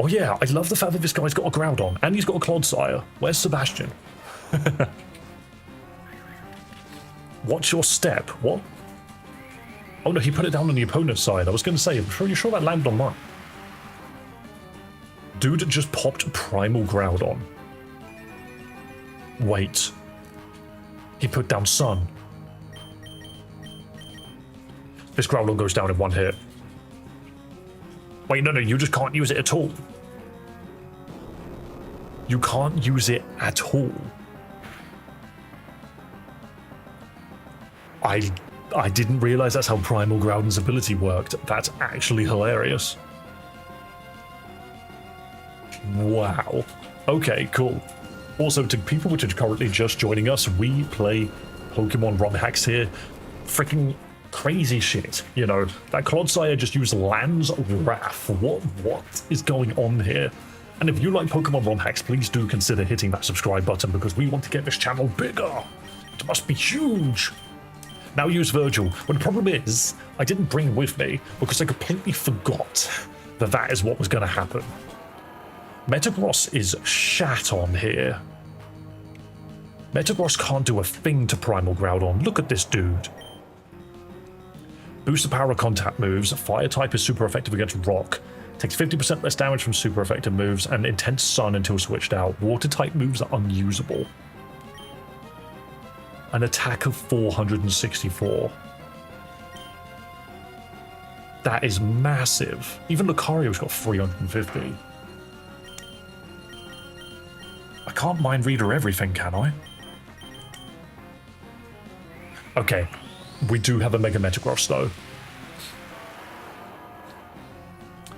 Oh yeah, I love the fact that this guy's got a Groudon, and he's got a Clodsire. Where's Sebastian? Watch your step. What? Oh no, he put it down on the opponent's side. I was going to say, I'm pretty sure that landed on mine. Dude just popped Primal Groudon. Wait. He put down Sun. This Groudon goes down in one hit. Wait, no, you just can't use it at all. You can't use it at all. I didn't realize that's how Primal Groudon's ability worked. That's actually hilarious. Wow. Okay, cool. Also, to people which are currently just joining us, we play Pokemon ROM hacks here. Freaking crazy shit, you know. That Clodsire just used Land's Wrath. What is going on here? And if you like Pokemon ROM hacks, please do consider hitting that subscribe button because we want to get this channel bigger. It must be huge. Now use Virgil. Well, the problem is, I didn't bring with me because I completely forgot that that is what was going to happen. Metagross is shat on here. Metagross can't do a thing to Primal Groudon. Look at this dude. Boost the power of contact moves. Fire type is super effective against rock. Takes 50% less damage from super effective moves and intense sun until switched out. Water type moves are unusable. An attack of 464. That is massive. Even Lucario's got 350. I can't mind reader everything, can I? Okay, we do have a Mega Metagross though.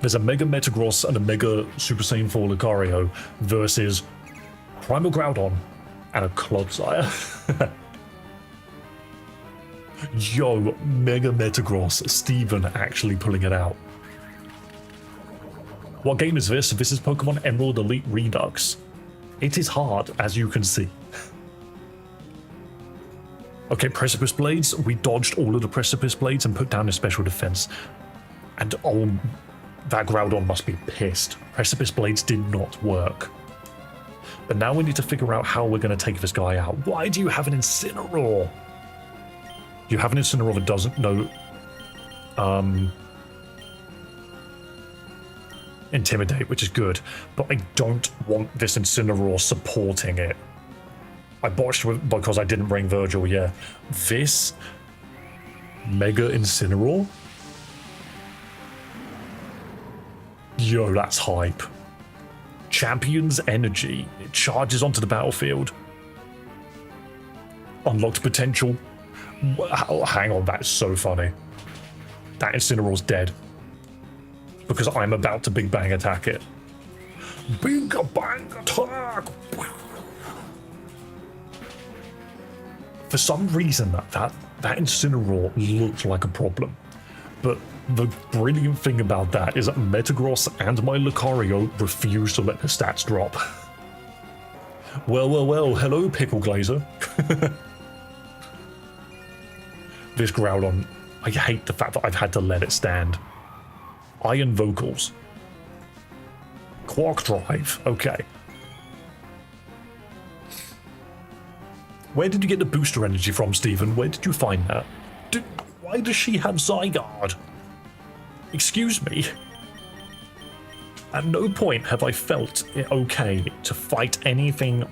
There's a Mega Metagross and a Mega Super Saiyan 4 Lucario versus Primal Groudon and a Clodsire. Yo, Mega Metagross, Steven actually pulling it out. What game is this? This is Pokemon Emerald Elite Redux. It is hard, as you can see. Okay, Precipice Blades. We dodged all of the Precipice Blades and put down a special defense. And oh, that Groudon must be pissed. Precipice Blades did not work. But now we need to figure out how we're going to take this guy out. Why do you have an Incineroar? You have an Incineroar that doesn't know Intimidate, which is good, but I don't want this Incineroar supporting it. I botched because I didn't bring Virgil, yeah. This Mega Incineroar? Yo, that's hype. Champion's Energy. It charges onto the battlefield. Unlocked potential. Oh, hang on, that's so funny. That Incineroar's dead. Because I'm about to Big Bang attack it. Big Bang attack! For some reason, that Incineroar looked like a problem. But the brilliant thing about that is that Metagross and my Lucario refuse to let the stats drop. Well, hello, Pickle Glazer. This Groudon, I hate the fact that I've had to let it stand. Iron Vocals. Quark Drive, okay. Where did you get the booster energy from, Steven? Where did you find that? Why does she have Zygarde? Excuse me? At no point have I felt it okay to fight anything.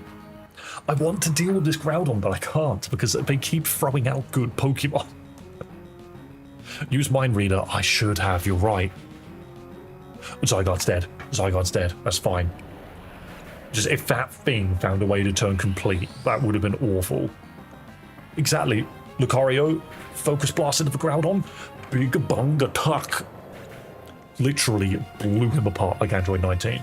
I want to deal with this Groudon, but I can't because they keep throwing out good Pokemon. Use Mind Reader. I should have, you're right. Zygarde's dead. Zygarde's dead. That's fine. Just if that thing found a way to turn complete, that would have been awful. Exactly. Lucario, Focus Blast into the Groudon. Big Bang attack. Literally blew him apart like Android 19.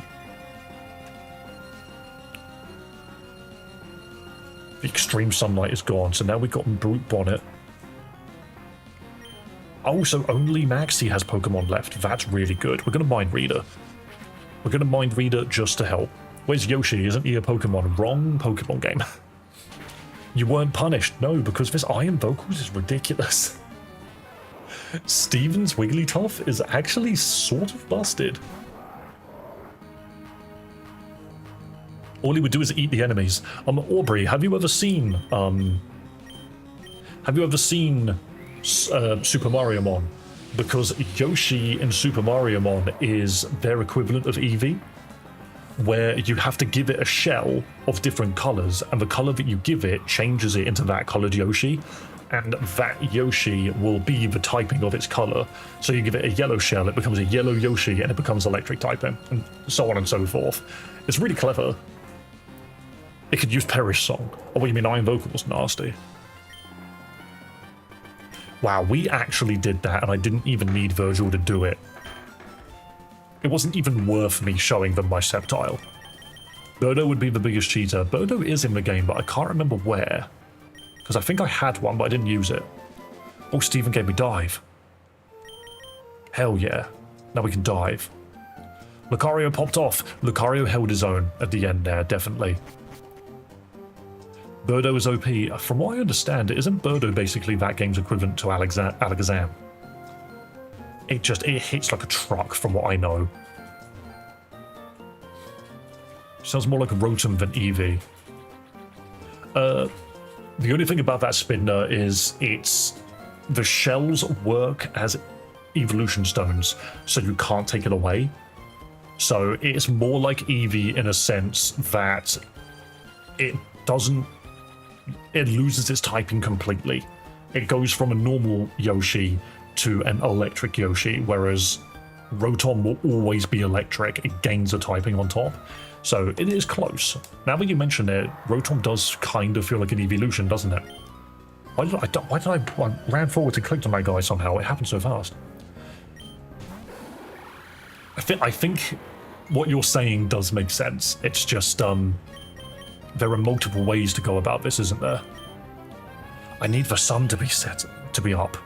The extreme sunlight is gone, so now we've got Brute Bonnet. Oh, so only Maxie has Pokemon left. That's really good. We're going to Mind Reader. We're going to Mind Reader just to help. Where's Yoshi? Isn't he a Pokemon? Wrong Pokemon game. You weren't punished. No, because this Iron Vocals is ridiculous. Steven's Wigglytuff is actually sort of busted. All he would do is eat the enemies. Aubrey, have you ever seen Super Mario Mon? Because Yoshi in Super Mario Mon is their equivalent of Eevee, where you have to give it a shell of different colors, and the color that you give it changes it into that colored Yoshi, and that Yoshi will be the typing of its color. So you give it a yellow shell, it becomes a yellow Yoshi, and it becomes electric typing, and so on and so forth. It's really clever. It could use Perish Song. Oh, what, you mean Iron Vocals? Nasty. Wow, we actually did that, and I didn't even need Virgil to do it. It wasn't even worth me showing them my Sceptile. Birdo would be the biggest cheater. Birdo is in the game, but I can't remember where. Because I think I had one, but I didn't use it. Oh, Steven gave me Dive. Hell yeah. Now we can dive. Lucario popped off. Lucario held his own at the end there, definitely. Birdo is OP. From what I understand, isn't Birdo basically that game's equivalent to Alakazam? It hits like a truck from what I know. Sounds more like a Rotom than Eevee. The only thing about that Spinner is the shells work as evolution stones, so you can't take it away. So it's more like Eevee in a sense that it loses its typing completely. It goes from a normal Yoshi to an electric Yoshi, whereas Rotom will always be electric. It gains a typing on top. So it is close. Now that you mention it, Rotom does kind of feel like an evolution, doesn't it? Why did I ran forward and clicked on that guy somehow? It happened so fast. I think what you're saying does make sense. It's just there are multiple ways to go about this, isn't there? I need the sun to be up.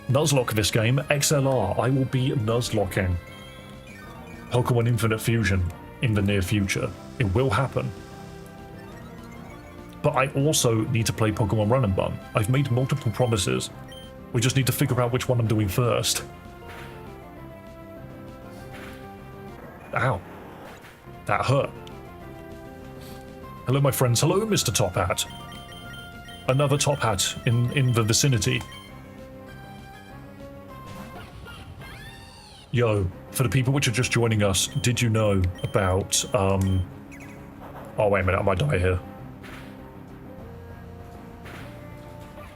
Nuzlocke this game, XLR. I will be Nuzlocking Pokemon Infinite Fusion in the near future. It will happen. But I also need to play Pokemon Run and Gun. I've made multiple promises. We just need to figure out which one I'm doing first. Ow. That hurt. Hello, my friends. Hello, Mr. Top Hat. Another Top Hat in the vicinity. Yo, for the people which are just joining us, did you know about, oh, wait a minute, I might die here.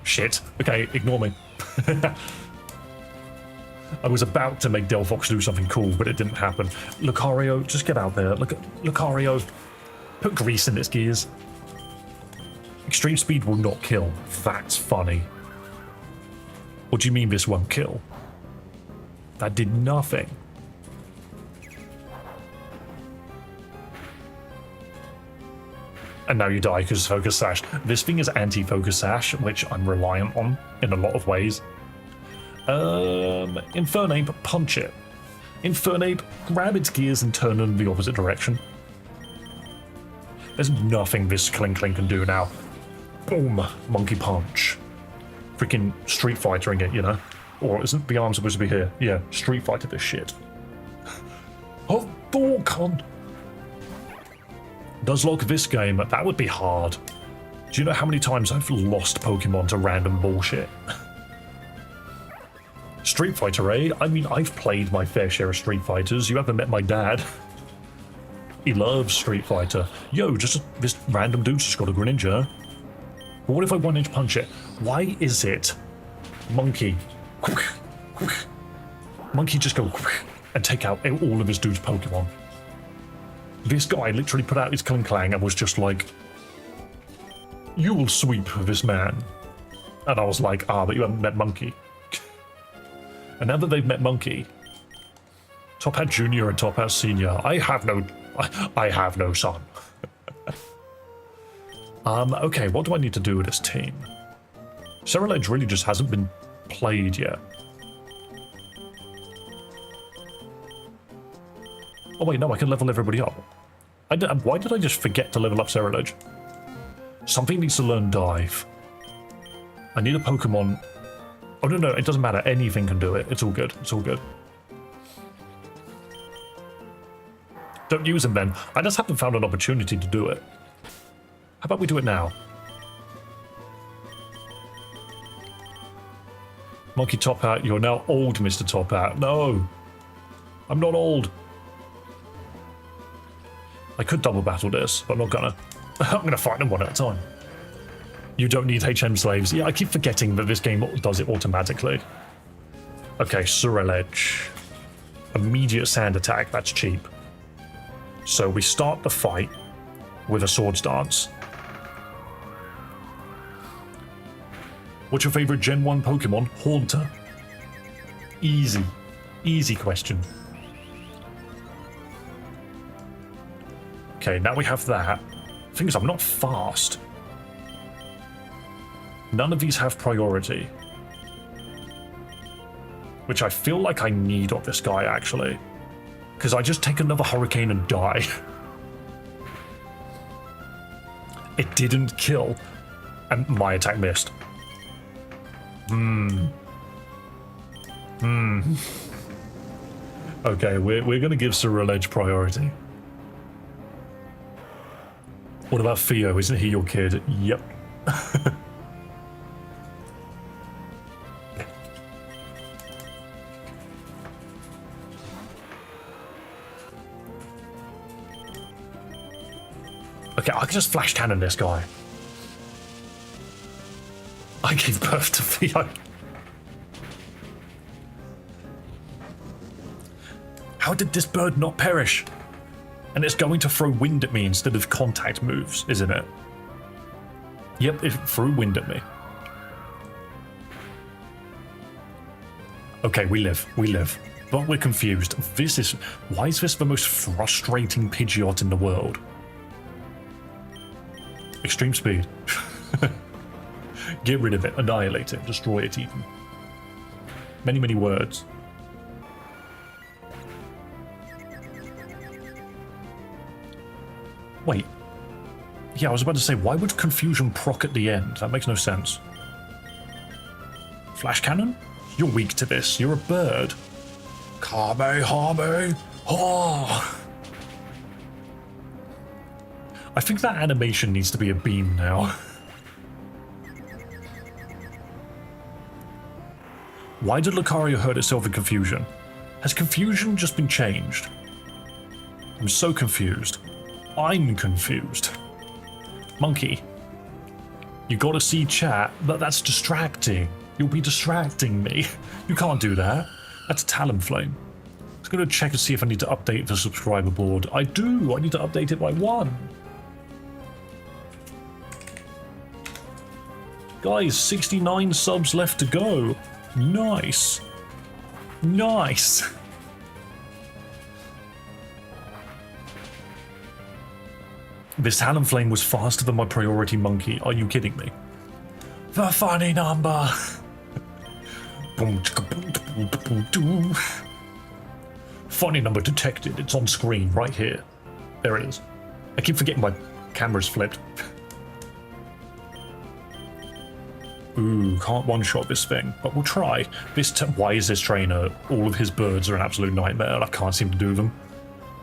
Shit. Okay, ignore me. I was about to make Delphox do something cool, but it didn't happen. Lucario, just get out there. Look at Lucario. Put grease in its gears. Extreme speed will not kill. That's funny. What do you mean this won't kill? That did nothing. And now you die because Focus Sash. This thing is anti-Focus Sash, which I'm reliant on in a lot of ways. Infernape, punch it. Infernape, grab its gears and turn in the opposite direction. There's nothing this Klinkling can do now. Boom, Monkey Punch. Freaking Street Fightering it, you know? Or isn't the arm supposed to be here? Yeah, Street Fighter this shit. Oh, Thorcon! Nuzlocke this game, that would be hard. Do you know how many times I've lost Pokemon to random bullshit? Street Fighter, eh? I mean, I've played my fair share of Street Fighters. You haven't met my dad. He loves Street Fighter. Yo, just this random dude's just got a Greninja. But what if I 1-inch punch it? Why is it Monkey? Monkey just go and take out all of his dude's Pokemon. This guy literally put out his Klinklang and was just like, you will sweep this man. And I was like, but you haven't met Monkey. And now that they've met Monkey, Top Hat Junior and Top Hat Senior, I have no son. Okay, what do I need to do with this team? Ceruledge really just hasn't been played yet. Oh wait, no, I can level everybody up. Why did I just forget to level up Ceruledge? Something needs to learn Dive. I need a Pokemon. Oh no, it doesn't matter. Anything can do it. It's all good. It's all good. Don't use him then. I just haven't found an opportunity to do it. How about we do it now? Monkey Top Hat, you're now old, Mr. Top Hat. No, I'm not old. I could double battle this, but I'm not gonna. I'm gonna fight them one at a time. You don't need HM slaves. Yeah, I keep forgetting that this game does it automatically. Okay, Ceruledge. Immediate sand attack, that's cheap. So we start the fight with a Swords Dance. What's your favorite Gen 1 Pokemon? Haunter. Easy. Easy question. Okay, now we have that. Thing is, I'm not fast. None of these have priority. Which I feel like I need of this guy, actually. Because I just take another Hurricane and die. It didn't kill. And my attack missed. Okay, we're gonna give Ceruledge priority. What about Theo? Isn't he your kid? Yep. Okay, I can just flash cannon this guy. I gave birth to Theo. How did this bird not perish? And it's going to throw wind at me instead of contact moves, isn't it? Yep, it threw wind at me. Okay, we live. But we're confused. Why is this the most frustrating Pidgeot in the world? Extreme speed. Get rid of it, annihilate it, destroy it even. Many, many words. Wait. Yeah, I was about to say, why would confusion proc at the end? That makes no sense. Flash cannon? You're weak to this. You're a bird. Kamehame! Oh! I think that animation needs to be a beam now. Why did Lucario hurt itself in confusion? Has confusion just been changed? I'm so confused. I'm confused. Monkey, you gotta see chat, but that's distracting. You'll be distracting me. You can't do that. That's Talonflame. I'm just gonna check and see if I need to update the subscriber board. I do. I need to update it by 1. Guys, 69 subs left to go. Nice. Nice. This Talonflame was faster than my priority monkey. Are you kidding me? The funny number. Funny number detected. It's on screen right here. There it is. I keep forgetting my camera's flipped. Ooh, can't one-shot this thing, but we'll try. Why is this trainer? All of his birds are an absolute nightmare, and I can't seem to do them.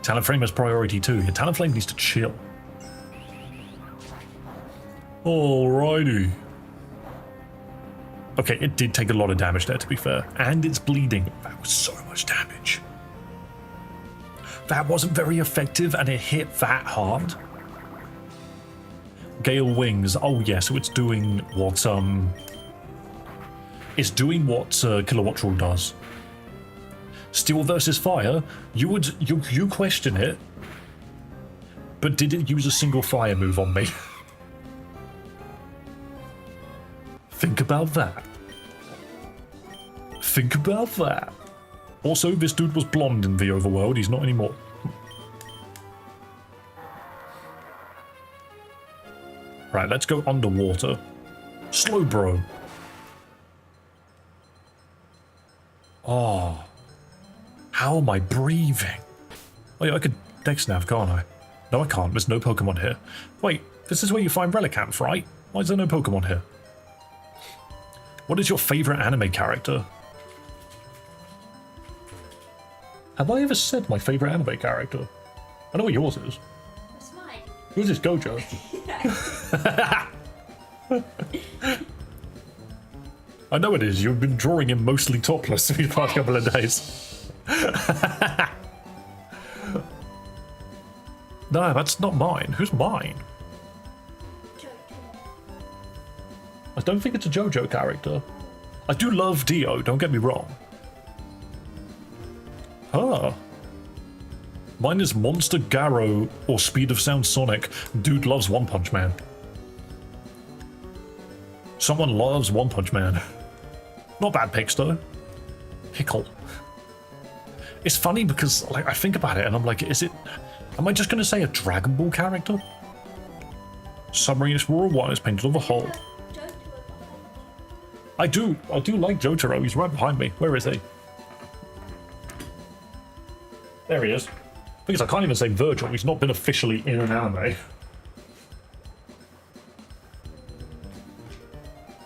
Talonflame has priority too. Yeah, Talonflame needs to chill. Alrighty. Okay, it did take a lot of damage there, to be fair. And it's bleeding. That was so much damage. That wasn't very effective, and it hit that hard. Gale Wings. Oh, yeah, so it's doing what, It's doing what Kilowatt Rule does. Steel versus Fire? You question it. But did it use a single fire move on me? Think about that. Think about that. Also, this dude was blonde in the overworld. He's not anymore. Right, let's go underwater. Slowbro. Oh. How am I breathing? Oh yeah, I could Dex Nav, can't I? No, I can't. There's no Pokemon here. Wait, this is where you find Relicanth, right? Why is there no Pokemon here? What is your favorite anime character? Have I ever said my favorite anime character? I know what yours is. What's mine? Yours is Gojo. I know it is. You've been drawing him mostly topless these past couple of days. No, that's not mine. Who's mine? I don't think it's a JoJo character. I do love Dio, don't get me wrong. Huh. Mine is Monster Garrow or Speed of Sound Sonic. Dude loves One Punch Man. Someone loves One Punch Man. Not bad picks though. Pickle. It's funny because like I think about it and I'm like, am I just gonna say a Dragon Ball character? Submarine Explorer 1 is painted over hull. I do like Jotaro. He's right behind me. Where is he? There he is. Because I can't even say Virgil. He's not been officially in an anime.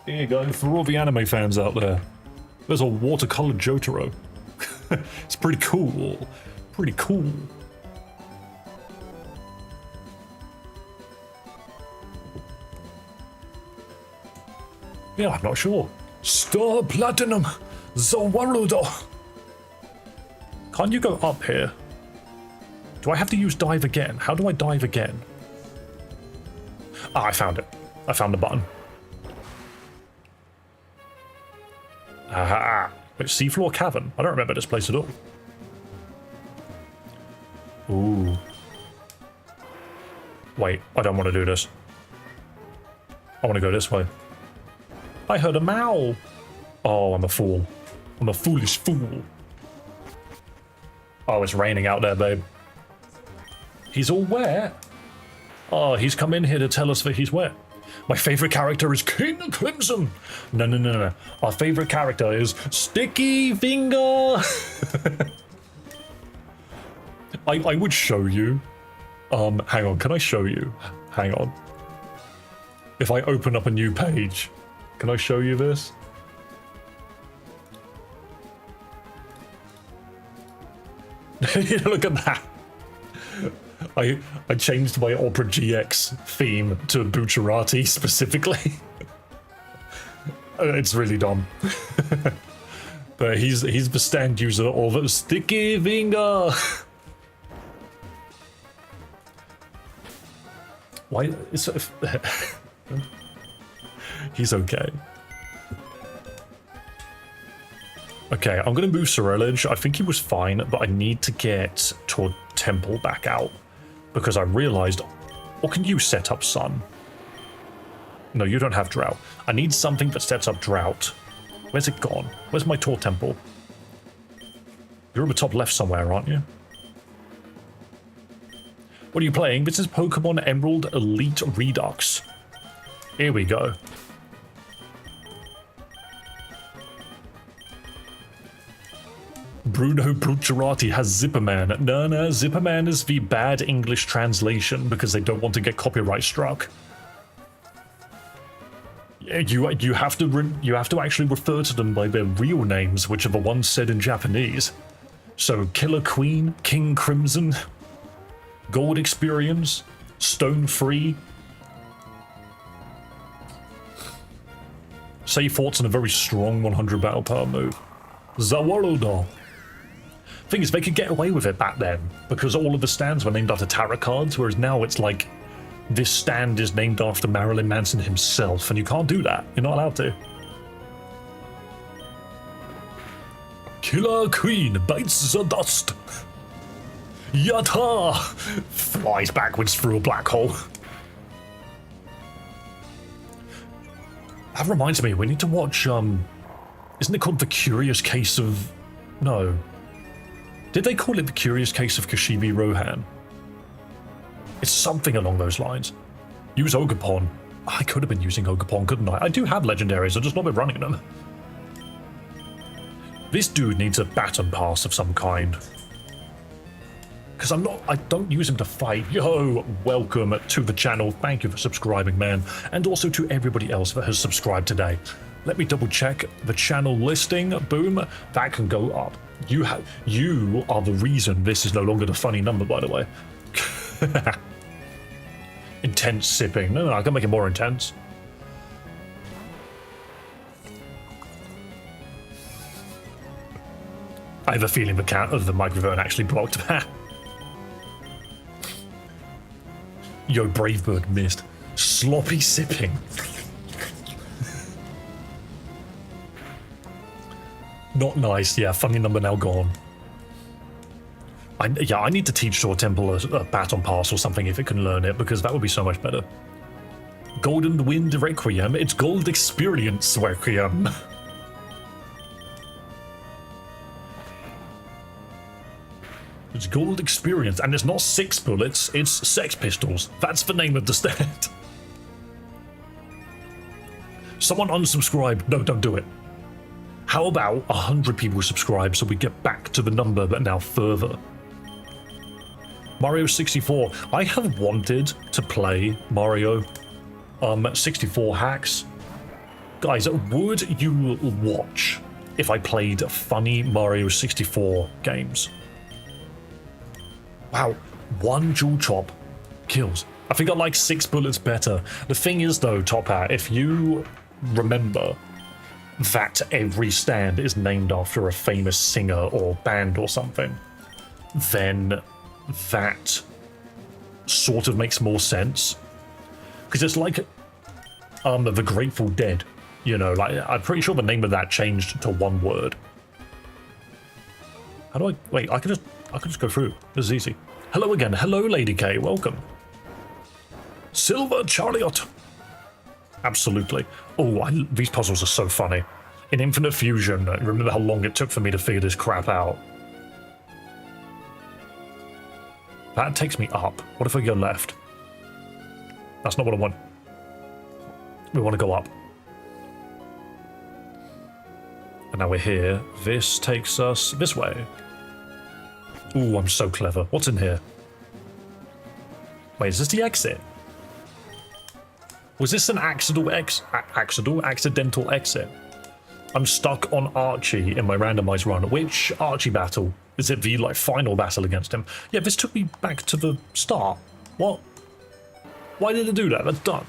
Here you go. For all the anime fans out there, there's a watercolored Jotaro. It's pretty cool. Pretty cool. Yeah, I'm not sure. Star Platinum Zawarudo. Can't you go up here? Do I have to use dive again? How do I dive again? Ah, I found it. I found the button. Aha. Wait, seafloor cavern? I don't remember this place at all. Ooh. Wait, I don't want to do this. I want to go this way. I heard a mowl. Oh, I'm a fool. I'm a foolish fool. Oh, it's raining out there, babe. He's all wet. Oh, he's come in here to tell us that he's wet. My favorite character is King Crimson. No. Our favorite character is Sticky Finger. I would show you. Hang on, can I show you? Hang on. If I open up a new page, can I show you this? Look at that. I changed my Opera GX theme to Bucciarati specifically. It's really dumb. But he's the stand user of Sticky Finger. Why is he's okay. Okay, I'm gonna move Sorelage. I think he was fine, but I need to get Todd Temple back out because I realized, or can you set up Sun? No, you don't have Drought. I need something that sets up Drought. Where's it gone? Where's my Todd Temple? You're on the top left somewhere, aren't you? What are you playing? This is Pokemon Emerald Elite Redux. Here we go. Bruno Bucciarati has Zipperman. No, Zipperman is the bad English translation because they don't want to get copyright struck. You have to actually refer to them by their real names, which are the ones said in Japanese. So Killer Queen, King Crimson, Gold Experience, Stone Free. Say Fort's in a very strong 100 battle power move. Zawolodo. Thing is, they could get away with it back then because all of the stands were named after tarot cards, whereas now it's like this stand is named after Marilyn Manson himself, and you can't do that. You're not allowed to. Killer Queen bites the dust. Yatta! Flies backwards through a black hole. That reminds me, we need to watch, isn't it called The Curious Case of... No. Did they call it The Curious Case of Kashibi Rohan? It's something along those lines. Use Ogerpon. I could have been using Ogerpon, couldn't I? I do have legendaries, I've just not been running them. This dude needs a baton pass of some kind. Because I don't use him to fight. Yo, welcome to the channel. Thank you for subscribing, man. And also to everybody else that has subscribed today. Let me double check the channel listing. Boom, that can go up. You are the reason this is no longer the funny number, by the way. Intense sipping. No, I can make it more intense. I have a feeling the microphone actually blocked that. Yo, Bravebird missed. Sloppy sipping. Not nice. Yeah, funny number now gone. I need to teach Shore Temple a baton pass or something if it can learn it, because that would be so much better. Golden Wind Requiem. It's Gold Experience Requiem. It's Gold Experience, and it's not 6 bullets, it's Sex Pistols. That's the name of the stand. Someone unsubscribe. No, don't do it. How about 100 people subscribe so we get back to the number, but now further? Mario 64. I have wanted to play Mario 64 hacks. Guys, would you watch if I played funny Mario 64 games? Wow, 1 jewel chop kills. I think I like 6 bullets better. The thing is though, Top Hat, if you remember that every stand is named after a famous singer or band or something, then that sort of makes more sense. Because it's like the Grateful Dead, you know, like I'm pretty sure the name of that changed to one word. How do I wait? I can just go through. This is easy. Hello again. Hello, Lady K. Welcome. Silver Chariot. Absolutely. Oh, these puzzles are so funny. In Infinite Fusion, remember how long it took for me to figure this crap out. That takes me up. What if I go left? That's not what I want. We want to go up. And now we're here. This takes us this way. Ooh, I'm so clever. What's in here? Wait, is this the exit? Was this an accidental exit? I'm stuck on Archie in my randomized run. Which Archie battle? Is it the like final battle against him? Yeah, this took me back to the start. What? Why did it do that? That's done.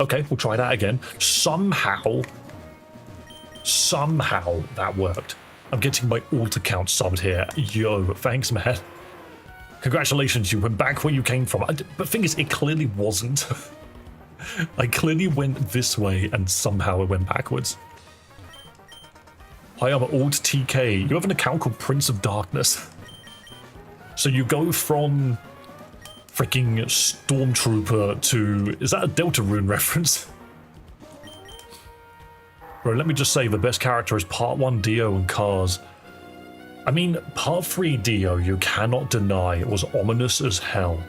Okay, we'll try that again. Somehow that worked. I'm getting my alt account subbed here. Yo, thanks, man. Congratulations, you went back where you came from. But the thing is, it clearly wasn't. I clearly went this way and somehow it went backwards. Hi, I'm Alt TK. You have an account called Prince of Darkness. So you go from freaking Stormtrooper to... Is that a Deltarune reference? Bro, let me just say the best character is Part 1 Dio and Cars. I mean, Part 3 Dio, you cannot deny, it was ominous as hell.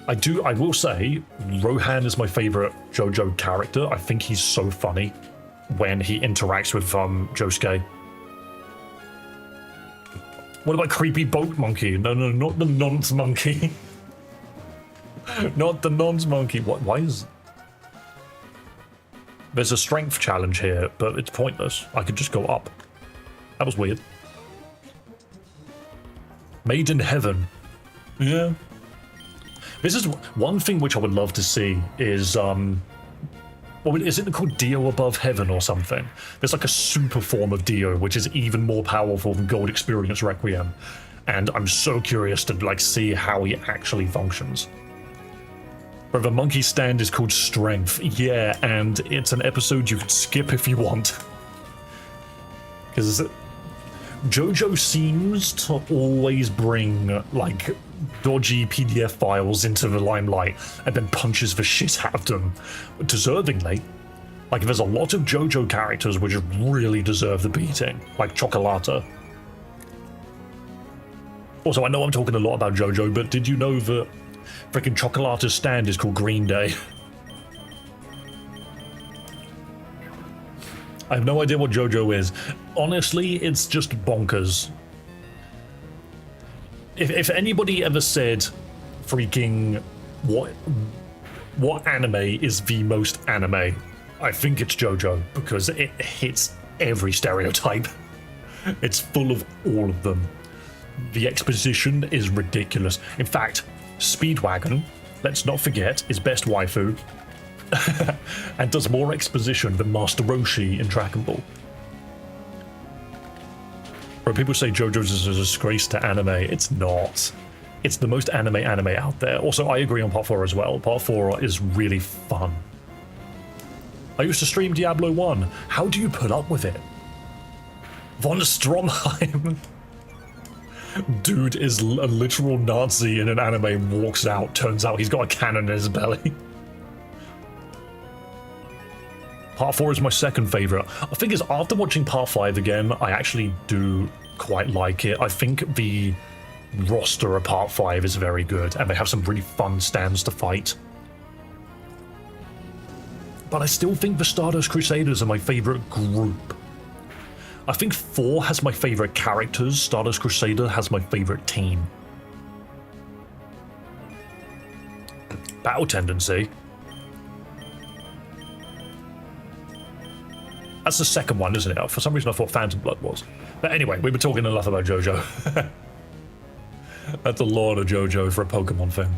I will say, Rohan is my favorite JoJo character. I think he's so funny when he interacts with Josuke. What about creepy boat monkey? No, not the nonce monkey. Not the nonce monkey. Why is... There's a strength challenge here, but it's pointless. I could just go up. That was weird. Made in Heaven. Yeah. This is one thing which I would love to see is, well, is it called Dio Above Heaven or something? There's like a super form of Dio, which is even more powerful than Gold Experience Requiem. And I'm so curious to like see how he actually functions. But the monkey stand is called Strength. Yeah, and it's an episode you can skip if you want. Because JoJo seems to always bring, like, dodgy PDF files into the limelight and then punches the shit out of them. Deservingly. Like, there's a lot of JoJo characters which really deserve the beating. Like Chocolata. Also, I know I'm talking a lot about JoJo, but did you know that freaking Chocolata's stand is called Green Day? I have no idea what JoJo is. Honestly, it's just bonkers. If anybody ever said freaking what anime is the most anime, I think it's JoJo, because it hits every stereotype. It's full of all of them. The exposition is ridiculous. In fact, Speedwagon, let's not forget, is best waifu. And does more exposition than Master Roshi in Dragon Ball. Where people say JoJo's is a disgrace to anime, it's not. It's the most anime out there. Also, I agree on Part 4 as well. Part 4 is really fun. I used to stream Diablo 1. How do you put up with it? Von Stromheim. Dude is a literal Nazi in an anime, walks out, turns out he's got a cannon in his belly. Part 4 is my second favourite. I think is after watching Part 5 again, I actually do quite like it. I think the roster of Part 5 is very good, and they have some really fun stands to fight. But I still think the Stardust Crusaders are my favourite group. I think 4 has my favourite characters, Stardust Crusader has my favourite team. Battle Tendency. That's the second one, isn't it? For some reason I thought Phantom Blood was. But anyway, we've been talking enough about JoJo. That's a lot of JoJo for a Pokemon thing.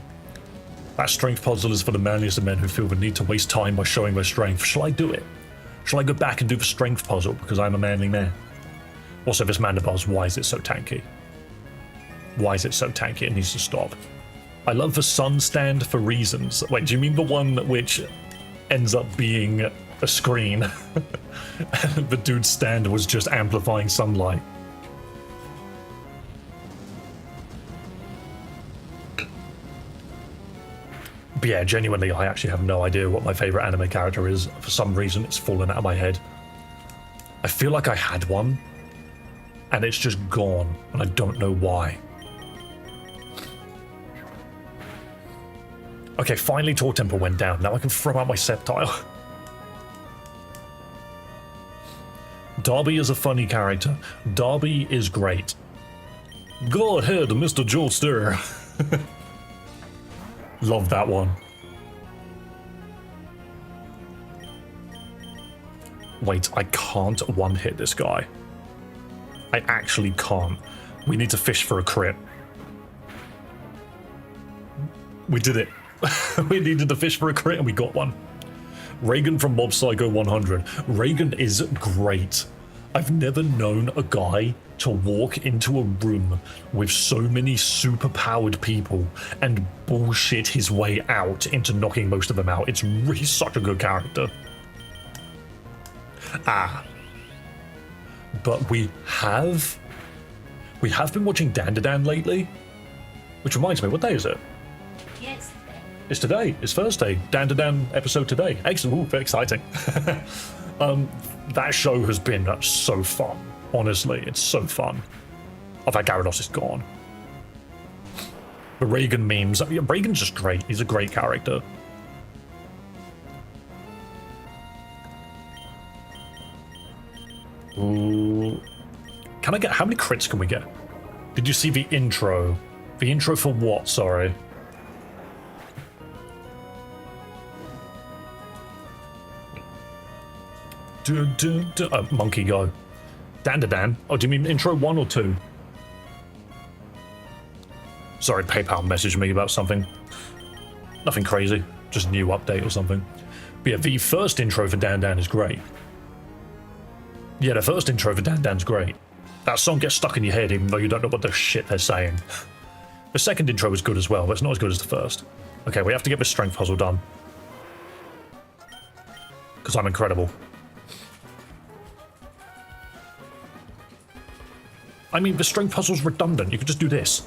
That strength puzzle is for the manliest of men who feel the need to waste time by showing their strength. Shall I do it? Shall I go back and do the strength puzzle because I'm a manly man? Also, this Mandibuzz, why is it so tanky? Why is it so tanky? It needs to stop. I love the sun stand for reasons. Wait, do you mean the one which ends up being a screen? The dude's stand was just amplifying sunlight. But yeah, genuinely, I actually have no idea what my favorite anime character is. For some reason, it's fallen out of my head. I feel like I had one, and it's just gone, and I don't know why. Okay, finally Tor Temple went down. Now I can throw out my Sceptile. Darby is a funny character. Darby is great. Go ahead, Mr. Jolster. Love that one. Wait, I can't one-hit this guy. I actually can't. We need to fish for a crit. We did it. We needed to fish for a crit and we got one. Reagan from Mob Psycho 100. Reagan is great. I've never known a guy to walk into a room with so many super-powered people and bullshit his way out into knocking most of them out. It's really such a good character. But we have been watching Dandadan lately, which reminds me, what day is it? Yes. It's today. It's Thursday. Dandadan episode today. Excellent. Ooh, very exciting. That show has been so fun. Honestly, it's so fun. Oh, that Gyarados is gone. The Reagan memes. I mean, Reagan's just great. He's a great character. Ooh. Can I get... How many crits can we get? Did you see the intro? The intro for what? Sorry. Monkey go. Dandadan. Oh, do you mean intro 1 or 2? Sorry, PayPal messaged me about something. Nothing crazy. Just a new update or something. But yeah, the first intro for Dandan is great. Yeah, the first intro for Dandan's great. That song gets stuck in your head even though you don't know what the shit they're saying. The second intro is good as well, but it's not as good as the first. Okay, we have to get this strength puzzle done. Because I'm incredible. I mean, the strength puzzle's redundant. You could just do this.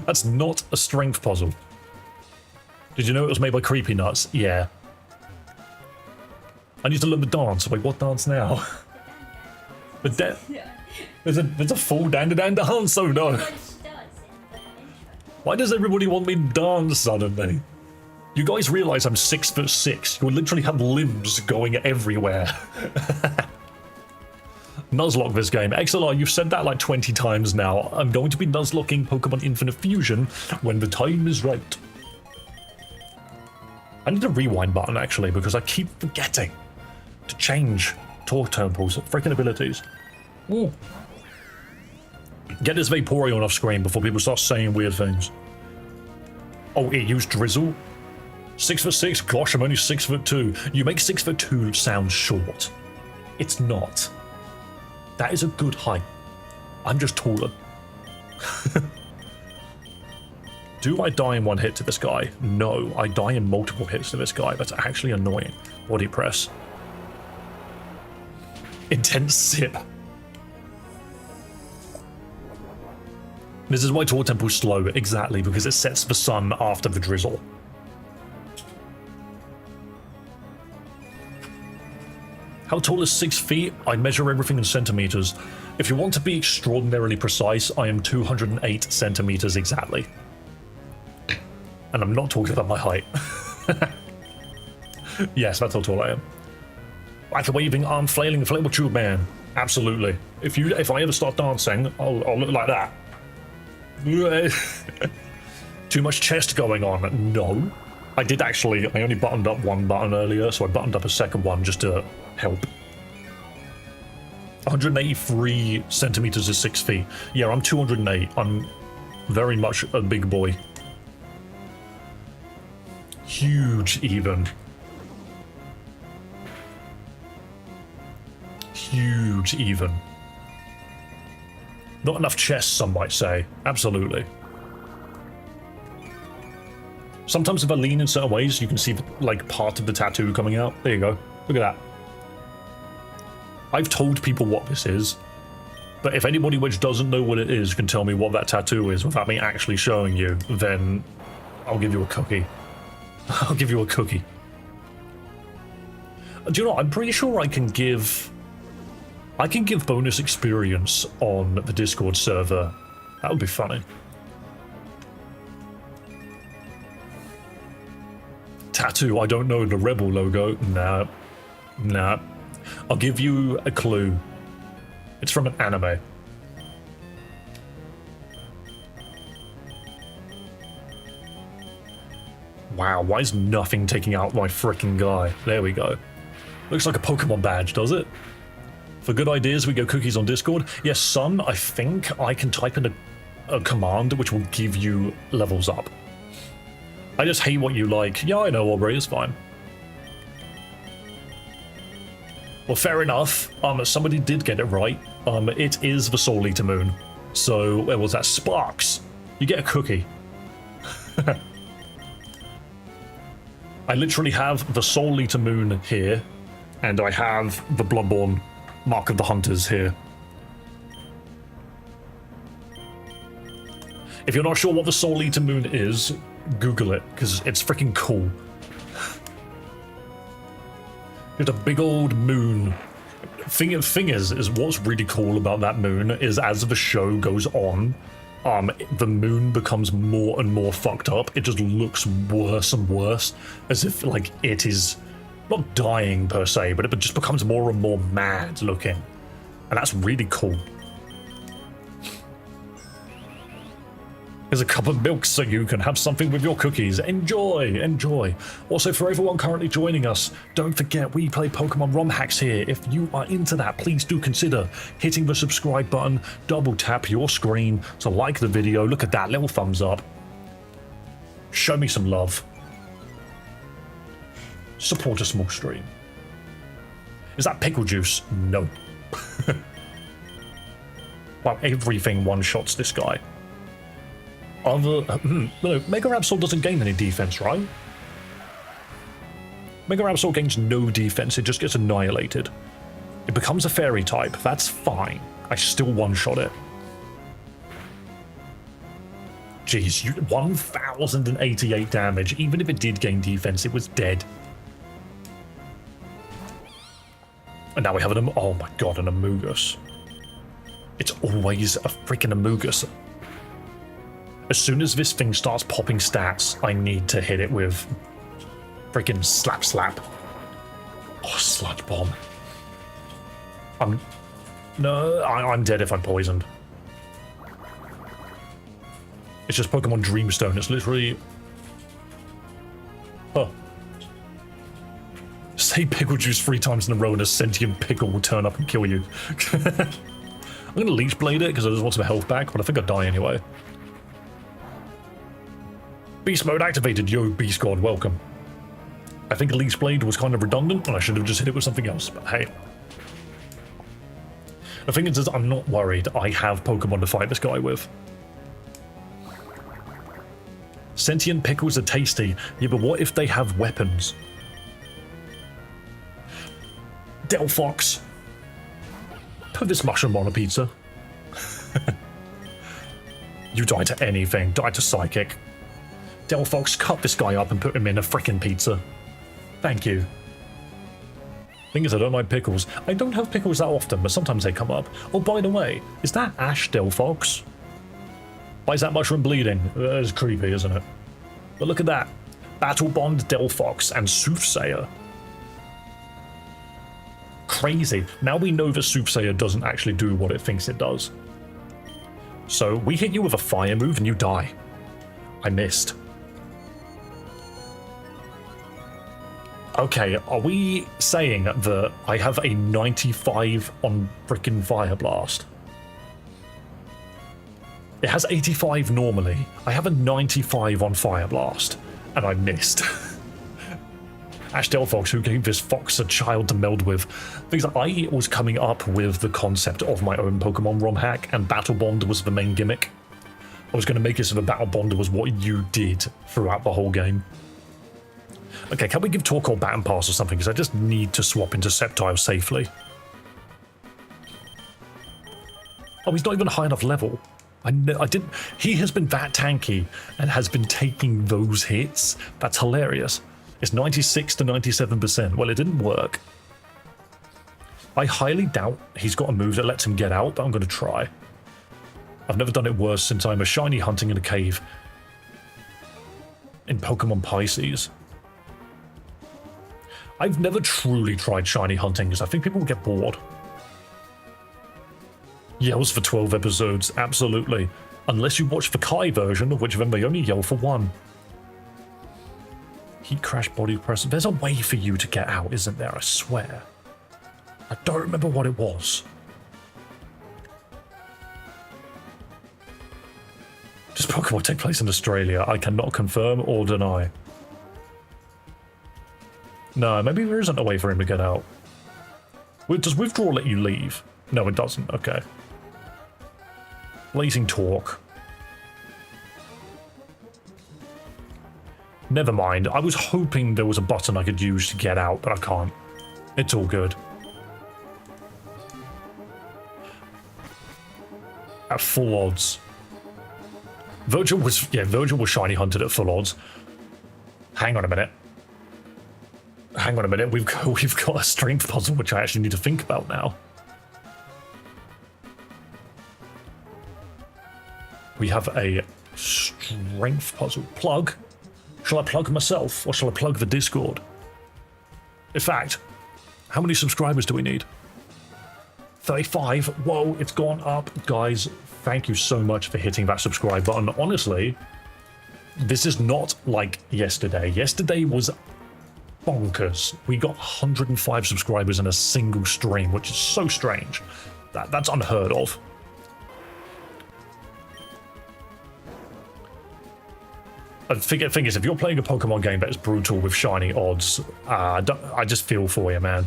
That's not a strength puzzle. Did you know it was made by Creepy Nuts? Yeah. I need to learn the dance. Wait, what dance now? There's a full Dandadan dance. Oh no. Why does everybody want me to dance suddenly? You guys realize I'm 6'6". You literally have limbs going everywhere. Nuzlocke this game. XLR, you've said that like 20 times now. I'm going to be Nuzlocking Pokemon Infinite Fusion when the time is right. I need a rewind button actually because I keep forgetting to change Tor Temple's freaking abilities. Ooh. Get this Vaporeon off screen before people start saying weird things. Oh, it used Drizzle? 6'6"? Gosh, I'm only 6'2". You make 6'2" sound short. It's not. That is a good height. I'm just taller. Do I die in one hit to this guy? No, I die in multiple hits to this guy. That's actually annoying. Body press. Intense sip. This is why Tor Temple's slow, exactly, because it sets the sun after the drizzle. How tall is 6 feet? I measure everything in centimeters. If you want to be extraordinarily precise, I am 208 centimeters exactly. And I'm not talking about my height. Yes, that's how tall I am. Like the waving arm flailing inflatable tube man. Absolutely. If I ever start dancing, I'll look like that. Too much chest going on. No. I only buttoned up one button earlier, so I buttoned up a second one just to help. 183 centimeters is 6 feet. Yeah, I'm 208. I'm very much a big boy. Huge, even. Huge, even. Not enough chests, some might say. Absolutely. Sometimes if I lean in certain ways, you can see, like, part of the tattoo coming out. There you go. Look at that. I've told people what this is, but if anybody which doesn't know what it is can tell me what that tattoo is without me actually showing you, then I'll give you a cookie. I'll give you a cookie. Do you know what? I'm pretty sure I can give bonus experience on the Discord server. That would be funny. Tattoo, I don't know the Rebel logo. Nah. Nah. I'll give you a clue. It's from an anime. Wow, why is nothing taking out my frickin' guy? There we go. Looks like a Pokemon badge, does it? For good ideas, we go cookies on Discord. Yes, son, I think I can type in a command which will give you levels up. I just hate what you like. Yeah, I know, Aubrey, it's fine. Well, fair enough. Somebody did get it right. It is the Soul Eater Moon. So, where was that? Sparks! You get a cookie. I literally have the Soul Eater Moon here, and I have the Bloodborne Mark of the Hunters here. If you're not sure what the Soul Eater Moon is, Google it, because it's freaking cool. It's a big old moon. Thing is what's really cool about that moon is as the show goes on, the moon becomes more and more fucked up. It just looks worse and worse, as if like it is not dying per se, but it just becomes more and more mad looking, and that's really cool. Here's a cup of milk so you can have something with your cookies. Enjoy, enjoy. Also, for everyone currently joining us, don't forget we play Pokemon ROM hacks here. If you are into that, please do consider hitting the subscribe button, double tap your screen to like the video. Look at that little thumbs up. Show me some love. Support a small stream. Is that pickle juice? No. Well, everything one-shots this guy. No, Mega Absol doesn't gain any defense, right? Mega Absol gains no defense, it just gets annihilated. It becomes a fairy type, that's fine. I still one-shot it. Jeez, 1088 damage. Even if it did gain defense, it was dead. And now we have an, oh my god, an Amogus. It's always a freaking Amogus. As soon as this thing starts popping stats, I need to hit it with freaking slap slap. Oh, sludge bomb. I'm dead if I'm poisoned. It's just Pokemon Dreamstone. It's literally... Oh. Say pickle juice 3 times in a row and a sentient pickle will turn up and kill you. I'm gonna Leech Blade it because I just want some health back, but I think I'll die anyway. Beast mode activated, yo, Beast God, welcome. I think Leech Blade was kind of redundant, and I should have just hit it with something else, but hey. The thing is, I'm not worried. I have Pokemon to fight this guy with. Sentient pickles are tasty. Yeah, but what if they have weapons? Delphox. Put this mushroom on a pizza. You die to anything. Die to Psychic. Delphox, cut this guy up and put him in a frickin' pizza. Thank you. Thing is, I don't like pickles. I don't have pickles that often, but sometimes they come up. Oh, by the way, is that Ash Delphox? Why is that mushroom bleeding? It's creepy, isn't it? But look at that. Battle Bond Delphox and Soothsayer. Crazy. Now we know that Soothsayer doesn't actually do what it thinks it does. So we hit you with a fire move and you die. I missed. Okay, are we saying that I have a 95 on frickin' Fire Blast? It has 85 normally. I have a 95 on Fire Blast, and I missed. Ash Delphox, who gave this fox a child to meld with. Because I was coming up with the concept of my own Pokemon ROM hack, and Battle Bond was the main gimmick. I was going to make it so the Battle Bond was what you did throughout the whole game. Okay, can we give Torkoal Baton Pass or something? Because I just need to swap into Sceptile safely. Oh, he's not even a high enough level. I didn't. He has been that tanky and has been taking those hits. That's hilarious. It's 96 to 97%. Well, it didn't work. I highly doubt he's got a move that lets him get out, but I'm going to try. I've never done it worse since I'm a shiny hunting in a cave in Pokemon Pisces. I've never truly tried shiny hunting because I think people would get bored. Yells for 12 episodes, absolutely. Unless you watch the Kai version, of which then they only yell for 1. Heat crash body press. There's a way for you to get out, isn't there? I swear. I don't remember what it was. Does Pokemon take place in Australia? I cannot confirm or deny. No, maybe there isn't a way for him to get out. Does withdrawal let you leave? No, it doesn't. Okay. Blazing Torque. Never mind. I was hoping there was a button I could use to get out, but I can't. It's all good. At full odds. Virgil was shiny hunted at full odds. Hang on a minute. Hang on a minute. We've got a strength puzzle which I actually need to think about now. We have a strength puzzle. Plug? Shall I plug myself or shall I plug the Discord? In fact, how many subscribers do we need? 35. Whoa, it's gone up. Guys, thank you so much for hitting that subscribe button. Honestly, this is not like yesterday. Yesterday was bonkers. We got 105 subscribers in a single stream, which is so strange. That's unheard of. The thing is, if you're playing a Pokemon game that is brutal with shiny odds, I just feel for you, man.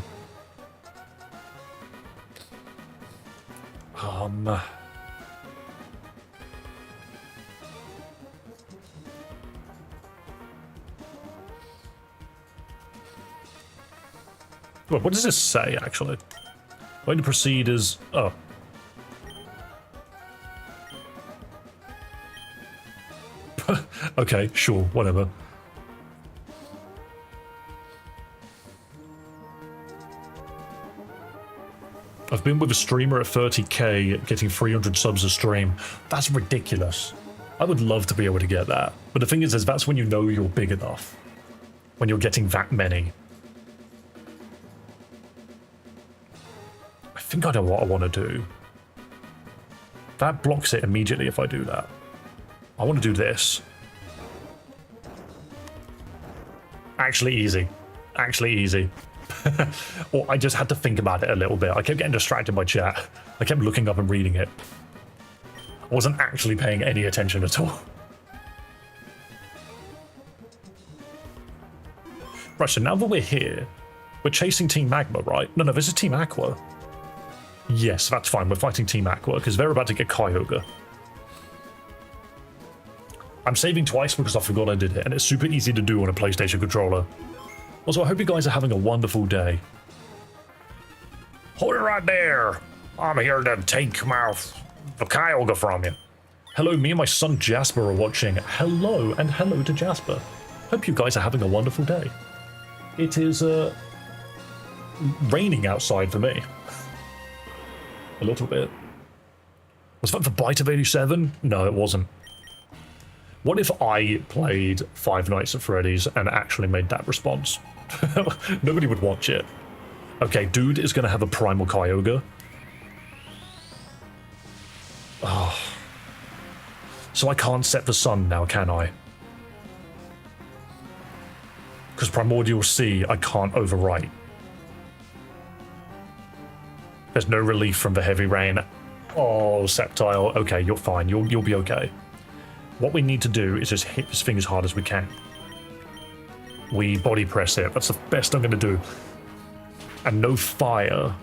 What does this say, actually? Way to proceed is... Oh. Okay, sure, whatever. I've been with a streamer at 30k getting 300 subs a stream. That's ridiculous. I would love to be able to get that. But the thing is that's when you know you're big enough. When you're getting that many. I think I know what I want to do. That blocks it immediately if I do that. I want to do this. Actually easy. Actually easy. Or I just had to think about it a little bit. I kept getting distracted by chat. I kept looking up and reading it. I wasn't actually paying any attention at all. Right, so now that we're here, we're chasing Team Magma, right? No, this is Team Aqua. Yes, that's fine. We're fighting Team Aqua because they're about to get Kyogre. I'm saving twice because I forgot I did it, and it's super easy to do on a PlayStation controller. Also, I hope you guys are having a wonderful day. Hold it right there. I'm here to take the Kyogre from you. Hello, me and my son Jasper are watching. Hello, and hello to Jasper. Hope you guys are having a wonderful day. It is raining outside for me. A little bit. Was that the Bite of 87? No, it wasn't. What if I played Five Nights at Freddy's and actually made that response? Nobody would watch it. Okay, dude is going to have a Primal Kyogre. Oh. So I can't set the sun now, can I? Because Primordial C, I can't overwrite. There's no relief from the heavy rain. Oh, Sceptile. Okay, you're fine. You'll be okay. What we need to do is just hit this thing as hard as we can. We body press it. That's the best I'm going to do. And no fire.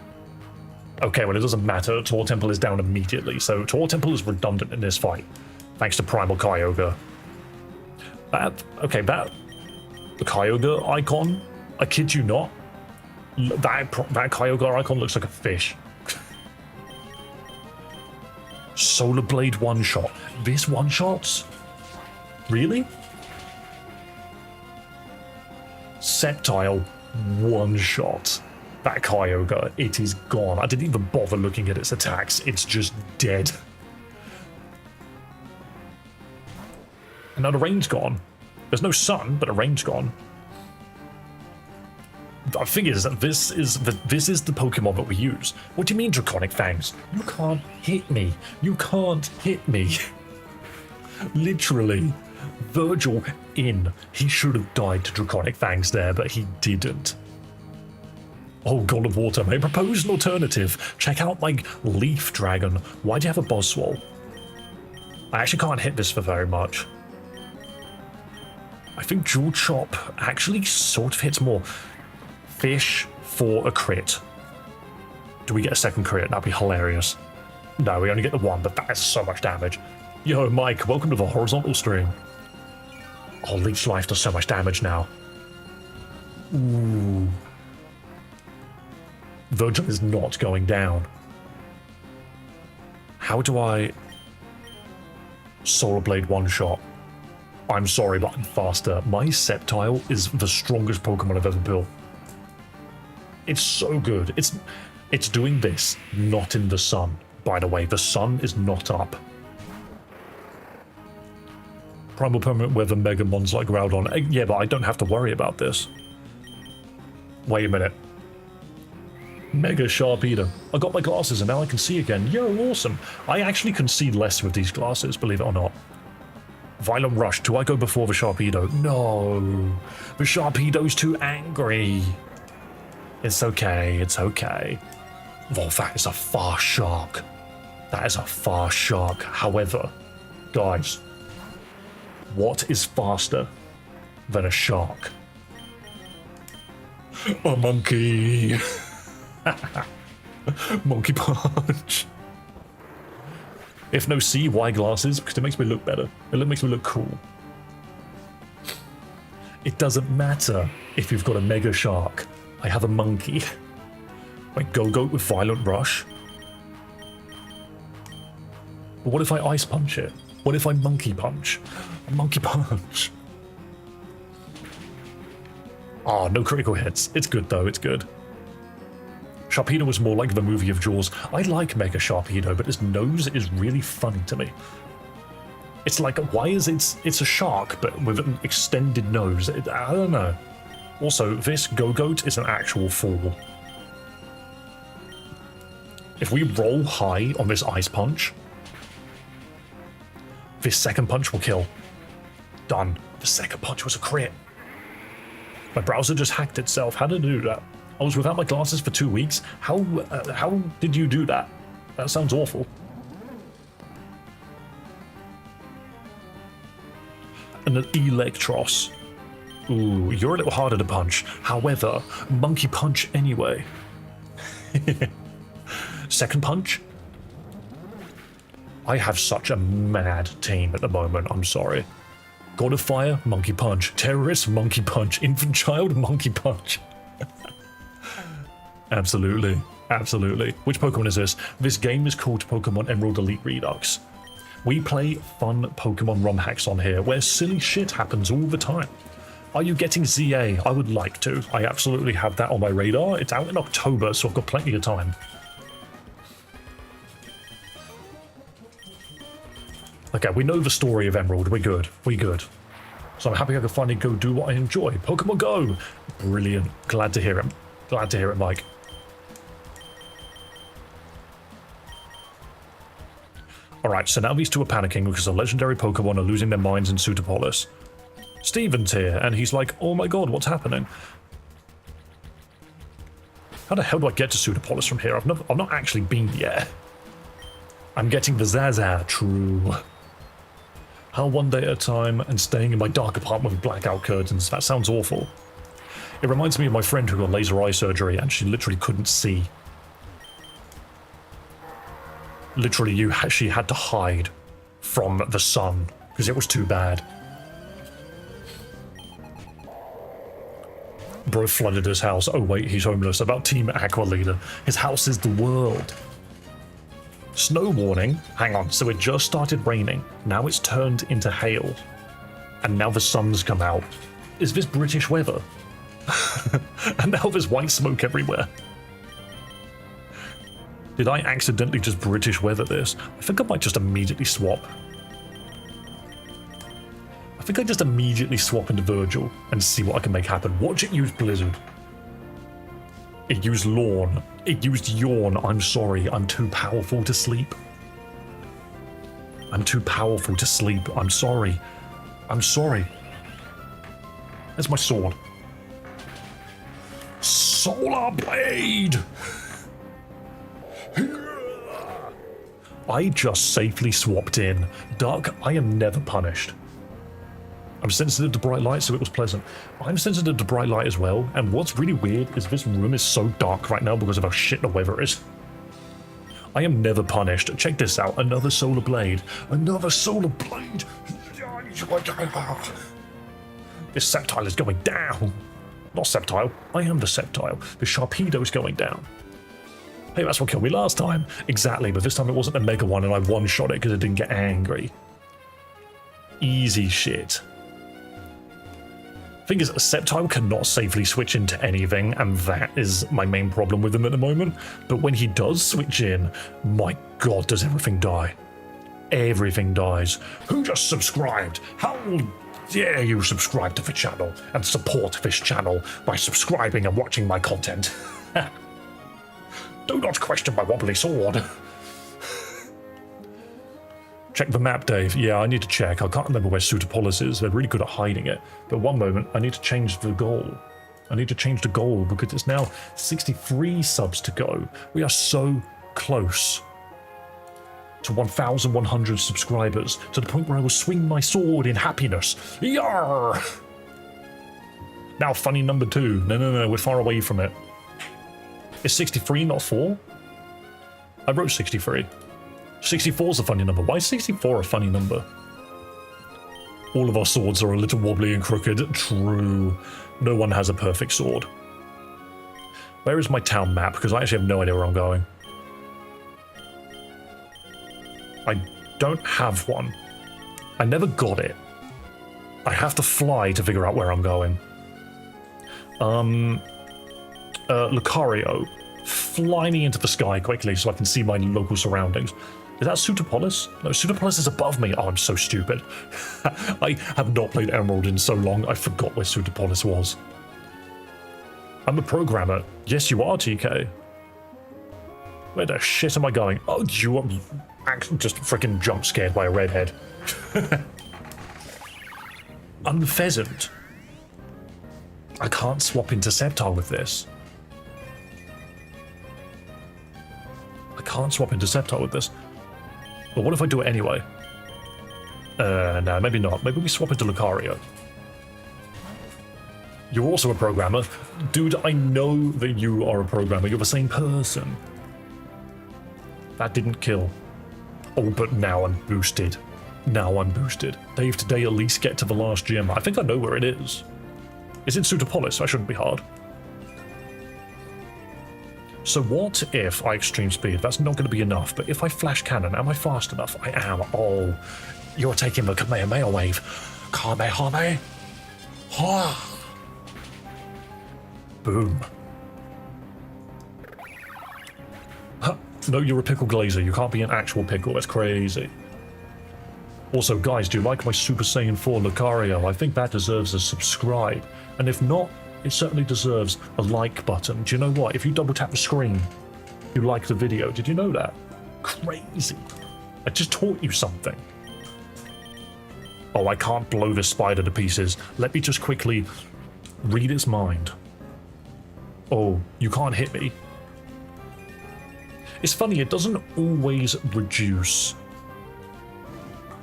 Okay, well, it doesn't matter. Tor Temple is down immediately, so Tor Temple is redundant in this fight, thanks to Primal Kyogre. The Kyogre icon, I kid you not, that Kyogre icon looks like a fish. Solar Blade one-shot. This one-shots? Really? Sceptile one-shot. That Kyogre, it is gone. I didn't even bother looking at its attacks. It's just dead. And now the rain's gone. There's no sun, but the rain's gone. I figure that this is the Pokemon that we use. What do you mean, Draconic Fangs? You can't hit me. You can't hit me. Literally. Virgil in. He should have died to Draconic Fangs there, but he didn't. Oh, God of Water, may I propose an alternative? Check out, like, Leaf Dragon. Why do you have a Buzzwole? I actually can't hit this for very much. I think Jewel Chop actually sort of hits more. Fish for a crit. Do we get a second crit? That'd be hilarious. No, we only get the one, but that is so much damage. Yo, Mike, welcome to the horizontal stream. Oh, Leech Life does so much damage now. Ooh. Virgil is not going down. How do I... Solar Blade one-shot? I'm sorry, but I'm faster. My Sceptile is the strongest Pokemon I've ever built. It's so good. It's doing this, not in the sun. By the way, the sun is not up. Primal Permanent Weather Megamons like Groudon. Yeah, but I don't have to worry about this. Wait a minute. Mega Sharpedo. I got my glasses and now I can see again. Yo, awesome. I actually can see less with these glasses, believe it or not. Violent Rush. Do I go before the Sharpedo? No. The Sharpedo's too angry. It's okay. It's okay. Well, that is a fast shark. That is a fast shark. However, guys, what is faster than a shark? A monkey. Monkey Punch. If no C, why glasses? Because it makes me look better. It makes me look cool. It doesn't matter if you've got a Mega Shark. I have a monkey. Like Go-Goat with Violent Rush. But what if I Ice Punch it? What if I Monkey Punch? A Monkey Punch. Ah, no critical hits. It's good though, it's good. Sharpedo was more like the movie of Jaws. I like Mega Sharpedo, but its nose is really funny to me. It's like, why is it's a shark, but with an extended nose? I don't know. Also, this Go-Goat is an actual fall. If we roll high on this Ice Punch, this second punch will kill. Done. The second punch was a crit. My browser just hacked itself. How did it do that? I was without my glasses for 2 weeks. How did you do that? That sounds awful. And an Electros. Ooh, you're a little harder to punch. However, Monkey Punch anyway. Second punch? I have such a mad team at the moment, I'm sorry. God of Fire, Monkey Punch. Terrorist, Monkey Punch. Infant Child, Monkey Punch. Absolutely, absolutely. Which Pokemon is this? This game is called Pokemon Emerald Elite Redux. We play fun Pokemon ROM hacks on here where silly shit happens all the time. Are you getting ZA? I would like to. I absolutely have that on my radar. It's out in October, so I've got plenty of time. Okay, we know the story of Emerald. We're good. We're good. So I'm happy I can finally go do what I enjoy. Pokemon Go! Brilliant. Glad to hear it. Glad to hear it, Mike. Alright, so now these two are panicking because the legendary Pokemon are losing their minds in Sootopolis. Steven's here, and he's like, oh my god, what's happening? How the hell do I get to Sootopolis from here? I've not actually been yet. I'm getting the Zaza, true. How one day at a time and staying in my dark apartment with blackout curtains. That sounds awful. It reminds me of my friend who got laser eye surgery and she literally couldn't see. Literally, she had to hide from the sun because it was too bad. Bro flooded his house. Oh wait, he's homeless. About Team Aqua Leader. His house is the world. Snow warning. Hang on, so it just started raining. Now it's turned into hail. And now the sun's come out. Is this British weather? And now there's white smoke everywhere. Did I accidentally just British weather this? I think I might just immediately swap. I think I just immediately swap into Virgil and see what I can make happen. Watch it use Blizzard. It used Lawn. It used Yawn. I'm sorry. I'm too powerful to sleep. I'm too powerful to sleep. I'm sorry. I'm sorry. There's my sword. Solar Blade! I just safely swapped in. Dark, I am never punished. I'm sensitive to bright light, so it was pleasant. I'm sensitive to bright light as well, and what's really weird is this room is so dark right now because of how shit the weather is. I am never punished. Check this out. Another solar blade. Another solar blade! This Sceptile is going down. Not Sceptile. I am the Sceptile. The Sharpedo is going down. Hey, that's what killed me last time. Exactly, but this time it wasn't a Mega one and I one-shot it because it didn't get angry. Easy shit. Thing is, Sceptile cannot safely switch into anything, and that is my main problem with him at the moment. But when he does switch in, my god, does everything die. Everything dies. Who just subscribed? How dare you subscribe to the channel and support this channel by subscribing and watching my content? Do not question my wobbly sword. Check the map, Dave. Yeah, I need to check. I can't remember where Pseudopolis is. They're really good at hiding it. But one moment, I need to change the goal. I need to change the goal because it's now 63 subs to go. We are so close to 1,100 subscribers, to the point where I will swing my sword in happiness. Yarr! Now, funny number 2. No, we're far away from it. Is 63 not 4? I wrote 63. 64 is a funny number. Why is 64 a funny number? All of our swords are a little wobbly and crooked. True. No one has a perfect sword. Where is my town map? Because I actually have no idea where I'm going. I don't have one. I never got it. I have to fly to figure out where I'm going. Lucario. Fly me into the sky quickly so I can see my local surroundings. Is that Pseudopolis? No, Pseudopolis is above me. Oh, I'm so stupid. I have not played Emerald in so long, I forgot where Pseudopolis was. I'm a programmer. Yes, you are, TK. Where the shit am I going? Oh, you are just freaking jump scared by a redhead. I'm Pheasant. I can't swap into Sceptile with this. I can't swap into Sceptile with this. But what if I do it anyway? No, maybe not. Maybe we swap into Lucario. You're also a programmer. Dude, I know that you are a programmer. You're the same person. That didn't kill. Oh, but now I'm boosted. Now I'm boosted. Dave, today at least get to the last gym. I think I know where it is. It's in Pseudopolis. That shouldn't be hard. So what if I extreme speed? That's not going to be enough, but if I flash cannon, am I fast enough? I am. Oh, you're taking the Kamehameha wave. Kamehameha. Boom. Huh. No, you're a pickle glazer. You can't be an actual pickle. That's crazy. Also, guys, do you like my Super Saiyan 4 Lucario? I think that deserves a subscribe. And if not, it certainly deserves a like button. Do you know what? If you double tap the screen, you like the video. Did you know that? Crazy. I just taught you something. Oh, I can't blow this spider to pieces. Let me just quickly read its mind. Oh, you can't hit me. It's funny, it doesn't always reduce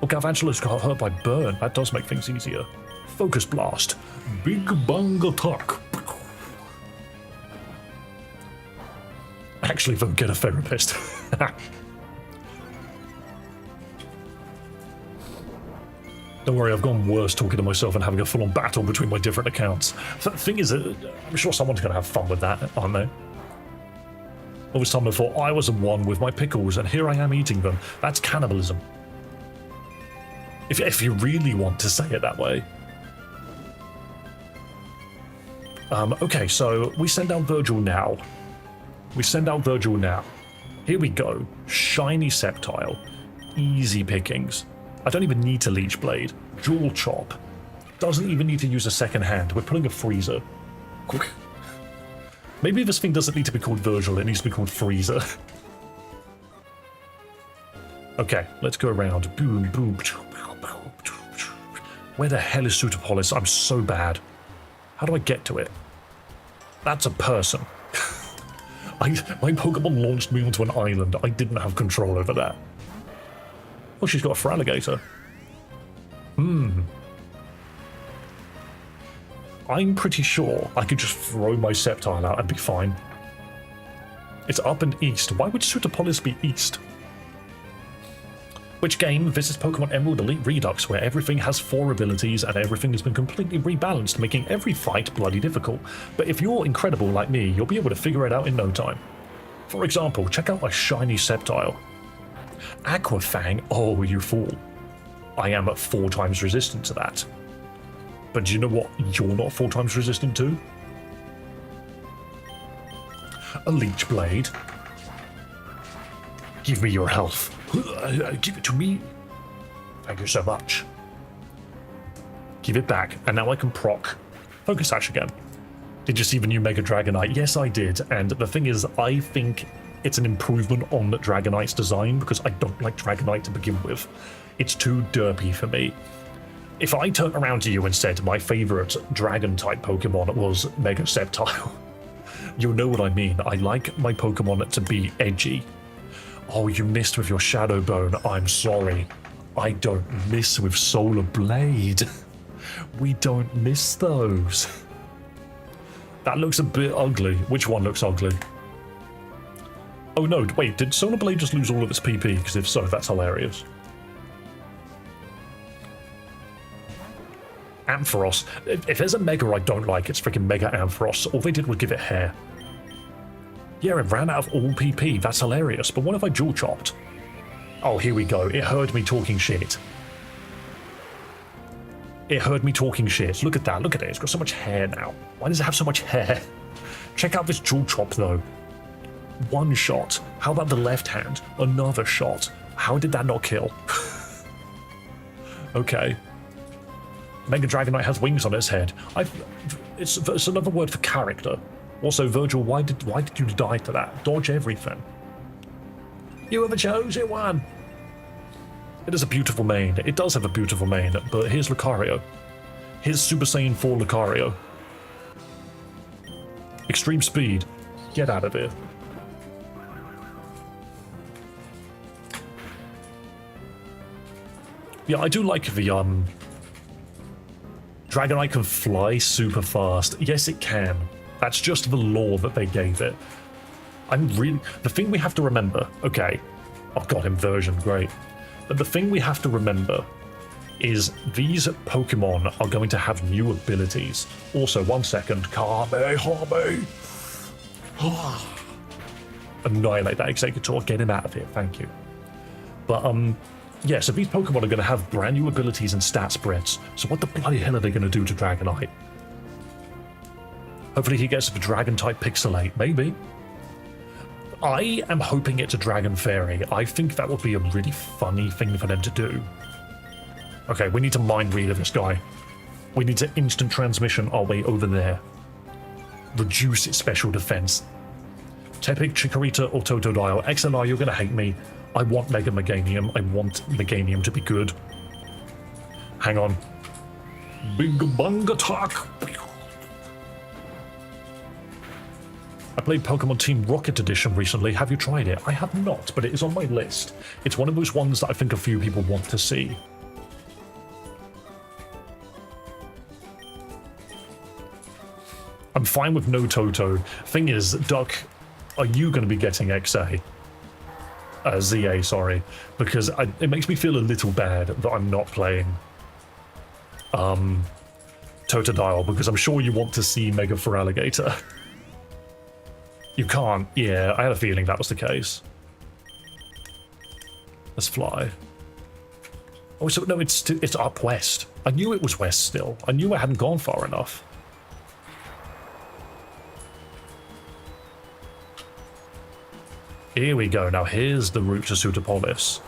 Oh, Galvantula's got hurt by burn. That does make things easier. Focus Blast. Big Bang Attack. Actually, don't get a therapist. Don't worry, I've gone worse talking to myself and having a full-on battle between my different accounts. The thing is, I'm sure someone's going to have fun with that, aren't they? All this time I thought I was one with my pickles, and here I am eating them. That's cannibalism. If you really want to say it that way. Okay, so we send out Virgil now. Here we go. Shiny Sceptile. Easy pickings. I don't even need to Leech Blade. Jewel Chop. Doesn't even need to use a second hand. We're pulling a Freezer. Maybe this thing doesn't need to be called Virgil, it needs to be called Freezer. Okay, let's go around. Boom, boom. Where the hell is Pseudopolis? I'm so bad. How do I get to it? That's a person. My Pokemon launched me onto an island. I didn't have control over that. Oh, she's got a Feraligatr. I'm pretty sure I could just throw my Sceptile out and be fine. It's up and east. Why would Pseudopolis be east? Which game? This is Pokemon Emerald Elite Redux, where everything has 4 abilities and everything has been completely rebalanced, making every fight bloody difficult. But if you're incredible like me, you'll be able to figure it out in no time. For example, check out my shiny Sceptile. Aquafang? Oh, you fool. I am at 4 times resistant to that. But do you know what you're not 4 times resistant to? A Leech Blade. Give me your health. Give it to me. Thank you so much. Give it back, and now I can proc Focus Sash again. Did you see the new Mega Dragonite? Yes, I did, and the thing is, I think it's an improvement on Dragonite's design, because I don't like Dragonite to begin with. It's too derpy for me. If I turned around to you and said my favourite Dragon-type Pokemon was Mega Sceptile, you'll know what I mean. I like my Pokemon to be edgy. Oh, you missed with your Shadow Bone. I'm sorry. I don't miss with Solar Blade. We don't miss those. That looks a bit ugly. Which one looks ugly? Oh no, wait, did Solar Blade just lose all of its PP? Because if so, that's hilarious. Ampharos. If there's a Mega I don't like, it's freaking Mega Ampharos. All they did was give it hair. Yeah, it ran out of all PP. That's hilarious. But what if I dual chopped? Oh, here we go. It heard me talking shit. It heard me talking shit. Look at that. Look at it. It's got so much hair now. Why does it have so much hair? Check out this dual chop, though. One shot. How about the left hand? Another shot. How did that not kill? Okay. Mega Dragonite has wings on its head. It's another word for character. Also, Virgil, why did you die to that? Dodge everything. You are the chosen one. It is a beautiful mane. It does have a beautiful mane, but here's Lucario. Here's Super Saiyan 4 Lucario. Extreme speed. Get out of here. Yeah, I do like the Dragonite can fly super fast. Yes, it can. That's just the lore that they gave it. The thing we have to remember, okay, I've got inversion, great. But the thing we have to remember is these Pokemon are going to have new abilities. Also, 1 second, Kamehameha. Annihilate that Executor, get him out of here, thank you. But, yeah, so these Pokemon are going to have brand new abilities and stat spreads. So what the bloody hell are they going to do to Dragonite? Hopefully he gets a Dragon-type Pixelate, maybe. I am hoping it's a Dragon Fairy. I think that would be a really funny thing for them to do. Okay, we need to mind reader this guy. We need to instant transmission our way over there. Reduce its special defense. Tepig, Chikorita, or Totodile. XLR, you're going to hate me. I want Mega Meganium. I want Meganium to be good. Hang on. Big Bang Attack. I played Pokemon Team Rocket Edition recently. Have you tried it? I have not, but it is on my list. It's one of those ones that I think a few people want to see. I'm fine with no Toto. Thing is, Duck, are you going to be getting XA? ZA, sorry. Because it makes me feel a little bad that I'm not playing Totodile, because I'm sure you want to see Mega Feraligatr. You can't. Yeah, I had a feeling that was the case. Let's fly. Oh, so no, it's up west. I knew it was west still. I knew I hadn't gone far enough. Here we go. Now here's the route to Pseudopolis.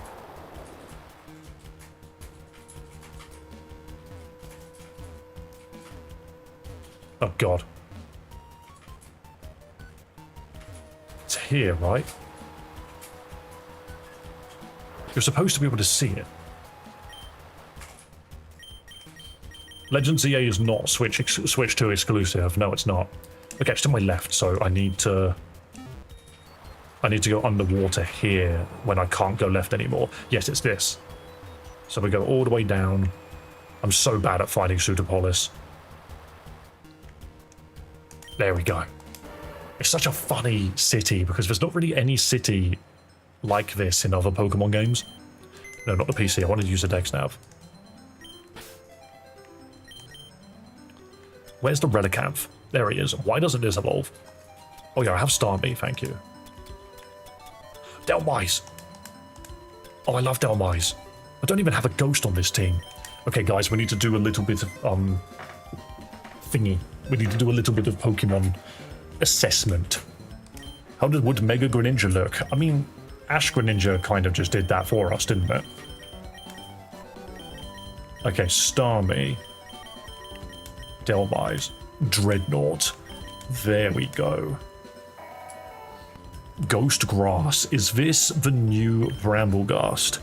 Oh god. It's here, right? You're supposed to be able to see it. Legends EA is not Switch 2 exclusive. No, it's not. Okay, it's to my left, so I need to go underwater here when I can't go left anymore. Yes, it's this. So we go all the way down. I'm so bad at finding Pseudopolis. There we go. It's such a funny city because there's not really any city like this in other Pokemon games. No, not the PC. I wanted to use the Dex Nav. Where's the Relicanth? There he is. Why doesn't this evolve? Oh yeah, I have Starmie, thank you. Dhelmise! Oh, I love Dhelmise. I don't even have a ghost on this team. Okay, guys, we need to do a little bit of, thingy. We need to do a little bit of Pokemon assessment. How would Mega Greninja look? I mean, Ash Greninja kind of just did that for us, didn't it? Okay, Starmie. Dhelmise. Dreadnought. There we go. Ghost Grass. Is this the new Brambleghast?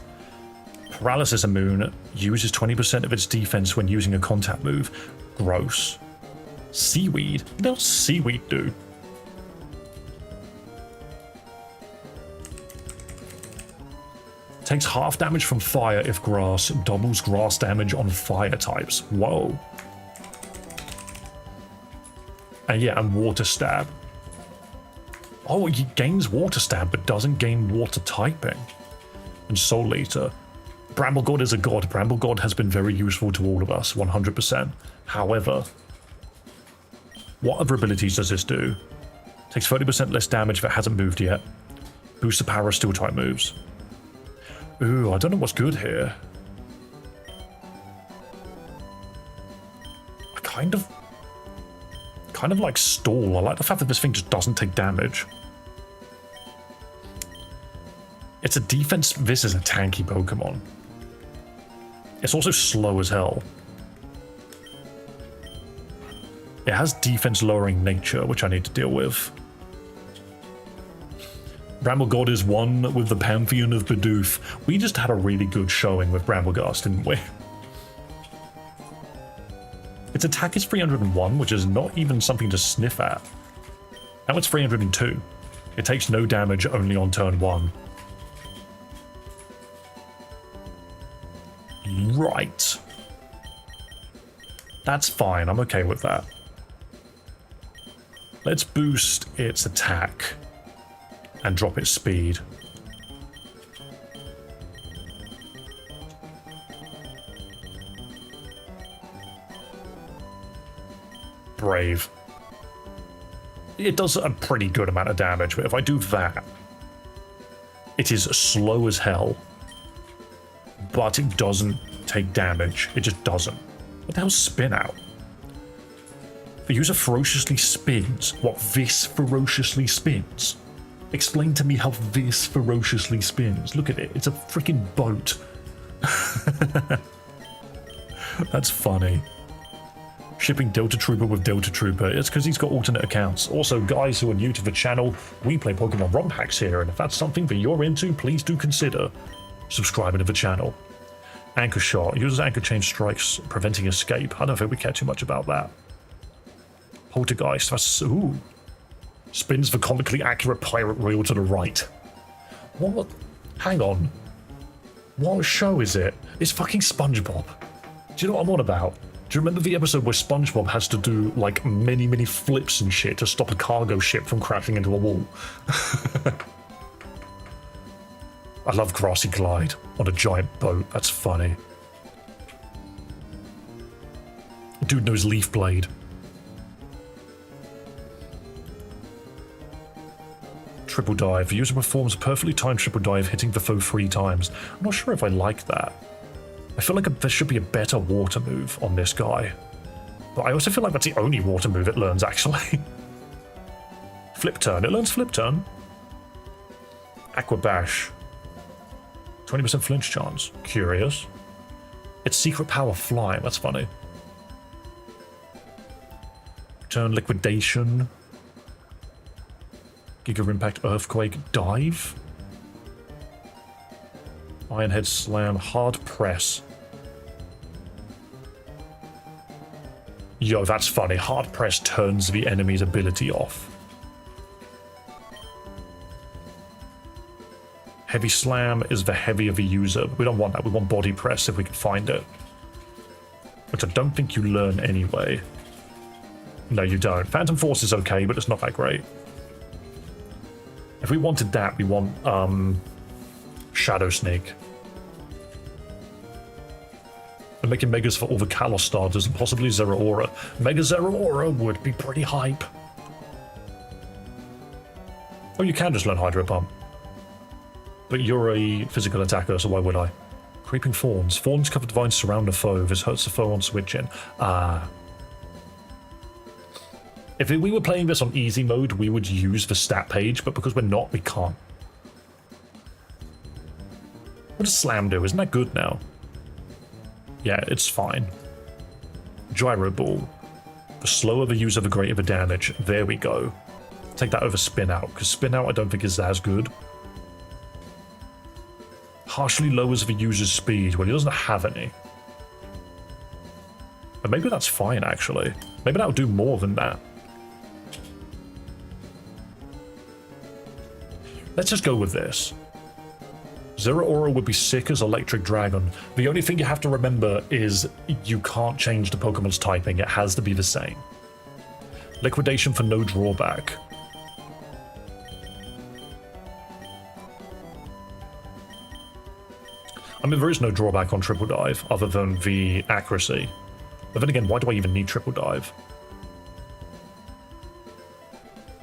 Paralysis Immune uses 20% of its defense when using a contact move. Gross. Seaweed? What does Seaweed do? Takes half damage from fire if grass, doubles grass damage on fire types. Whoa. And yeah, and Water Stab. Oh, he gains Water Stab, but doesn't gain Water typing. And Soul Eater. Bramblegod is a god. Bramblegod has been very useful to all of us, 100%. However, what other abilities does this do? Takes 30% less damage if it hasn't moved yet. Boosts the power of Steel type moves. Ooh, I don't know what's good here. I kind of like Stall. I like the fact that this thing just doesn't take damage. It's a defense. This is a tanky Pokemon. It's also slow as hell. It has defense lowering nature, which I need to deal with. Bramblegod is one with the Pantheon of Bidoof. We just had a really good showing with Brambleghast, didn't we? Its attack is 301, which is not even something to sniff at. Now it's 302. It takes no damage only on turn 1. Right. That's fine, I'm okay with that. Let's boost its attack and drop its speed. Brave. It does a pretty good amount of damage, but if I do that, it is slow as hell, but it doesn't take damage. It just doesn't. What the hell's Spin Out? The user ferociously spins. What, this ferociously spins? Explain to me how this ferociously spins. Look at it. It's a freaking boat. That's funny. Shipping Delta Trooper with Delta Trooper. It's because he's got alternate accounts. Also, guys who are new to the channel, we play Pokemon ROM packs here, and if that's something that you're into, please do consider subscribing to the channel. Anchor Shot. Uses Anchor Chain Strikes, preventing escape. I don't think we care too much about that. Poltergeist. That's... ooh. Spins the comically accurate pirate reel to the right. What? Hang on. What show is it? It's fucking SpongeBob. Do you know what I'm on about? Do you remember the episode where SpongeBob has to do, like, many, many flips and shit to stop a cargo ship from crashing into a wall? I love Grassy Glide on a giant boat. That's funny. Dude knows Leaf Blade. Triple dive. The user performs a perfectly timed triple dive, hitting the foe 3 times. I'm not sure if I like that. I feel like there should be a better water move on this guy. But I also feel like that's the only water move it learns, actually. Flip turn. It learns flip turn. Aqua Bash. 20% flinch chance. Curious. Its secret power fly. That's funny. Turn liquidation. Giga Impact Earthquake Dive. Ironhead Slam Hard Press. Yo, that's funny. Hard Press turns the enemy's ability off. Heavy Slam is the heavier the user. We don't want that. We want Body Press if we can find it. Which I don't think you learn anyway. No, you don't. Phantom Force is okay, but it's not that great. If we wanted that, we want Shadow Snake. We're making Megas for all the Kalos starters and possibly Zeraora. Mega Zeraora would be pretty hype. Oh, you can just learn Hydro Pump. But you're a physical attacker, so why would I? Creeping Fawns. Fawns cover Divine Surround a foe. This hurts the foe on switching. If we were playing this on easy mode, we would use the stat page, but because we're not, we can't. What does Slam do? Isn't that good now? Yeah, it's fine. Gyro Ball. The slower the user, the greater the damage. There we go. Take that over Spin Out, because Spin Out I don't think is as good. Harshly lowers the user's speed. Well, he doesn't have any. But maybe that's fine, actually. Maybe that'll do more than that. Let's just go with this. Zeraora would be sick as Electric Dragon. The only thing you have to remember is you can't change the Pokemon's typing. It has to be the same. Liquidation for no drawback. I mean, there is no drawback on Triple Dive other than the accuracy. But then again, why do I even need Triple Dive?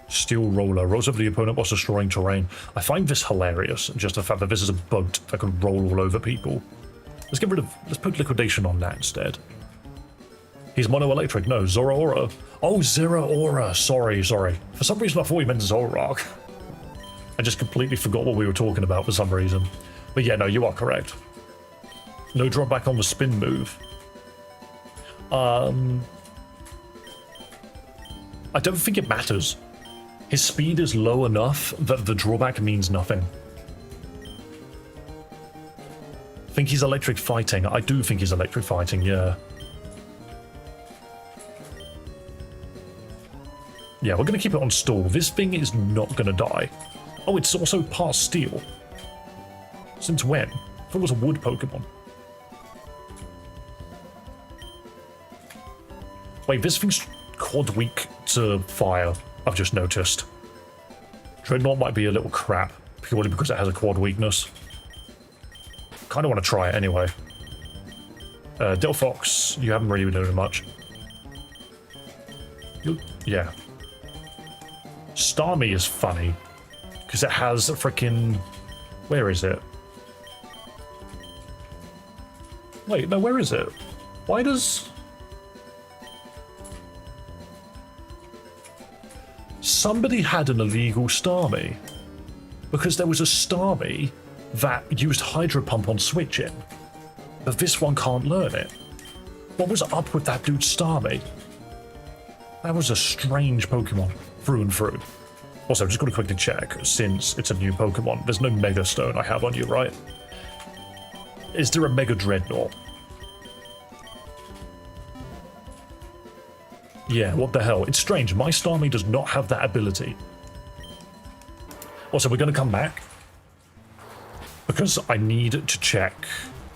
Steel Roller. Rolls over the opponent whilst destroying terrain. I find this hilarious, just the fact that this is a boat that can roll all over people. Let's put Liquidation on that instead. He's Mono-Electric. No, Zeraora. Oh, Zeraora. Sorry. For some reason I thought he meant Zoroark. I just completely forgot what we were talking about for some reason. But yeah, no, you are correct. No drawback on the spin move. I don't think it matters. His speed is low enough that the drawback means nothing. Think he's electric fighting? I do think he's electric fighting, yeah. Yeah, we're going to keep it on stall. This thing is not going to die. Oh, it's also past steel. Since when? I thought it was a wood Pokemon. Wait, this thing's quad weak to fire, I've just noticed. Dreadnought might be a little crap, purely because it has a quad weakness. Kind of want to try it anyway. Delphox, you haven't really been doing much. Yeah. Starmie is funny, because it has a freaking... Where is it? Wait, no, where is it? Why does... Somebody had an illegal Starmie, because there was a Starmie that used Hydro Pump on switching, but this one can't learn it. What was up with that dude's Starmie? That was a strange Pokemon, through and through. Also, just got to quickly check, since it's a new Pokemon, there's no Mega Stone I have on you, right? Is there a Mega Dreadnought? Yeah, what the hell? It's strange. My Starmie does not have that ability. Also, we're going to come back because I need to check.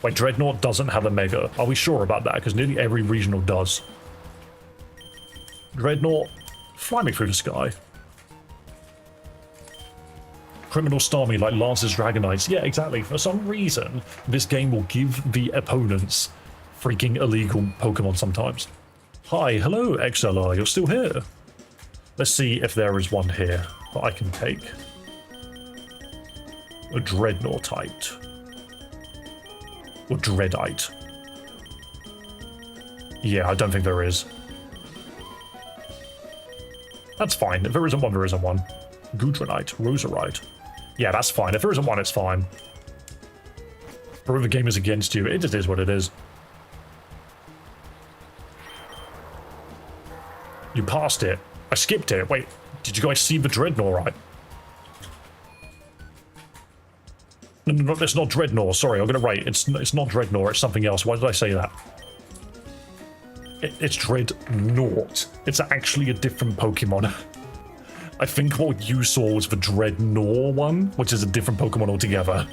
Wait, Dreadnought doesn't have a Mega. Are we sure about that? Because nearly every regional does. Dreadnought, fly me through the sky. Criminal star me like Lance's Dragonites. Yeah, exactly. For some reason, this game will give the opponents freaking illegal Pokemon sometimes. Hi, hello, XLR. You're still here. Let's see if there is one here that I can take. A Dreadnoughtite. Or Dreadite. Yeah, I don't think there is. That's fine. If there isn't one, there isn't one. Goodronite, Roserite. Yeah, that's fine. If there isn't one, it's fine. But if the game is against you, it just is what it is. You passed it. I skipped it. Wait, did you guys see the Dreadnought? No, it's not Dreadnought. Sorry, I'm gonna write. It's not Dreadnought. It's something else. Why did I say that? It's Dreadnought. It's actually a different Pokemon. I think what you saw was the Dreadnought one, which is a different Pokemon altogether.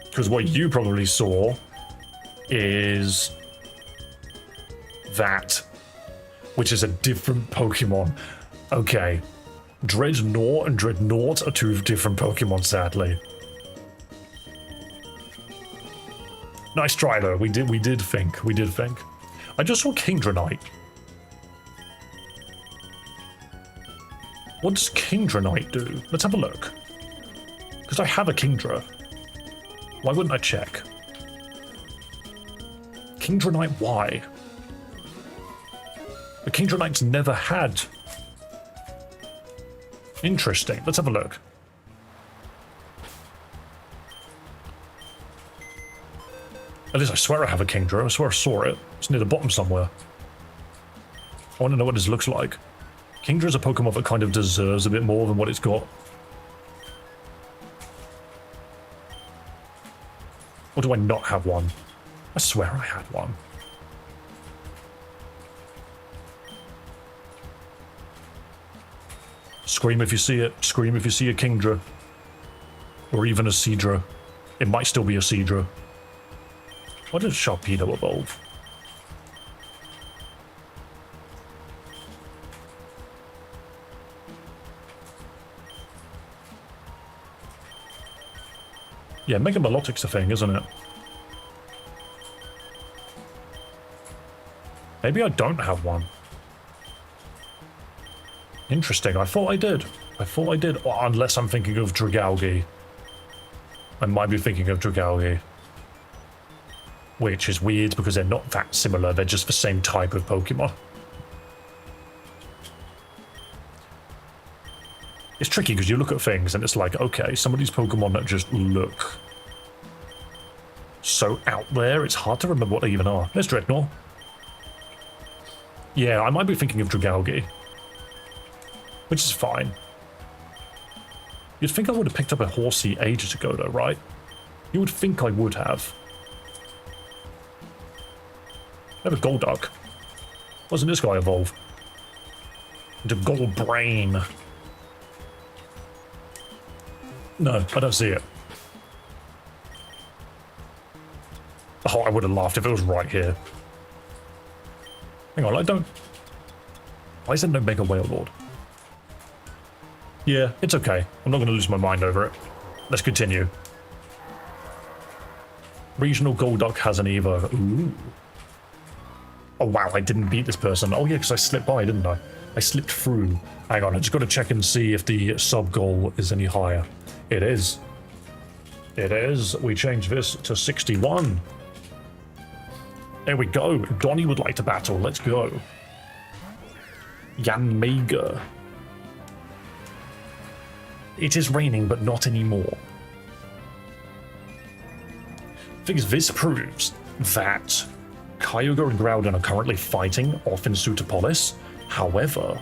Because what you probably saw is that, which is a different Pokemon. Okay. Dreadnought and Dreadnought are two different Pokemon, sadly. Nice try, though. We did think. I just saw Kingdranite. What does Kingdranite do? Let's have a look. Because I have a Kingdra. Why wouldn't I check? Kingdranite, why? The Kingdranite's never had. Interesting. Let's have a look. At least I swear I have a Kingdra. I swear I saw it. It's near the bottom somewhere. I want to know what this looks like. Kingdra is a Pokemon that kind of deserves a bit more than what it's got. Or do I not have one? I swear I had one. Scream if you see it. Scream if you see a Kingdra. Or even a Seadra. It might still be a Seadra. Why does Sharpedo evolve? Yeah, Mega Milotic's a thing, isn't it? Maybe I don't have one. Interesting, I thought I did. Or unless I'm thinking of Dragalge. I might be thinking of Dragalge. Which is weird because they're not that similar, they're just the same type of Pokemon. It's tricky because you look at things and it's like, okay, some of these Pokemon that just look so out there, it's hard to remember what they even are. There's Dreadnought. Yeah, I might be thinking of Dragalge. Which is fine. You'd think I would have picked up a Horsey ages ago though, right? You would think I would have. I have a Golduck. Doesn't this guy evolve? Into Goldbrain. No, I don't see it. Oh, I would have laughed if it was right here. Hang on, I don't... Why is there no Mega Wailord? Yeah, it's okay. I'm not going to lose my mind over it. Let's continue. Regional Golduck has an Evo. Ooh. Oh wow, I didn't beat this person. Oh yeah, because I slipped by, didn't I? I slipped through. Hang on, I just got to check and see if the sub-goal is any higher. It is. It is. We change this to 61. There we go. Donnie would like to battle. Let's go. Yanmega. It is raining, but not anymore. Thing is, this proves that Kyogre and Groudon are currently fighting off in Sootopolis. However,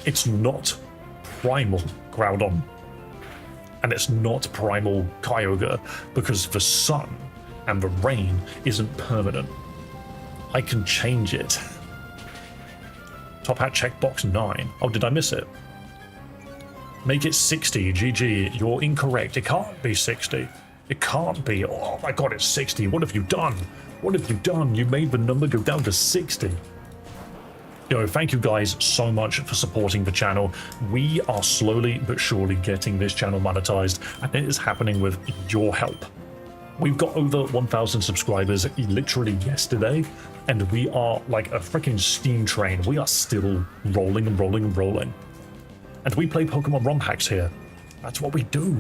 it's not Primal Groudon. And it's not Primal Kyogre because the sun and the rain isn't permanent. I can change it. Top hat checkbox 9. Oh, did I miss it? Make it 60. GG. You're incorrect. It can't be 60. It can't be. Oh my god, it's 60. What have you done? What have you done? You made the number go down to 60. Yo, thank you guys so much for supporting the channel. We are slowly but surely getting this channel monetized, and it is happening with your help. We've got over 1,000 subscribers literally yesterday, and we are like a freaking steam train. We are still rolling and rolling and rolling. And we play Pokemon ROM hacks here. That's what we do.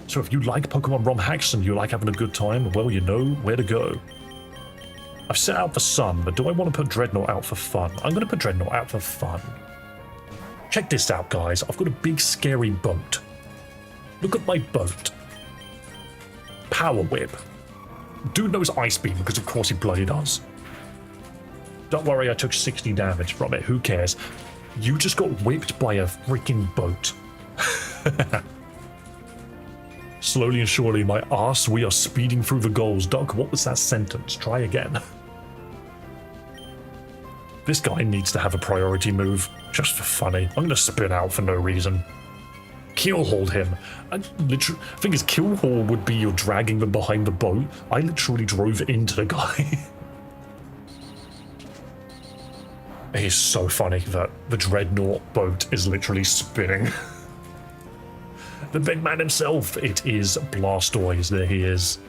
So if you like Pokemon ROM hacks and you like having a good time, well, you know where to go. I've set out for sun, but do I want to put Dreadnought out for fun? I'm going to put Dreadnought out for fun. Check this out, guys. I've got a big scary boat. Look at my boat. Power Whip. Dude knows Ice Beam because of course he bloody does. Don't worry, I took 60 damage from it. Who cares? You just got whipped by a freaking boat. Slowly and surely, my arse, we are speeding through the goals. Doug, what was that sentence? Try again. This guy needs to have a priority move, just for funny. I'm gonna spin out for no reason. Keel hauled him. The thing is, keel haul would be you're dragging them behind the boat. I literally drove into the guy. It is so funny that the Dreadnought boat is literally spinning. The big man himself, it is Blastoise. There he is.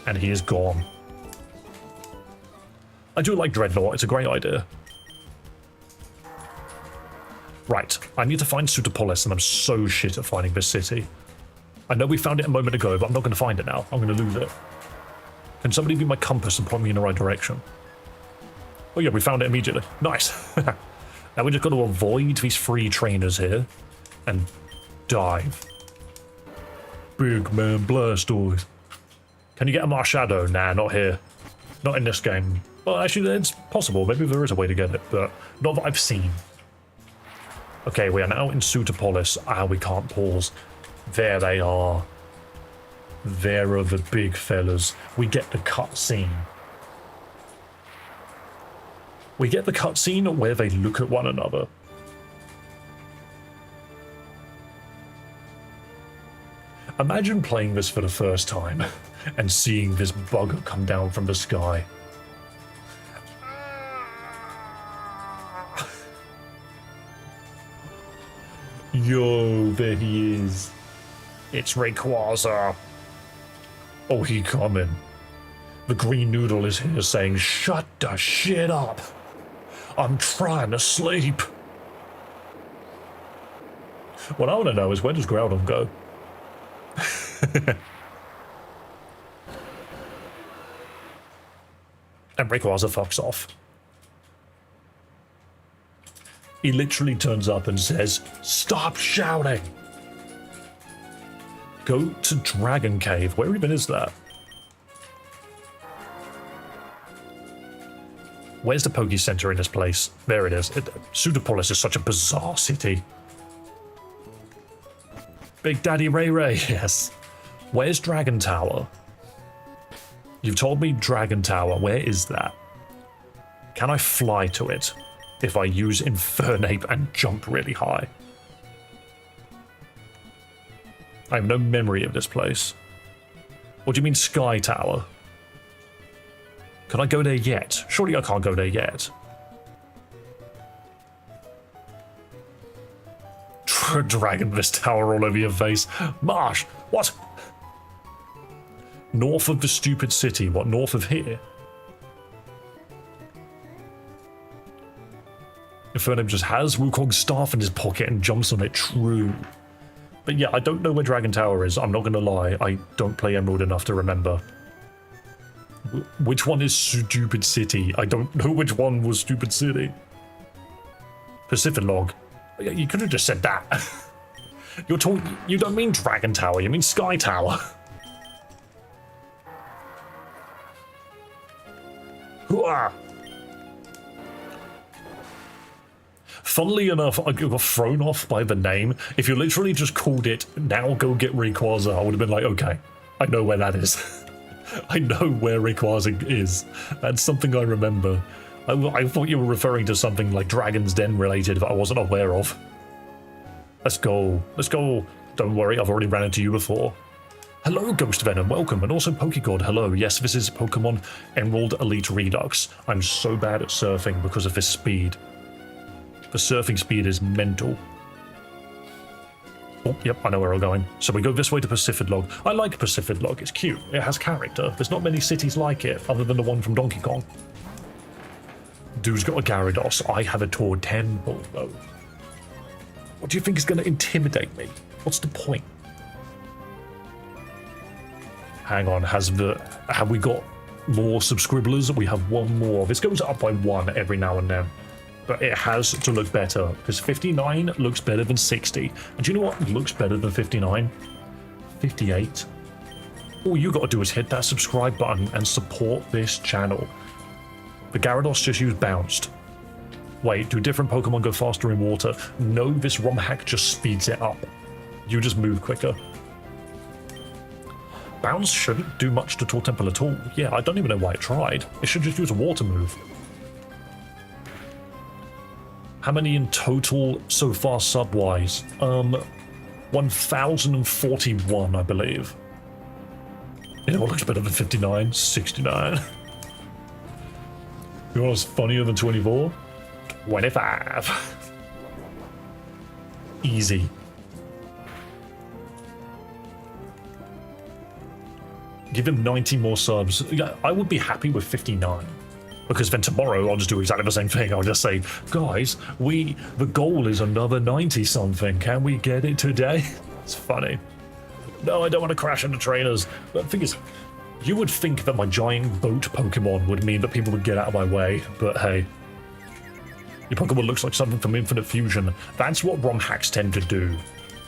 And he is gone. I do like Dreadnought. It's a great idea. Right, I need to find Pseudopolis, and I'm so shit at finding this city. I know we found it a moment ago, but I'm not going to find it now. I'm going to lose it. Can somebody be my compass and point me in the right direction? Oh yeah, we found it immediately. Nice. Now we just got to avoid these free trainers here and dive. Big man Blastoise. Can you get a Marshadow? Nah, not here. Not in this game. Well, actually, it's possible. Maybe there is a way to get it, but not that I've seen. Okay, we are now in Pseudopolis. Ah, we can't pause. There they are. There are the big fellas. We get the cutscene. We get the cutscene where they look at one another. Imagine playing this for the first time and seeing this bugger come down from the sky. Yo, there he is. It's Rayquaza. Oh, he coming. The green noodle is here saying, shut the shit up. I'm trying to sleep. What I want to know is, where does Groudon go? And Rayquaza fucks off. He literally turns up and says, stop shouting! Go to Dragon Cave. Where even is that? Where's the Poke Center in this place? There it is. Pseudopolis is such a bizarre city. Big Daddy Ray Ray, yes. Where's Dragon Tower? You've told me Dragon Tower. Where is that? Can I fly to it if I use Infernape and jump really high? I have no memory of this place. What do you mean Sky Tower? Can I go there yet? Surely I can't go there yet. Dragging this tower all over your face. Marsh, what? North of the stupid city. What, north of here? Infernape just has Wukong's staff in his pocket and jumps on it. True. But yeah, I don't know where Dragon Tower is. I'm not going to lie. I don't play Emerald enough to remember. Which one is Stupid City? I don't know which one was Stupid City. Pacificlog. You could have just said that. You're talking. You don't mean Dragon Tower. You mean Sky Tower. Hooah! Funnily enough, I got thrown off by the name. If you literally just called it, now go get Rayquaza, I would have been like, okay, I know where that is. I know where Rayquaza is. That's something I remember. I thought you were referring to something like Dragon's Den related that I wasn't aware of. Let's go. Let's go. Don't worry, I've already ran into you before. Hello, Ghost Venom, welcome, and also Pokegod, hello. Yes, this is Pokemon Emerald Elite Redux. I'm so bad at surfing because of this speed. The surfing speed is mental. Oh, yep, I know where I'm going. So we go this way to Pacifidlog. I like Pacifidlog, it's cute, it has character. There's not many cities like it, other than the one from Donkey Kong. Dude's got a Gyarados, I have a Toad Temple, though. What do you think is going to intimidate me? What's the point? Hang on, have we got more subscribblers? We have one more. This goes up by one every now and then. But it has to look better, because 59 looks better than 60. And do you know what looks better than 59? 58. All you gotta do is hit that subscribe button and support this channel. The Gyarados just used Bounced. Wait, do different Pokemon go faster in water? No, this ROM hack just speeds it up. You just move quicker. Bounce shouldn't do much to Toad Temple at all. Yeah, I don't even know why it tried. It should just use a water move. How many in total so far sub-wise? 1,041, I believe. You know what looks better than 59? 69. You know what's funnier than 24? 25. Easy. Give him 90 more subs. Yeah, I would be happy with 59. Because then tomorrow I'll just do exactly the same thing. I'll just say, guys, the goal is another 90 something. Can we get it today? It's funny. No, I don't want to crash into trainers. But the thing is, you would think that my giant boat Pokemon would mean that people would get out of my way. But hey, your Pokemon looks like something from Infinite Fusion. That's what ROM hacks tend to do,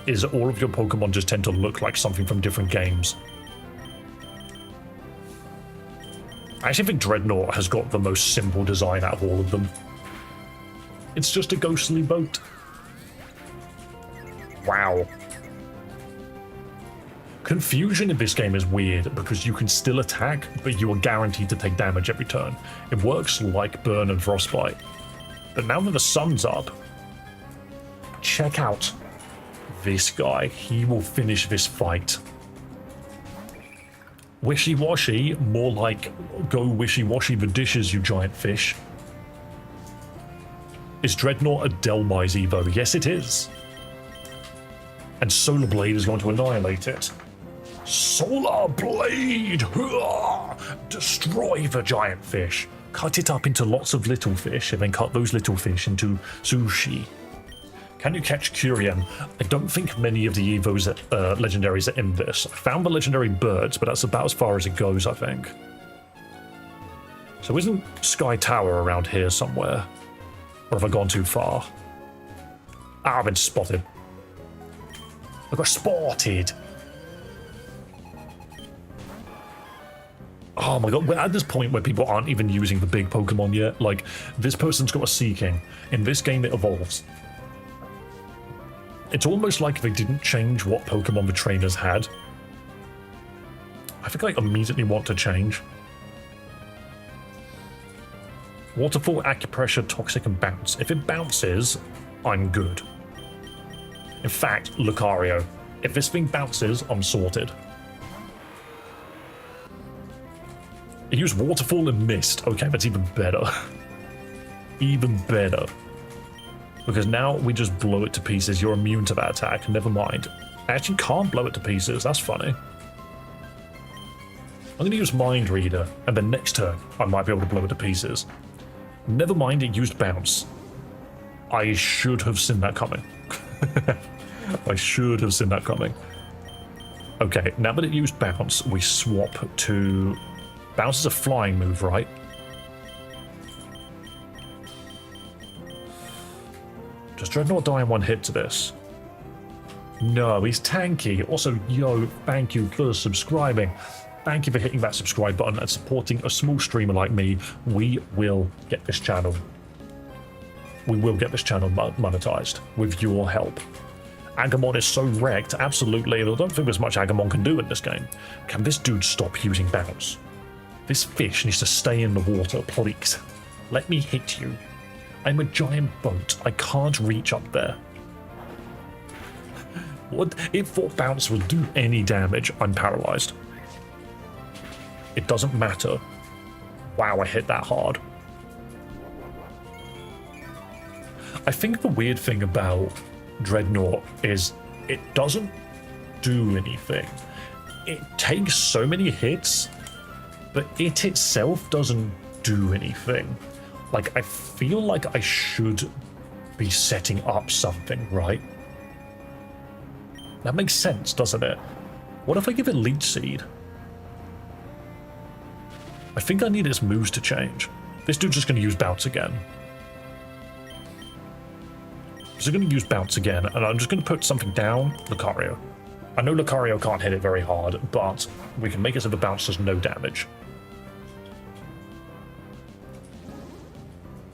is all of your Pokemon just tend to look like something from different games. I actually think Dreadnought has got the most simple design out of all of them. It's just a ghostly boat. Wow. Confusion in this game is weird because you can still attack, but you are guaranteed to take damage every turn. It works like Burn and Frostbite. But now that the sun's up, check out this guy. He will finish this fight. Wishy-washy, more like go wishy-washy the dishes, you giant fish. Is Dreadnought a Dhelmise Evo? Yes, it is. And Solar Blade is going to annihilate it. Solar Blade! Destroy the giant fish. Cut it up into lots of little fish, and then cut those little fish into sushi. Can you catch Curian? I don't think many of the Evos legendaries are in this. I found the legendary birds, but that's about as far as it goes, I think. So isn't Sky Tower around here somewhere? Or have I gone too far? Ah, I've been spotted. I got spotted. Oh my god, we're at this point where people aren't even using the big Pokemon yet. Like, this person's got a Seaking. In this game, it evolves. It's almost like they didn't change what Pokemon the trainers had. I think I immediately want to change. Waterfall, Acupressure, Toxic, and Bounce. If it bounces, I'm good. In fact, Lucario. If this thing bounces, I'm sorted. It used Waterfall and Mist. Okay, that's even better. Even better. Because now we just blow it to pieces. You're immune to that attack. Never mind. I actually can't blow it to pieces. That's funny. I'm going to use Mind Reader, and then next turn I might be able to blow it to pieces. Never mind, it used Bounce. I should have seen that coming. I should have seen that coming. Okay, now that it used Bounce, we swap to... Bounce is a flying move, right? Does Dreadnought die in one hit to this? No, he's tanky. Also, yo, thank you for subscribing. Thank you for hitting that subscribe button and supporting a small streamer like me. We will get this channel. We will get this channel monetized with your help. Agumon is so wrecked, absolutely. I don't think there's much Agumon can do in this game. Can this dude stop using Bounce? This fish needs to stay in the water, please. Let me hit you. I'm a giant boat. I can't reach up there. What if 4 bounce will do any damage? I'm paralyzed. It doesn't matter. Wow, I hit that hard. I think the weird thing about Dreadnought is it doesn't do anything. It takes so many hits, but it itself doesn't do anything. Like, I feel like I should be setting up something, right? That makes sense, doesn't it? What if I give it Leech Seed? I think I need its moves to change. This dude's just going to use Bounce again. He's going to use Bounce again, and I'm just going to put something down. Lucario. I know Lucario can't hit it very hard, but we can make it so the Bounce does no damage.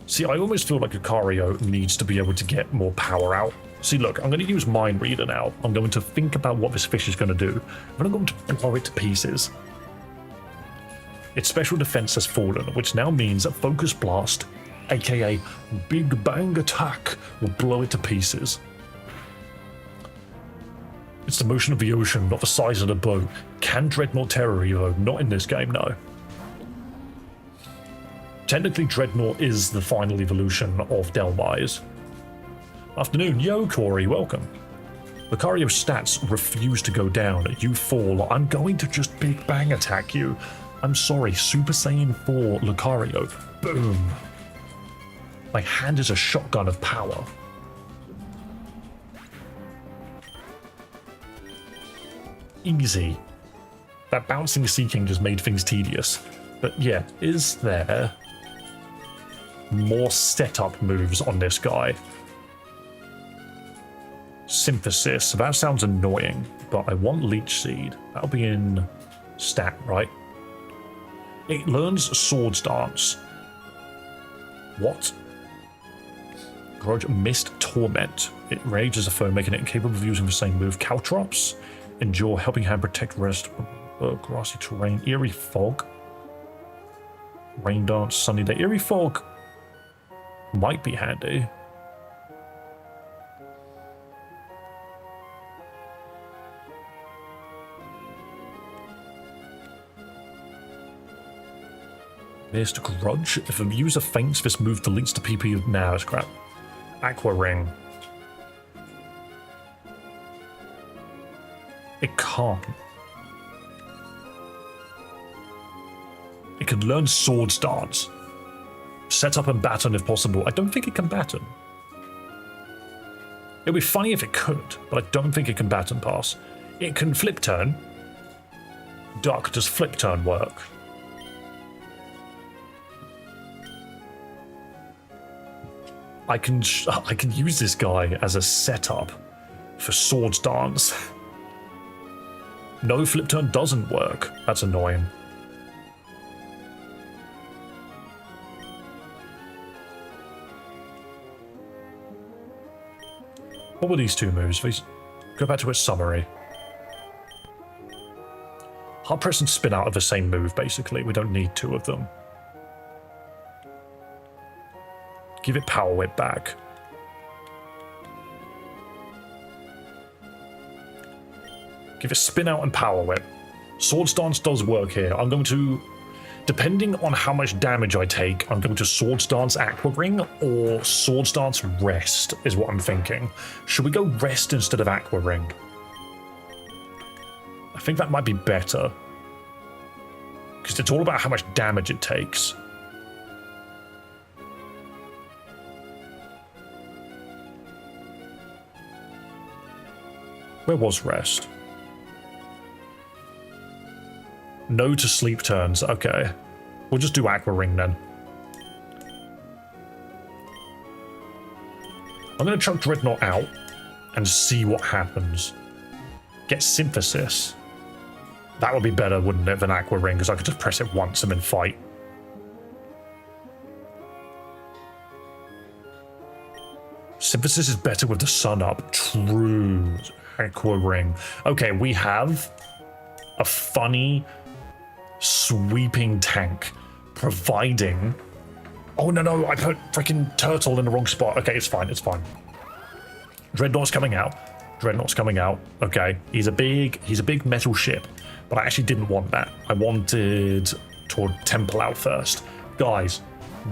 See, I almost feel like Lucario needs to be able to get more power out. See, look, I'm going to use Mind Reader now. I'm going to think about what this fish is going to do. I'm going to blow it to pieces. Its special defense has fallen, which now means that Focus Blast, aka Big Bang Attack, will blow it to pieces. It's the motion of the ocean, not the size of the boat. Can Dreadnought Terror Evo? Not in this game, no. Technically, Dreadnought is the final evolution of Dhelmise. Afternoon, yo Corey, welcome. Lucario's stats refuse to go down. You fall. I'm going to just Big Bang attack you. I'm sorry, Super Saiyan 4 Lucario. Boom. My hand is a shotgun of power. Easy. That bouncing Seeking just made things tedious. But yeah, is there more setup moves on this guy? Synthesis. That sounds annoying, but I want Leech Seed. That'll be in stat, right? It learns Swords Dance. What? Grudge Mist Torment. It rages a foe, making it incapable of using the same move. Caltrops. Endure. Helping Hand. Protect. Rest. Grassy terrain. Eerie Fog. Rain Dance. Sunny Day. Eerie Fog might be handy. Missed Grudge. If a user faints, this move deletes the PP of... Nah, it's crap. Aqua Ring. It can't. It can learn Swords Dance. Set up and baton if possible. I don't think it can baton. It'd be funny if it could, but I don't think it can baton pass. It can flip turn. Duck, does flip turn work? I can use this guy as a setup for Swords Dance. No, flip turn doesn't work. That's annoying. What were these two moves? Please go back to its summary. Hard press and spin out of the same move, basically. We don't need two of them. Give it Power Whip back. Give it Spin Out and Power Whip. Swords Dance does work here. I'm going to, depending on how much damage I take, I'm going to Swords Dance Aqua Ring or Swords Dance Rest is what I'm thinking. Should we go Rest instead of Aqua Ring? I think that might be better. Because it's all about how much damage it takes. Where was Rest? No to sleep turns. Okay. We'll just do Aqua Ring then. I'm going to chuck Dreadnought out and see what happens. Get Synthesis. That would be better, wouldn't it, than Aqua Ring, because I could just press it once and then fight. Synthesis is better with the sun up. True. Aqua Ring. Okay, we have a funny sweeping tank providing Oh, no, I put freaking turtle in the wrong spot. Okay, it's fine, it's fine. Dreadnought's coming out. Dreadnought's coming out. Okay, he's a big metal ship, but I actually didn't want that. I wanted Toward Temple out first. Guys,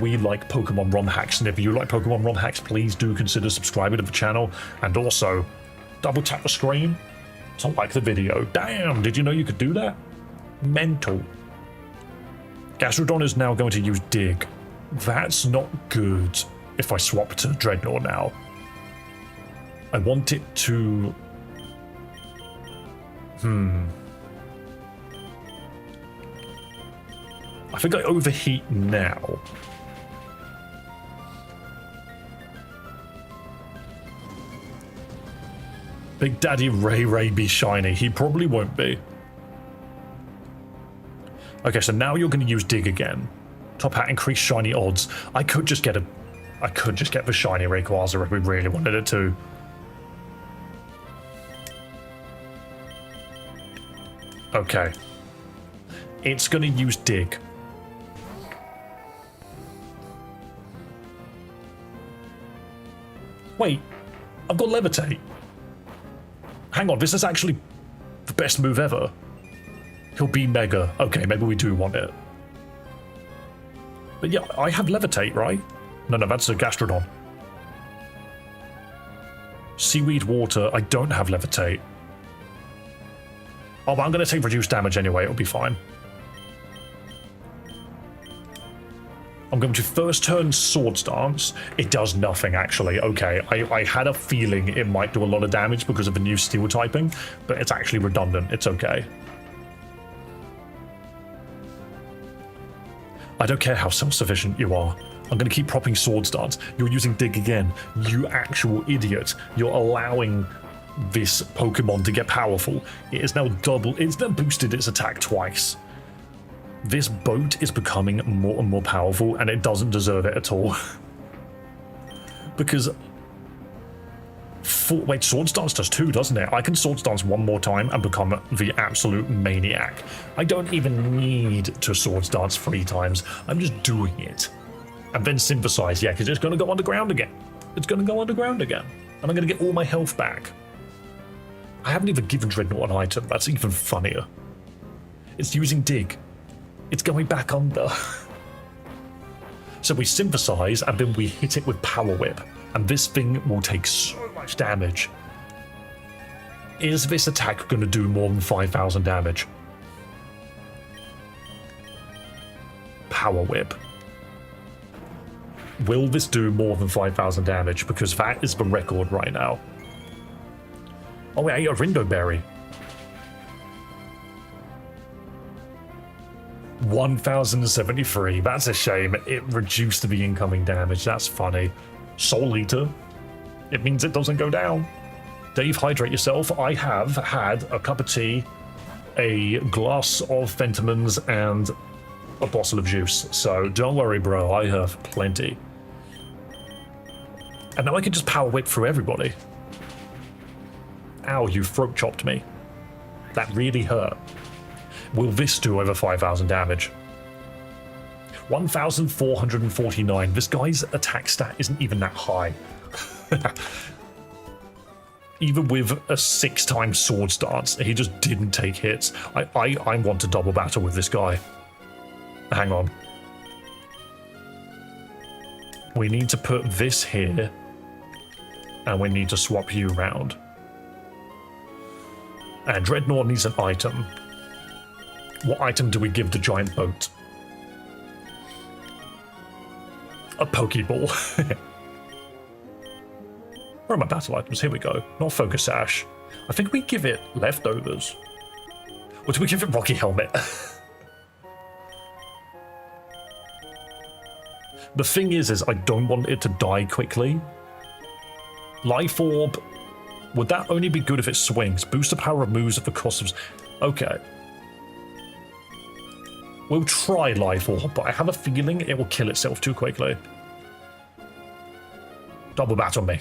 we like Pokemon ROM hacks, and if you like Pokemon ROM hacks, please do consider subscribing to the channel, and also double tap the screen to like the video. Damn, did you know you could do that? Mental. Gastrodon is now going to use Dig. That's not good if I swap to Dreadnought now. I want it to... I think I overheat now. Big Daddy Ray be shiny. He probably won't be. Okay, so now you're going to use Dig again. Top Hat, increase shiny odds. I could just get the shiny Rayquaza if we really wanted it to. Okay. It's going to use Dig. Wait, I've got Levitate. Hang on, this is actually the best move ever. He'll be Mega. Okay, maybe we do want it. But yeah, I have Levitate, right? No, that's a Gastrodon. Seaweed Water, I don't have Levitate. Oh, but I'm going to take reduced damage anyway, it'll be fine. I'm going to first turn Swords Dance. It does nothing, actually. Okay, I had a feeling it might do a lot of damage because of the new Steel typing, but it's actually redundant. It's okay. I don't care how self-sufficient you are. I'm going to keep propping Swords Dance. You're using Dig again. You actual idiot. You're allowing this Pokemon to get powerful. It is now it's now boosted its attack twice. This boat is becoming more and more powerful, and it doesn't deserve it at all. Because... wait, Swords Dance does too, doesn't it? I can Swords Dance one more time and become the absolute maniac. I don't even need to Swords Dance 3 times. I'm just doing it. And then Synthesize, yeah, because it's going to go underground again. It's going to go underground again. And I'm going to get all my health back. I haven't even given Dreadnought an item. That's even funnier. It's using Dig. It's going back under. So we Synthesize, and then we hit it with Power Whip. And this thing will take so much damage. Is this attack going to do more than 5,000 damage? Power Whip. Will this do more than 5,000 damage? Because that is the record right now. Oh wait, I ate a Rindo Berry. 1,073. That's a shame. It reduced the incoming damage. That's funny. Soul Eater. It means it doesn't go down. Dave, hydrate yourself. I have had a cup of tea, a glass of Fentimans, and a bottle of juice. So don't worry, bro. I have plenty. And now I can just Power Whip through everybody. Ow, you throat chopped me. That really hurt. Will this do over 5,000 damage? 1,449. This guy's attack stat isn't even that high. Even with a 6-time Swords Dance, he just didn't take hits. I want to double battle with this guy. Hang on. We need to put this here, and we need to swap you around. And Dreadnought needs an item. What item do we give the giant boat? A Pokeball. Where are my battle items? Here we go. Not Focus Sash. I think we give it Leftovers. Or do we give it Rocky Helmet? The thing is I don't want it to die quickly. Life Orb. Would that only be good if it swings? Boost the power of moves at the cost of... Okay. We'll try Life Orb, but I have a feeling it will kill itself too quickly. Double battle me.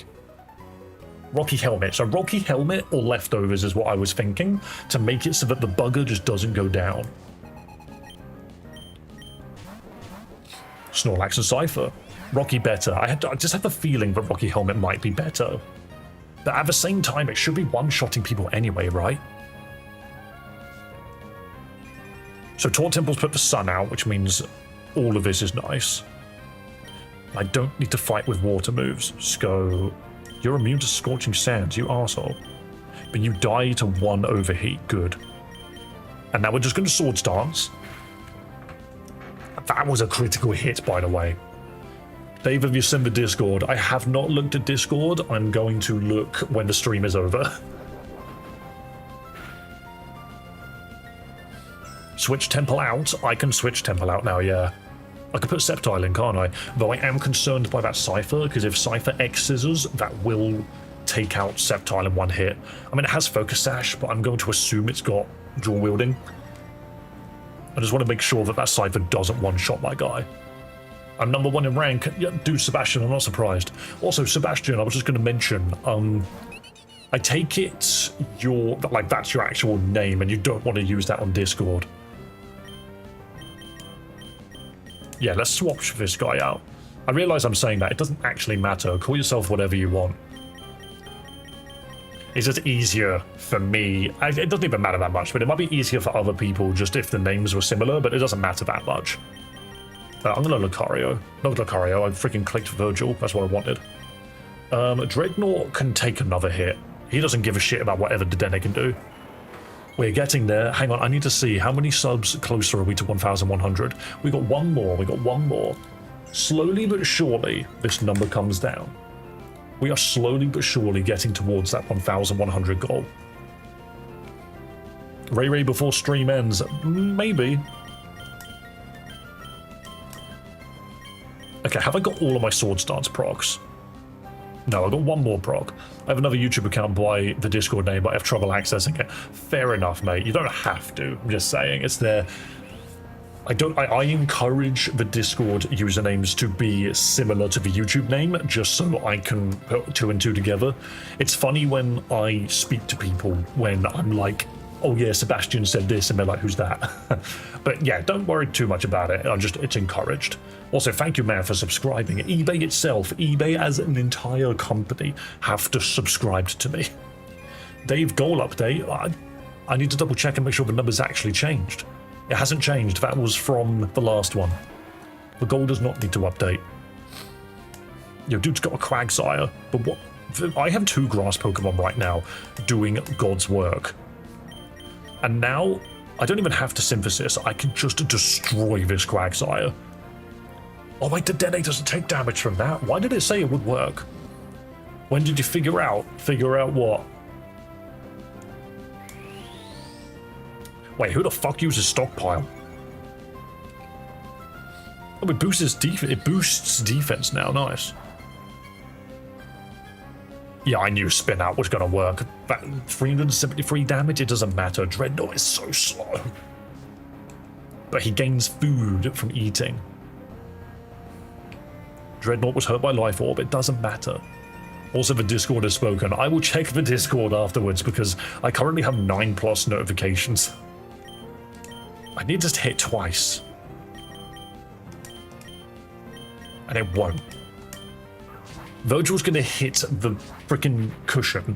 Rocky Helmet. So Rocky Helmet or Leftovers is what I was thinking, to make it so that the bugger just doesn't go down. Snorlax and Cypher. Rocky better. I just have the feeling that Rocky Helmet might be better. But at the same time, it should be one-shotting people anyway, right? So Taunt Temple's put the sun out, which means all of this is nice. I don't need to fight with water moves. Sko, you're immune to Scorching Sands, you arsehole. But you die to 1 overheat, good. And now we're just going to Swords Dance. That was a critical hit, by the way. Dave, have you seen the Discord? I have not looked at Discord. I'm going to look when the stream is over. Switch Temple out? I can switch Temple out now, yeah. I could put Sceptile in, can't I? Though I am concerned by that Cypher, because if Cypher X Scissors, that will take out Sceptile in 1 hit. I mean, it has Focus Sash, but I'm going to assume it's got dual wielding. I just want to make sure that that Cypher doesn't one-shot my guy. I'm number 1 in rank. Yeah, dude, Sebastian, I'm not surprised. Also, Sebastian, I was just going to mention, I take it that's your actual name and you don't want to use that on Discord. Yeah, let's swap this guy out. I realize I'm saying that. It doesn't actually matter. Call yourself whatever you want. It's just easier for me. It doesn't even matter that much, but it might be easier for other people just if the names were similar, but it doesn't matter that much. I'm gonna Lucario. Not Lucario, I freaking clicked Virgil. That's what I wanted. Dreadnought can take another hit. He doesn't give a shit about whatever Dedenne can do. We're getting there. Hang on, I need to see how many subs closer are we to 1,100. We got 1 more, we got 1 more. Slowly but surely, this number comes down. We are slowly but surely getting towards that 1,100 goal. Ray before stream ends? Maybe. Okay, have I got all of my Swords Dance procs? No, I got 1 more proc. I have another YouTube account by the Discord name, but I have trouble accessing it. Fair enough, mate. You don't have to. I'm just saying, it's there. I encourage the Discord usernames to be similar to the YouTube name, just so I can put 2 and 2 together. It's funny when I speak to people when I'm like, oh yeah, Sebastian said this, and they're like, who's that? But yeah, don't worry too much about it. It's encouraged. Also, thank you, man, for subscribing. eBay itself, eBay as an entire company, have to subscribe to me. Dave, goal update. I need to double check and make sure the numbers actually changed. It hasn't changed. That was from the last one. The goal does not need to update. Yo, dude's got a Quagsire, but what? I have 2 grass Pokemon right now doing God's work. And now, I don't even have to Synthesis. I can just destroy this Quagsire. Oh, wait, Dedenne doesn't take damage from that. Why did it say it would work? When did you figure out? Figure out what? Wait, who the fuck uses Stockpile? Oh, it boosts defense now. Nice. Yeah, I knew Spin Out was going to work. That 373 damage, it doesn't matter. Dreadnought is so slow. But he gains food from eating. Dreadnought was hurt by Life Orb, it doesn't matter. Also, the Discord has spoken. I will check the Discord afterwards because I currently have 9+ notifications. I need to hit twice. And it won't. Virgil's gonna hit the freaking cushion,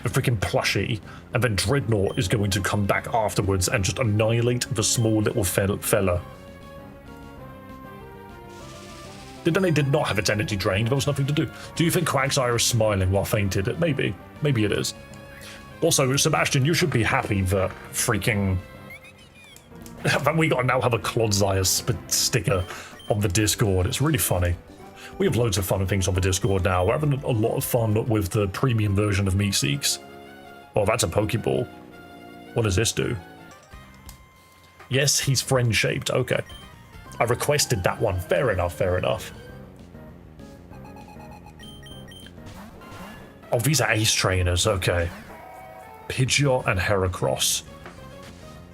the freaking plushie, and then Dreadnought is going to come back afterwards and just annihilate the small little fella. Dedenne did not have its energy drained, there was nothing to do. Do you think Quagsire is smiling while fainted? Maybe. Maybe it is. Also, Sebastian, you should be happy that freaking... that we now have a Clodsire sticker on the Discord. It's really funny. We have loads of fun things on the Discord now. We're having a lot of fun with the premium version of Meatseeks. Oh, that's a Pokeball. What does this do? Yes, he's friend-shaped. Okay. I requested that one. Fair enough, fair enough. Oh, these are Ace Trainers. Okay. Pidgeot and Heracross.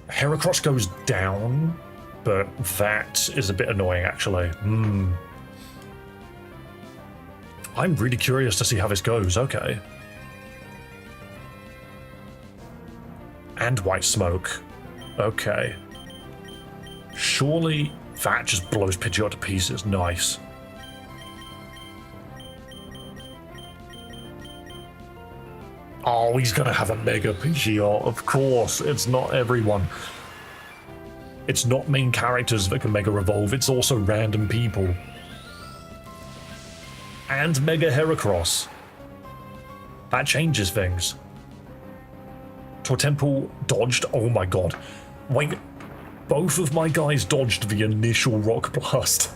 Heracross goes down, but that is a bit annoying, actually. I'm really curious to see how this goes. Okay. And White Smoke. Okay. Surely That just blows Pidgeot to pieces. Nice. Oh, he's gonna have a Mega Pidgeot. Of course, it's not everyone. It's not main characters that can Mega Evolve, it's also random people. And Mega Heracross. That changes things. Tortemple dodged. Oh my god. Wait, both of my guys dodged the initial Rock Blast.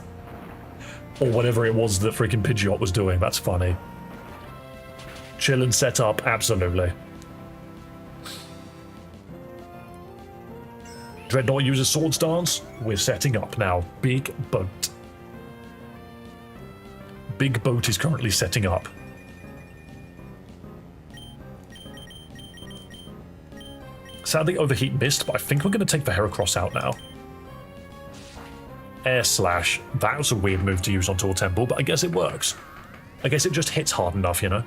Or whatever it was that freaking Pidgeot was doing. That's funny. Chill and set up, absolutely. Dreadnought uses Swords Dance. We're setting up now. Big Boat. Big Boat is currently setting up. Sadly, Overheat missed, but I think we're going to take the Heracross out now. Air Slash. That was a weird move to use on Tortemple, but I guess it works. I guess it just hits hard enough, you know?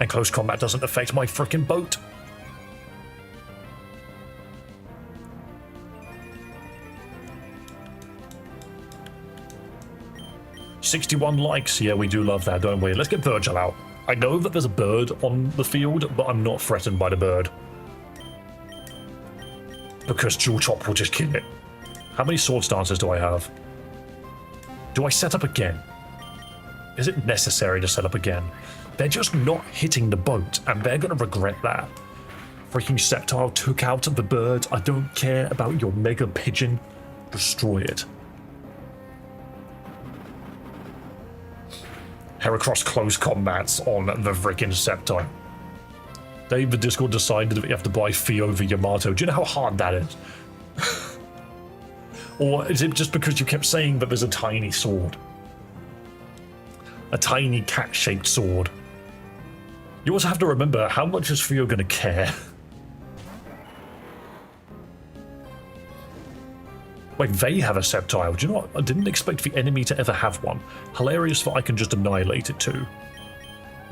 And close combat doesn't affect my frickin' boat. "61 likes. Yeah, we do love that, don't we? Let's get Virgil out. I know that there's a bird on the field, but I'm not threatened by the bird. Because Dual Chop will just kill it. How many Swords Dances do I have? Do I set up again? Is it necessary to set up again? They're just not hitting the boat, and they're going to regret that. Freaking Sceptile took out the bird. I don't care about your Mega Pigeon. Destroy it. Heracross close combats on the freaking Sceptile. Dave, the Discord decided that you have to buy Fee over Yamato. Do you know how hard that is? Or is it just because you kept saying that there's a tiny sword? A tiny cat-shaped sword. You also have to remember, how much is Theo gonna care? Wait, they have a Sceptile. Do you know what? I didn't expect the enemy to ever have one. Hilarious that I can just annihilate it too.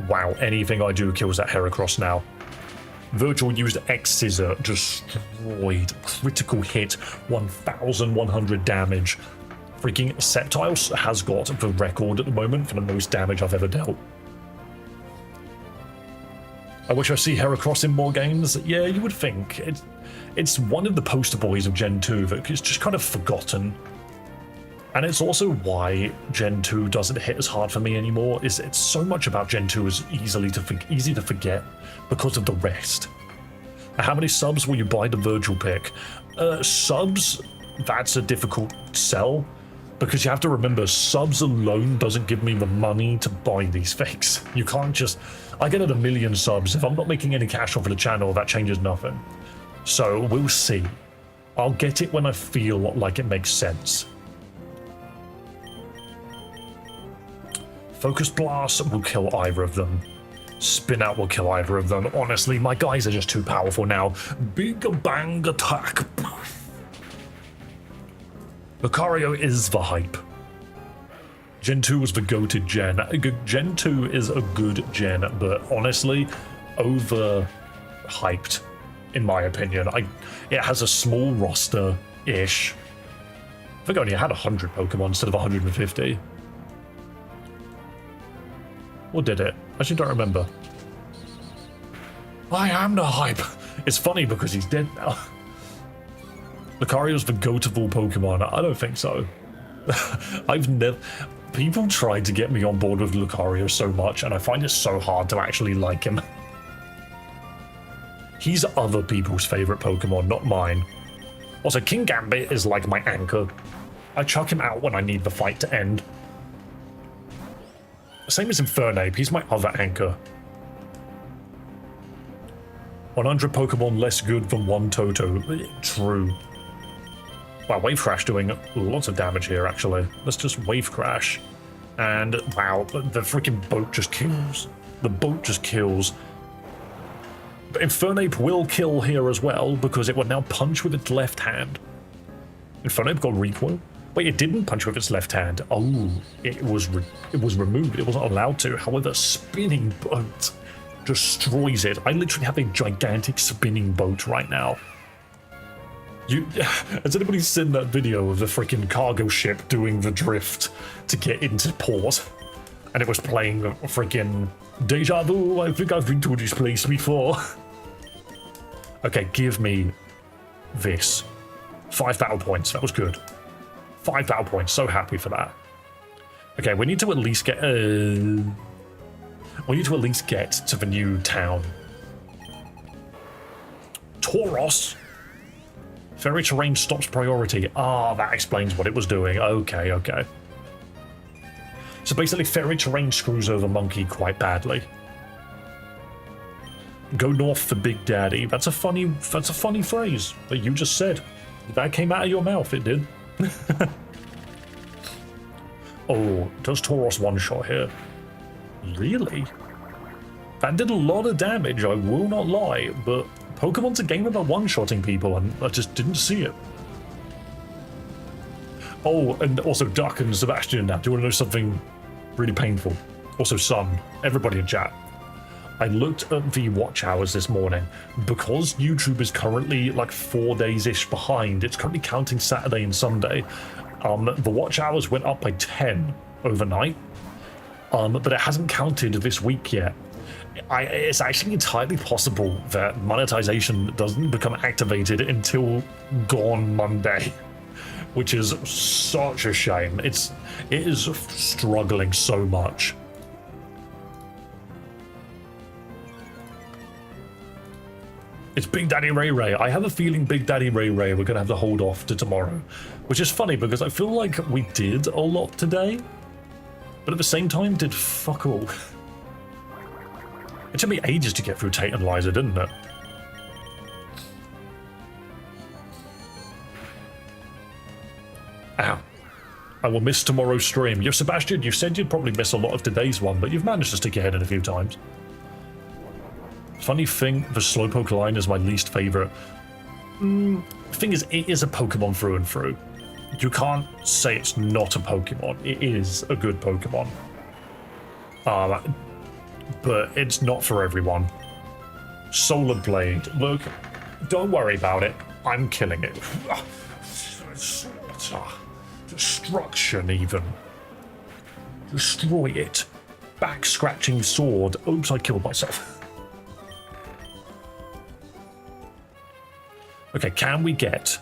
Wow, anything I do kills that Heracross now. Virgil used X-Scissor, destroyed. Critical hit, 1,100 damage. Freaking Sceptile has got the record at the moment for the most damage I've ever dealt. I wish I see Heracross in more games. Yeah, you would think. It's one of the poster boys of Gen 2 that is just kind of forgotten. And it's also why Gen 2 doesn't hit as hard for me anymore, is it's so much about Gen 2 is easy to forget because of the rest. How many subs will you buy the Virgil pick? Subs, that's a difficult sell, because you have to remember, subs alone doesn't give me the money to buy these things. You can't just... I get at 1 million subs. If I'm not making any cash off of the channel, that changes nothing. So we'll see. I'll get it when I feel like it makes sense. Focus Blast will kill either of them. Spin Out will kill either of them. Honestly, my guys are just too powerful now. Big Bang Attack. Lucario is the hype. Gen 2 was the goated gen. Gen 2 is a good gen, but honestly, overhyped, in my opinion. It has a small roster-ish. I think I only had 100 Pokemon instead of 150. Or did it? I actually don't remember. I am the hype. It's funny because he's dead now. Lucario's the goat of all Pokemon. I don't think so. I've never... People tried to get me on board with Lucario so much, and I find it so hard to actually like him. He's other people's favorite Pokemon, not mine. Also, King Gambit is like my anchor. I chuck him out when I need the fight to end. Same as Infernape, he's my other anchor. 100 Pokemon less good than one Toto. True. Wow, Wave Crash doing lots of damage here, actually. Let's just Wave Crash. And, wow, the freaking boat just kills. The boat just kills. But Infernape will kill here as well, because it will now punch with its left hand. Infernape got recoil? Wait, it didn't punch with its left hand. Oh, it was removed. It wasn't allowed to. However, Spinning Boat destroys it. I literally have a gigantic spinning boat right now. Has anybody seen that video of the freaking cargo ship doing the drift to get into port? And it was playing freaking Deja Vu. I think I've been to this place before. Okay, give me this. 5 battle points. That was good. 5 battle points. So happy for that. Okay, we need to at least get. We need to at least get to the new town. Tauros. Ferry terrain stops priority. Ah, that explains what it was doing. Okay, okay. So basically, ferry terrain screws over Monkey quite badly. Go north for Big Daddy. That's a funny phrase that you just said. That came out of your mouth. It did. Oh, does Tauros one-shot here? Really? That did a lot of damage. I will not lie, but Pokemon's a game about one-shotting people, and I just didn't see it. Oh, and also Duck and Sebastian now. Do you want to know something really painful? Also, Sun, everybody in chat. I looked at the watch hours this morning. Because YouTube is currently like 4 days-ish behind, it's currently counting Saturday and Sunday. The watch hours went up by 10 overnight, but it hasn't counted this week yet. It's actually entirely possible that monetization doesn't become activated until gone Monday, which is such a shame. It is struggling so much. It's Big Daddy Ray Ray. I have a feeling Big Daddy Ray Ray we're gonna have to hold off to tomorrow, which is funny because I feel like we did a lot today, but at the same time did fuck all. It took me ages to get through Tate and Liza, didn't it? Ow. I will miss tomorrow's stream. Yo, Sebastian, you said you'd probably miss a lot of today's one, but you've managed to stick your head in a few times. Funny thing, the Slowpoke line is my least favorite. The thing is, it is a Pokemon through and through. You can't say it's not a Pokemon. It is a good Pokemon. But it's not for everyone. Solar Blade. Look, don't worry about it. I'm killing it. Destruction, even. Destroy it. Back scratching sword. Oops, I killed myself. Okay, can we get...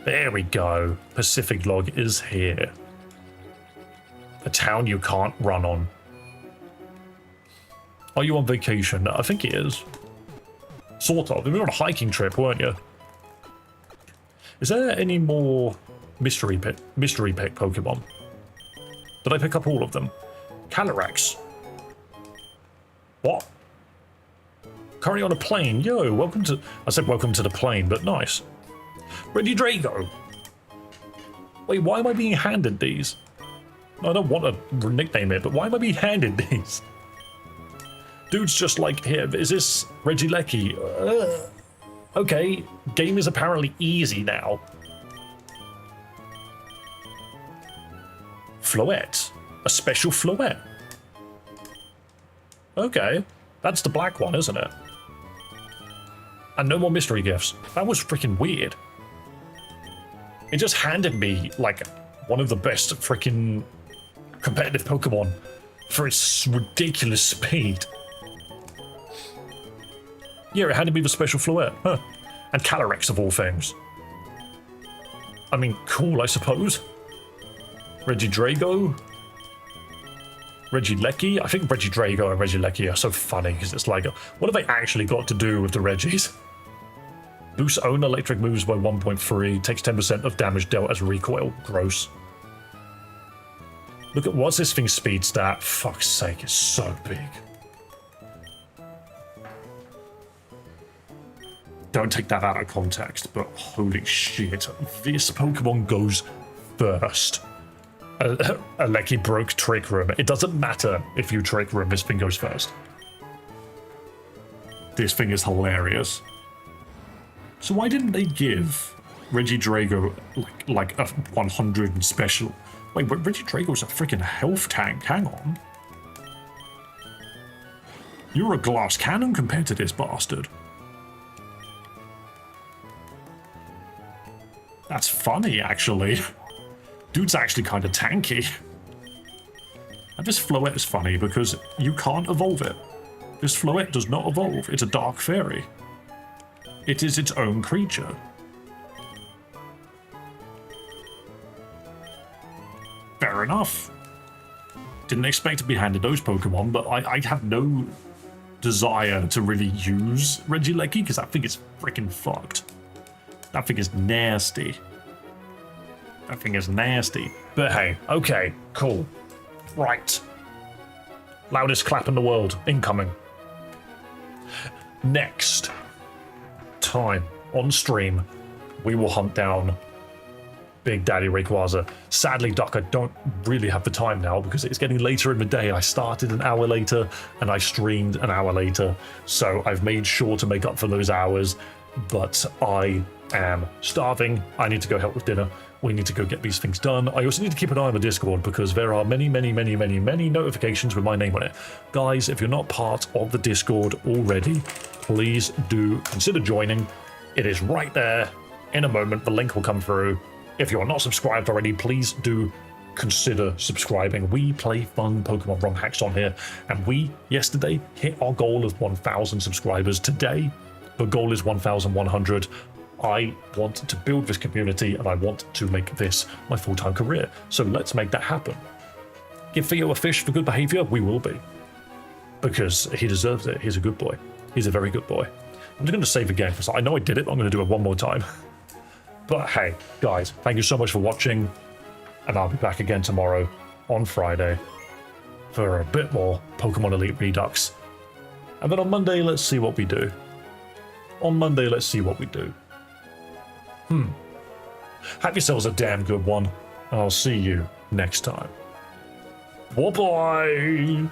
There we go. Pacific Log is here. A town you can't run on. Are you on vacation? I think it is. Sort of. You were on a hiking trip, weren't you? Is there any more mystery pick Pokemon? Did I pick up all of them? Calyrex. What? Currently on a plane. Yo, welcome to... I said welcome to the plane, but nice. Regidrago. Wait, why am I being handed these? I don't want to nickname it, but why am I being handed these? Dude's just like, here, is this Regieleki? Okay, game is apparently easy now. Floette. A special Floette. Okay, that's the black one, isn't it? And no more mystery gifts. That was freaking weird. It just handed me, like, one of the best freaking competitive Pokemon for its ridiculous speed. Yeah, it handed me the special Floette. Huh. And Calyrex, of all things. I mean, cool, I suppose. Regidrago. Regieleki. I think Regidrago and Regieleki are so funny because it's like, what have they actually got to do with the Regis? Boosts own electric moves by 1.3, takes 10% of damage dealt as recoil. Gross. Look at what's this thing's speed stat? Fuck's sake, it's so big. Don't take that out of context, but holy shit, this Pokemon goes first. Aleki broke Trick Room. It doesn't matter if you Trick Room, this thing goes first. This thing is hilarious. So why didn't they give Regidrago like a 100 and special? Wait, but Regidrago's a freaking health tank. Hang on. You're a glass cannon compared to this bastard. That's funny, actually. Dude's actually kind of tanky. And this Floette is funny because you can't evolve it. This Floette does not evolve. It's a dark fairy. It is its own creature. Fair enough. Didn't expect to be handed those Pokemon, but I have no desire to really use Regieleki because that thing is freaking fucked. That thing is nasty. That thing is nasty. But hey, okay, cool. Right. Loudest clap in the world, incoming. Next time on stream, we will hunt down Big Daddy Rayquaza. Sadly, Doc, I don't really have the time now because it's getting later in the day. I started an hour later and I streamed an hour later. So I've made sure to make up for those hours, but I am starving. I need to go help with dinner. We need to go get these things done. I also need to keep an eye on the Discord because there are many notifications with my name on it. Guys, if you're not part of the Discord already, please do consider joining. It is right there. In a moment, the link will come through. If you are not subscribed already, please do consider subscribing. We play fun Pokemon ROM hacks on here, and we, yesterday, hit our goal of 1,000 subscribers. Today, the goal is 1,100. I want to build this community, and I want to make this my full-time career. So let's make that happen. Give Theo a fish for good behavior? We will be. Because he deserves it. He's a good boy. He's a very good boy. I'm just going to save again, because I know I did it, but I'm going to do it one more time. But hey, guys, thank you so much for watching, and I'll be back again tomorrow on Friday for a bit more Pokemon Elite Redux. And then on Monday, let's see what we do. On Monday, let's see what we do. Have yourselves a damn good one. I'll see you next time. Bye-bye.